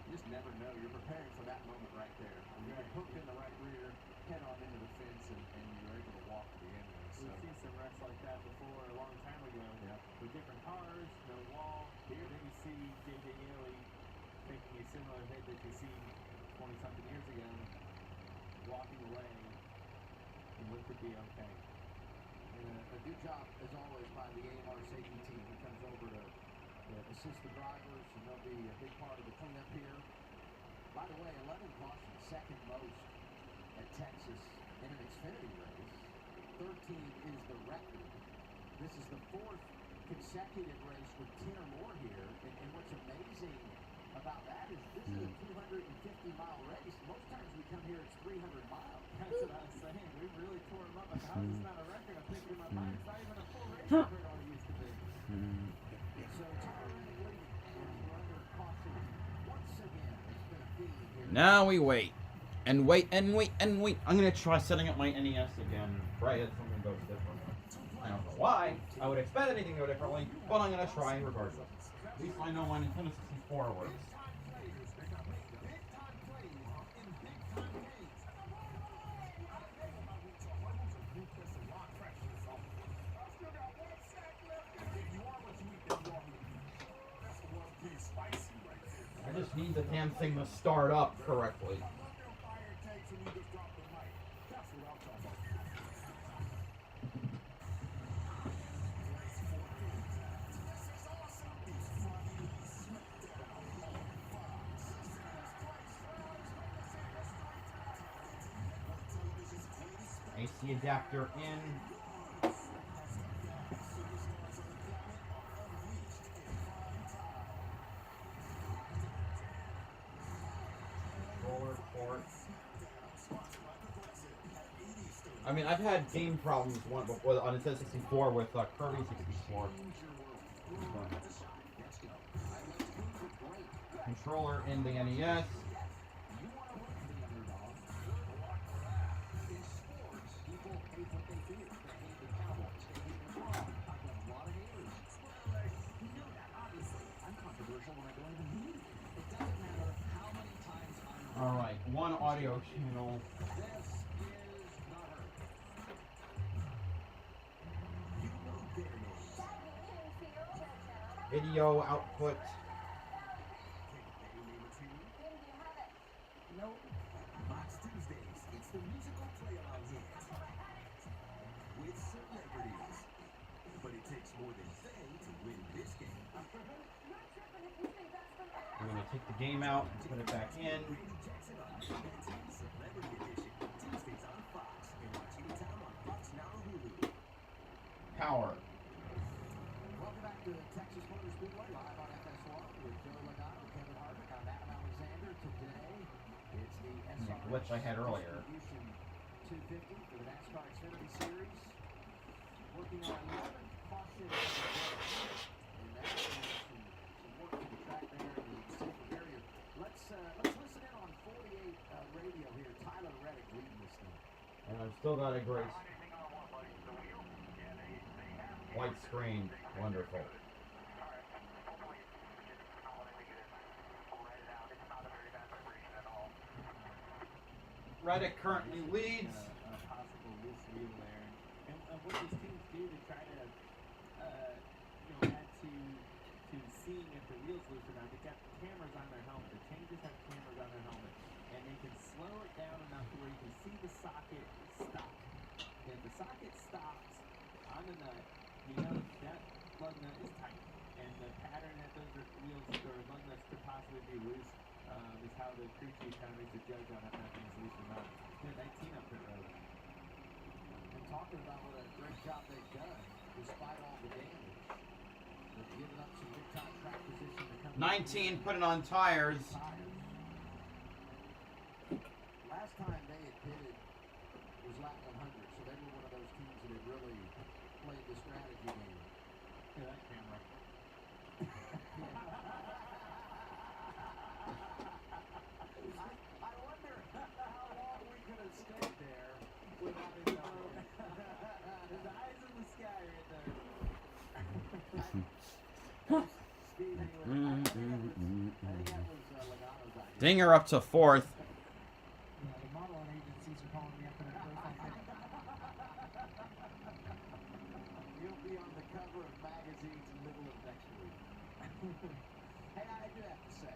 You just never know. You're preparing for that moment right there. You get hooked in the right rear, head on into the fence, and you're able to walk to the end of it. So. We've seen some wrecks like that before a long time ago. Yeah. With different cars, no wall. Here, then you see J.J. Yeley taking a similar hit that you see 20-something years ago, walking away, and looked to be okay. And a good job, as always, by the AMR safety team who comes over to assist the drivers, and they'll be a big part of the cleanup here. By the way, 11 cautions, second most at Texas in an Xfinity race. 13 is the record. This is the fourth consecutive race with 10 or more here. And what's amazing about that is this is a 250-mile race. Most times we come here, it's 300 miles. That's what I was saying. We really tore him up. Like, how is this not a record? I'm thinking in my mind, it's not even a full race record all it used to be. So theoretically, we're under caution once again. It's been a theme here. Now we wait. And wait, and wait, and wait. I'm gonna try setting up my NES again. Right, if something goes different. I don't know why. I would expect anything to go differently, but I'm gonna try regardless. At least I know my Nintendo 64 works. I just need the damn thing to start up correctly. AC adapter in. Controller port. I mean, I've had game problems one before on Nintendo 64 with Kirby 64. Controller in the NES. Alright, one audio channel. Video output. Nope. Fox Tuesdays, it's the musical play-along hit. With celebrities. But it takes more than Faye to win this game. I'm gonna take the game out and put it back in. Celebrity Edition. Tuesdays on Fox. And watch anytime on Fox Now or Hulu. Power. Welcome back to Texas Motor Speedway, live on FS1 with Joe Logano, Kevin Harvick. I'm Adam Alexander. Today, it's the SRS Glitch I had earlier. 250 for the NASCAR Xfinity Series. Working on 11 cautions. And that's some work to the track there in the safer area. Let's listen in on 48 radio here. Tyler Reddick leading this thing. And I've still got a great white screen. Wonderful. Reddick currently leads. A possible loose wheel there. And what these teams do to try to, add to seeing if the wheel's loose or not, they've got cameras on their helmet. The changers have cameras on their helmet. And they can slow it down enough to where you can see the socket stop. And if the socket stops on the nut, you know that lug nut is tight. And the pattern that those wheels or lug nuts could possibly be loose is how the crew chief kind of makes a judge on if that thing's loose or not. They're 19 up the road. And talking about what a great job they've done, despite all the damage. They've given up some big time track position to come 19 putting on tires. Last time they had pitted was lap 100, so they were one of those teams that had really played the strategy game. Look at that camera. I wonder how long we could have stayed there without it going. There's eyes in the sky right there. Steve, anyway, I think that was Logano's Dinger up to 4th. Yeah, the modeling agencies are calling me after that race. You'll be on the cover of magazines in the middle of next week. Hey, I do have to say,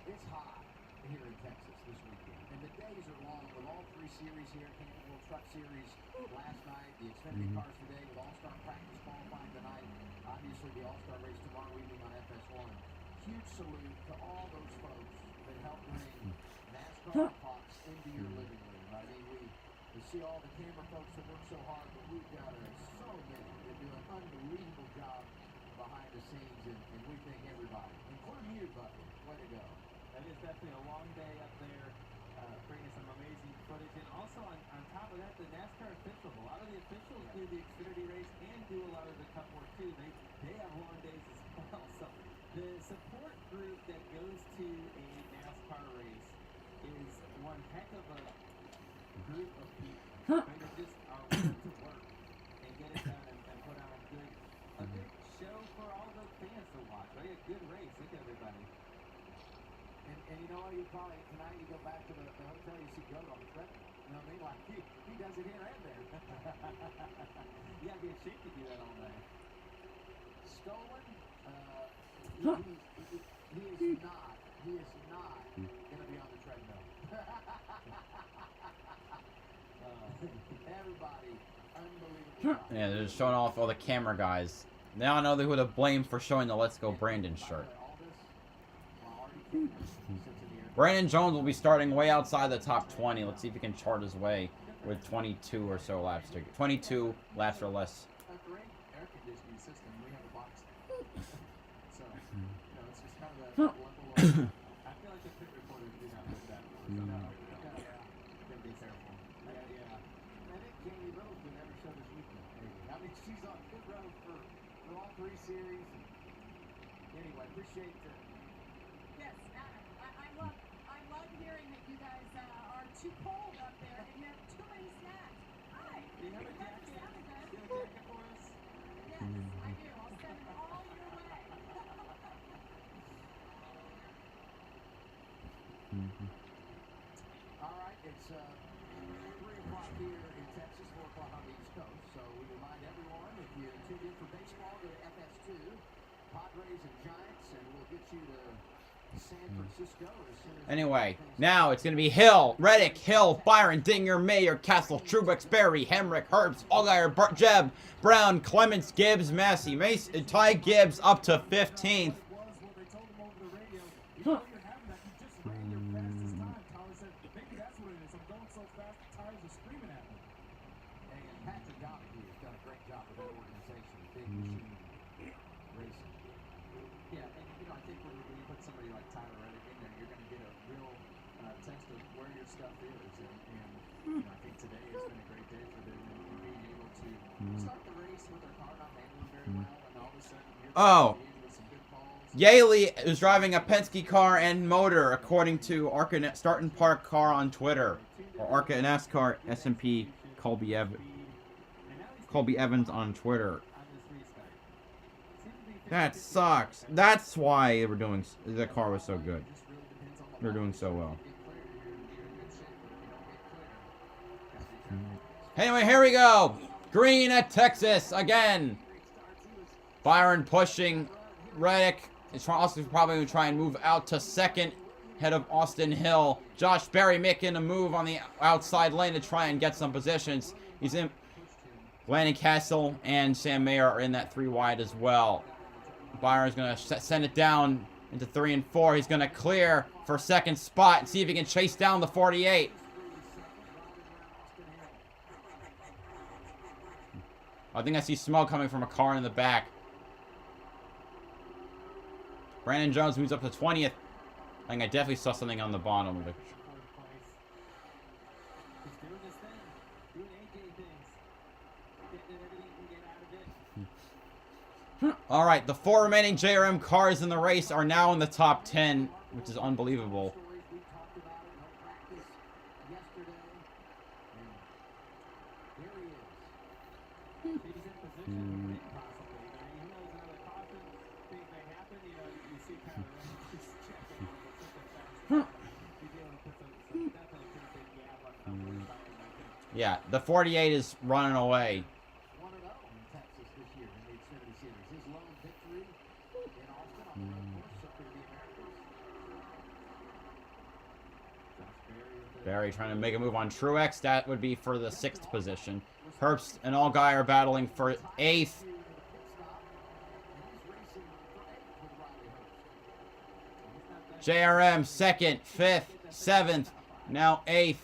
it's hot here in Texas this weekend, and the days are long with all 3 series here. Campbell World Truck Series last night, the Xfinity cars today, with All-Star practice qualifying tonight. Obviously, the All-Star race tomorrow evening on FS1. Huge salute to all those folks that helped bring NASCAR Fox into your living room. I mean, we see all the camera folks that work so hard, but we've got so many that do an unbelievable job behind the scenes, and we thank everybody, including you, Bucky. Way to go. That is definitely a long day up there, bringing some amazing footage. And also, on top of that, the NASCAR officials. A lot of the officials do the Xfinity race and do a lot of the Cup work, too. They have long days as well. So the support group that goes to a NASCAR race is one heck of a group of people. They just are willing to work and get it done and put on a good show for all the fans to watch. Right? A good race. Look at everybody. And you know what, you probably, tonight you go back to the hotel, you see Goat on the treadmill. You know what I mean? Like, he does it here and there. You gotta be in shape to do that all day. Stolen, he is not gonna be on the treadmill. Everybody, unbelievable. Yeah, they're just showing off all the camera guys. Now I know who to blame for showing the Let's Go Brandon shirt. Brandon Jones will be starting way outside the top 20. Let's see if he can chart his way with 22 or so laps. 22 laps or less. A great air conditioning system. We have a box. So, you know, it's just kind of a level of... I feel like the pit reporters do not like that. Gotta be careful. Yeah. I think Jamie Littleton never showed us weakness. I mean, she's on good road for all 3 series. Anyway, appreciate the... Yes, Adam. I love hearing that you guys are too cold up there and you have too many snacks. Hi. Do you have a jacket? Do you have a jacket for us? Yes, I do. I'll send it all your way. All right, it's 3 o'clock here in Texas, 4 o'clock on the East Coast. So we remind everyone, if you tune in for baseball, go to FS2, Padres and Giants, and we'll get you to San Francisco as soon as... Anyway, now it's going to be Hill, Reddick, Hill, Byron, Dinger, Mayer, Castle, Truex, Berry, Hemrick, Herbst, Allgaier, Jeb, Brown, Clements, Gibbs, Massey, Mace, Ty Gibbs up to 15th. Patrick Donahue has done a great job with that organization, Big Machine Racing. Yeah, and you know, I think when you put somebody like Tyler Reddick in there, you're going to get a real taste of where your stuff is. And you know, I think today has been a great day for them in being able to start the race with their car not handling very well, and all of a sudden you're with some good balls. Yaley is driving a Penske car and motor, according to ARCA Start and Park Car on Twitter, or ARCA NASCAR SMP Colby Evans on Twitter. That sucks. That's why they were doing. The car was so good. They're doing so well. Anyway, here we go. Green at Texas again. Byron pushing. Reddick is also probably going to try and move out to second, head of Austin Hill. Josh Berry making a move on the outside lane to try and get some positions. He's in. Landon Castle and Sam Mayer are in that 3 wide as well. Byron's going to send it down into 3 and 4. He's going to clear for second spot and see if he can chase down the 48. I think I see smoke coming from a car in the back. Brandon Jones moves up to 20th. I think I definitely saw something on the bottom of the... All right, the 4 remaining JRM cars in the race are now in the top 10, which is unbelievable. Yeah, the 48 is running away. 1-0 in Texas this year in the Xfinity Series. His lone victory in Austin on the road course up here in the Americas. Barry trying to make a move on Truex. That would be for the 6th position. Herbst and Allgaier are battling for 8th. JRM 2nd, 5th, 7th, now 8th.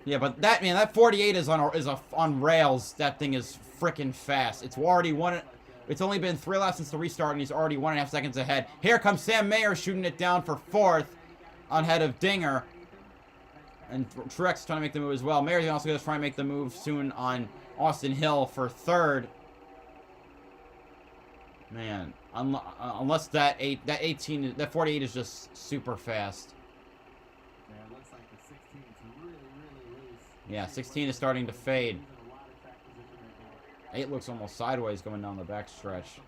Yeah, but that 48 is on rails. That thing is freaking fast. It's already It's only been 3 laps since the restart, and he's already 1.5 seconds ahead. Here comes Sam Mayer shooting it down for 4th, on head of Dinger, and Truex trying to make the move as well. Mayer's also going to try and make the move soon on Austin Hill for 3rd. Man, unless that 48 is just super fast. Yeah, it looks like the 16 is really loose. Yeah, 16 is starting to fade. 8 looks almost sideways going down the back stretch.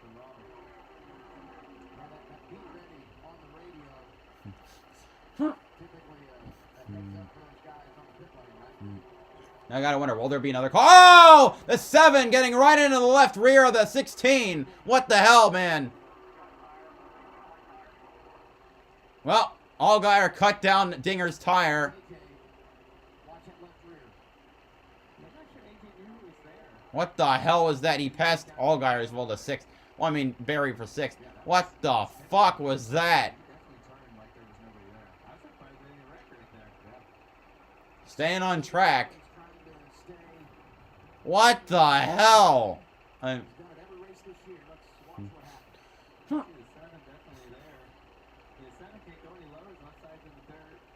Now I gotta wonder, will there be another call? Oh! The 7 getting right into the left rear of the 16. What the hell, man? Well, Allgaier cut down Dinger's tire. What the hell was that? He passed Allgaier as well to 6th. Well, I mean, Barry for 6th. What the fuck was that? Staying on track. What the hell?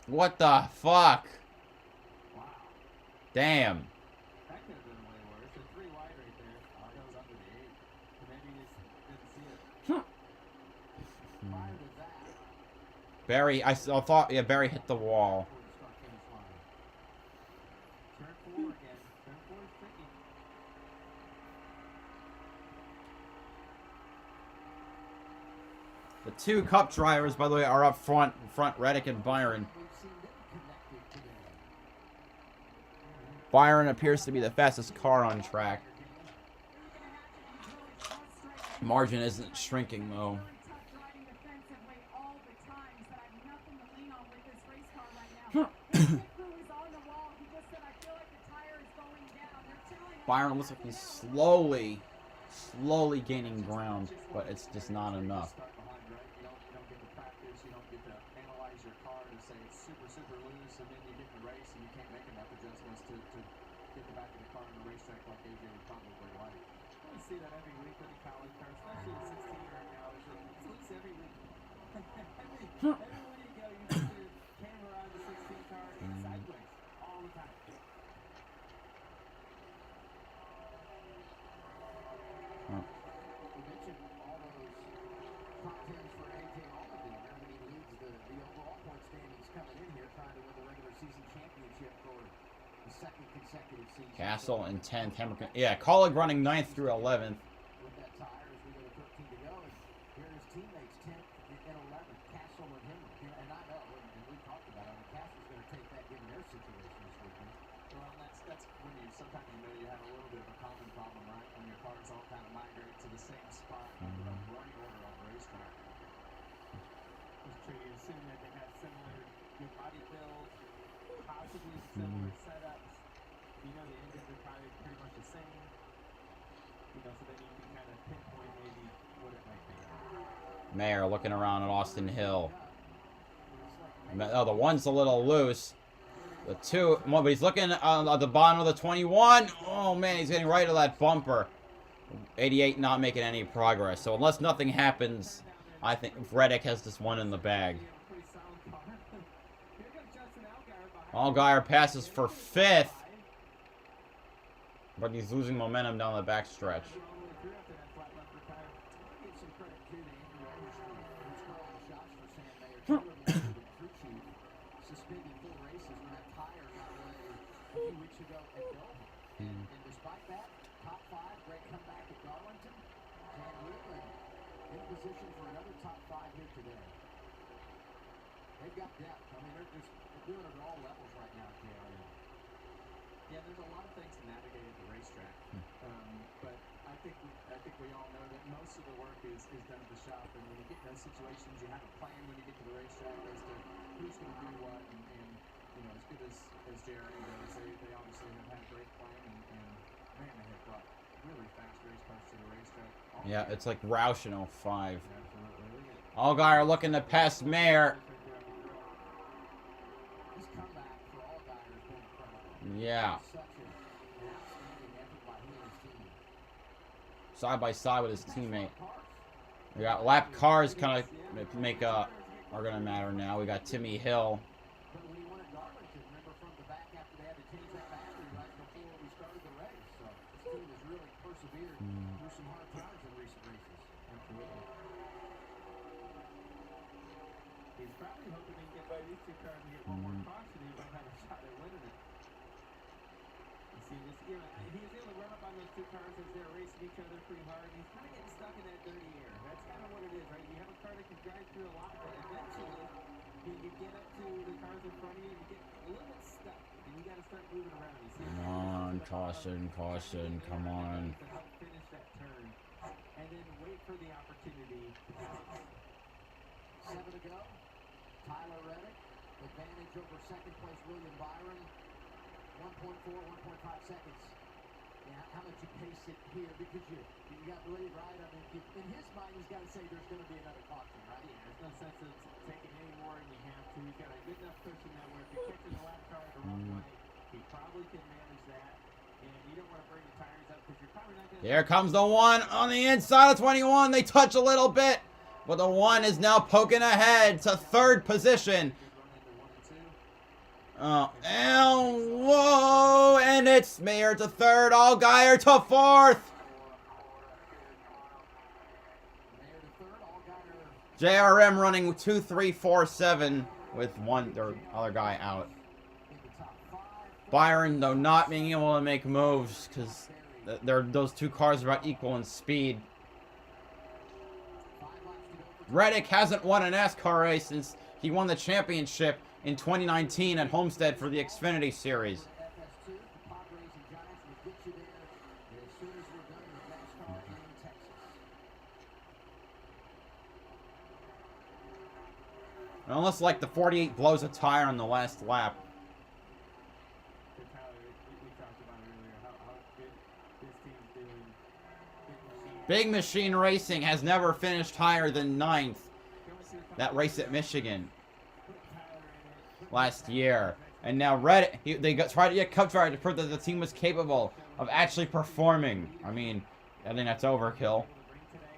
What the fuck? Damn. That could have been way worse. A 3 wide right there. That was under the 8. Maybe he just didn't see it. Prior to that, Barry, I thought, yeah, Barry hit the wall. Turn 4 again. Turn 4 is tricky. The 2 Cup drivers, by the way, are up front. Reddick and Byron. Byron appears to be the fastest car on track. Margin isn't shrinking, though. Byron looks like he's slowly gaining ground, but it's just not enough. See that every week with the college car, especially the 16 right now. It's loose every week. everywhere you go, you see your camera on the 16 car sideways all the time. We mentioned all those top 10s for AJ Allmendinger. I mean, he leads the overall point standings coming in here, trying to win the regular season championship for the 2nd consecutive season. Castle in 10th. Hamilton. Yeah, Colleague running 9th through 11th. With that tire as we go to 13 to go, and here are his teammates, 10th and 11th, Castle and Henry. And I know, and we talked about it, Castle's going to take that given their situation this weekend. Well, that's when you sometimes you have a little bit of a common problem, right? When your cars all kind of migrate to the same spot in the running order on the racetrack. It's true. You assume that they have similar good body build, possibly similar setups. You know the engines are probably pretty much the same. You know, so then you can kind of pinpoint maybe what it might be. Mayer looking around at Austin Hill. Oh, the 1's a little loose. The 2, but he's looking at the bottom of the 21. Oh, man, he's getting right to that bumper. 88 not making any progress. So unless nothing happens, I think Reddick has this one in the bag. Allgaier passes for 5th. But he's losing momentum down the back stretch. Suspended 4 races when that tire got away a few weeks ago at Dover. And despite that, top 5, great comeback at Darlington. Van Wheeling in position for another top 5 here today. They've got depth. I mean, they're doing it at all levels right now, KRM. Yeah, there's a lot of things to navigate at the racetrack, but I think we all know that most of the work is done at the shop. And when you get in those situations, you have a plan when you get to the racetrack as to who's going to do what. And you know, as good as JRE does, they obviously have had a great plan, and man, they have brought really fast race cars to the racetrack. Yeah, it's like Roush in 05. Absolutely. Allgaier looking to pass Mayer. His comeback for Allgaier has been incredible. Yeah. Such an outstanding effort by he and his team. Side by side with his teammate. We got lap cars kind of make are gonna matter now. We got Timmy Hill. But when he won at Darlington, remember from the back after they had to change that battery right before we started the race. So this team has really persevered through some hard times in recent races. Absolutely. He's probably hoping he can get by these two cars and get one more caution. He might have a shot at winning it. You see, this, you know, he was able to run up on those two cars as they're racing each other pretty hard. He's kind of getting stuck in that dirty air. That's kind of what it is, right? You have a car that can drive through a lot, but eventually you get up to the cars in front of you and you get a little bit stuck, and you got to start moving around. You see, Come on, caution, come on. to help finish that turn, and then wait for the opportunity to pass. 7 to go. Tyler Reddick, advantage over second place William Byron. 1.4, 1.5 seconds. Yeah, how much you pace it here, because you got to believe, right? I mean, in his mind, he's got to say there's going to be another caution, right? Yeah, there's no sense of taking any more than you have to. He's got a good enough cushion that where if you're catching the lap car the wrong way, he probably can manage that. And you don't want to bring the tires up because you're probably not going to... Here comes the one on the inside of 21. They touch a little bit, but the one is now poking ahead to third position. Oh, and whoa, and it's Mayer to third, Allgaier to fourth. JRM running 2, 3, 4, 7 with their other guy out. Byron, though, not being able to make moves because those two cars are about equal in speed. Reddick hasn't won a NASCAR race since he won the championship in 2019 at Homestead for the Xfinity Series. Unless, like, the 48 blows a tire on the last lap. Big Machine Racing has never finished higher than 9th. That race at Michigan last year. And now Reddick, they tried to get Cup Driver to prove that the team was capable of actually performing. I mean, I think that's overkill.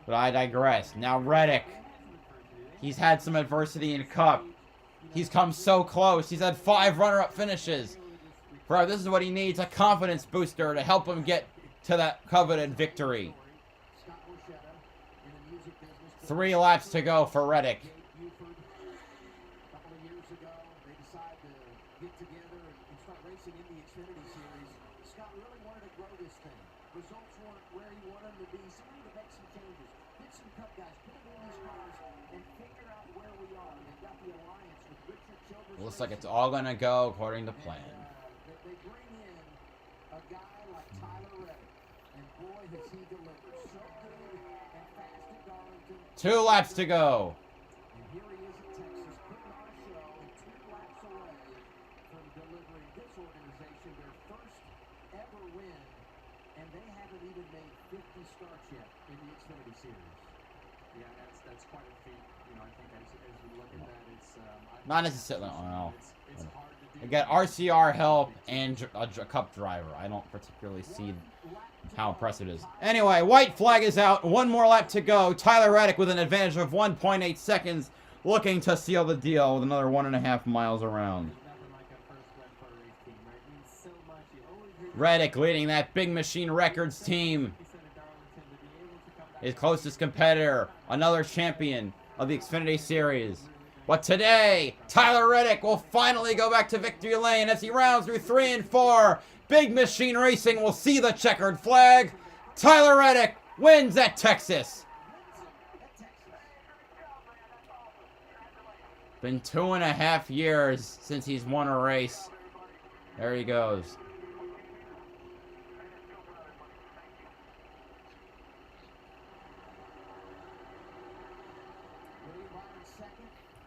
But I digress. Now Reddick, he's had some adversity in Cup. He's come so close. He's had 5 runner-up finishes. Bro, this is what he needs, a confidence booster to help him get to that coveted victory. 3 laps to go for Reddick. Looks like it's all gonna go according to plan. They bring in a guy like Tyler Reddick, and boy has he delivered. So good and fast at Darlington. 2 laps to go. And here he is at Texas, putting on a show, and 2 laps away from delivering this organization their first ever win, and they haven't even made 50 starts yet in the Xfinity Series. Yeah, that's quite a feat. You know, I think as you look at that, it's Not necessarily. Well, I got RCR help and a Cup driver. I don't particularly see how impressive it is. Anyway, white flag is out. 1 more lap to go. Tyler Reddick with an advantage of 1.8 seconds, looking to seal the deal with another 1.5 miles around. Reddick leading that Big Machine Records team. His closest competitor, another champion of the Xfinity Series. But today, Tyler Reddick will finally go back to victory lane as he rounds through 3 and 4. Big Machine Racing will see the checkered flag. Tyler Reddick wins at Texas. Been 2.5 years since he's won a race. There he goes.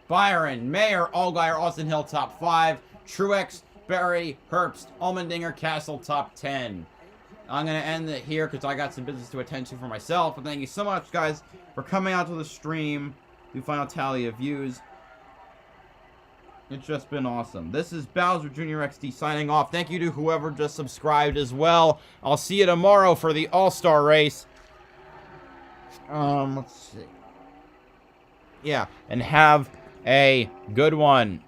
Byron, Mayer, Allgaier, Austin Hill, top 5. Truex, Berry, Herbst, Allmendinger, Castle, top 10. I'm going to end it here because I got some business to attend to for myself. But thank you so much, guys, for coming out to the stream. The final tally of views. It's just been awesome. This is BowserJrXD signing off. Thank you to whoever just subscribed as well. I'll see you tomorrow for the All-Star race. Let's see. Yeah, and have a good one.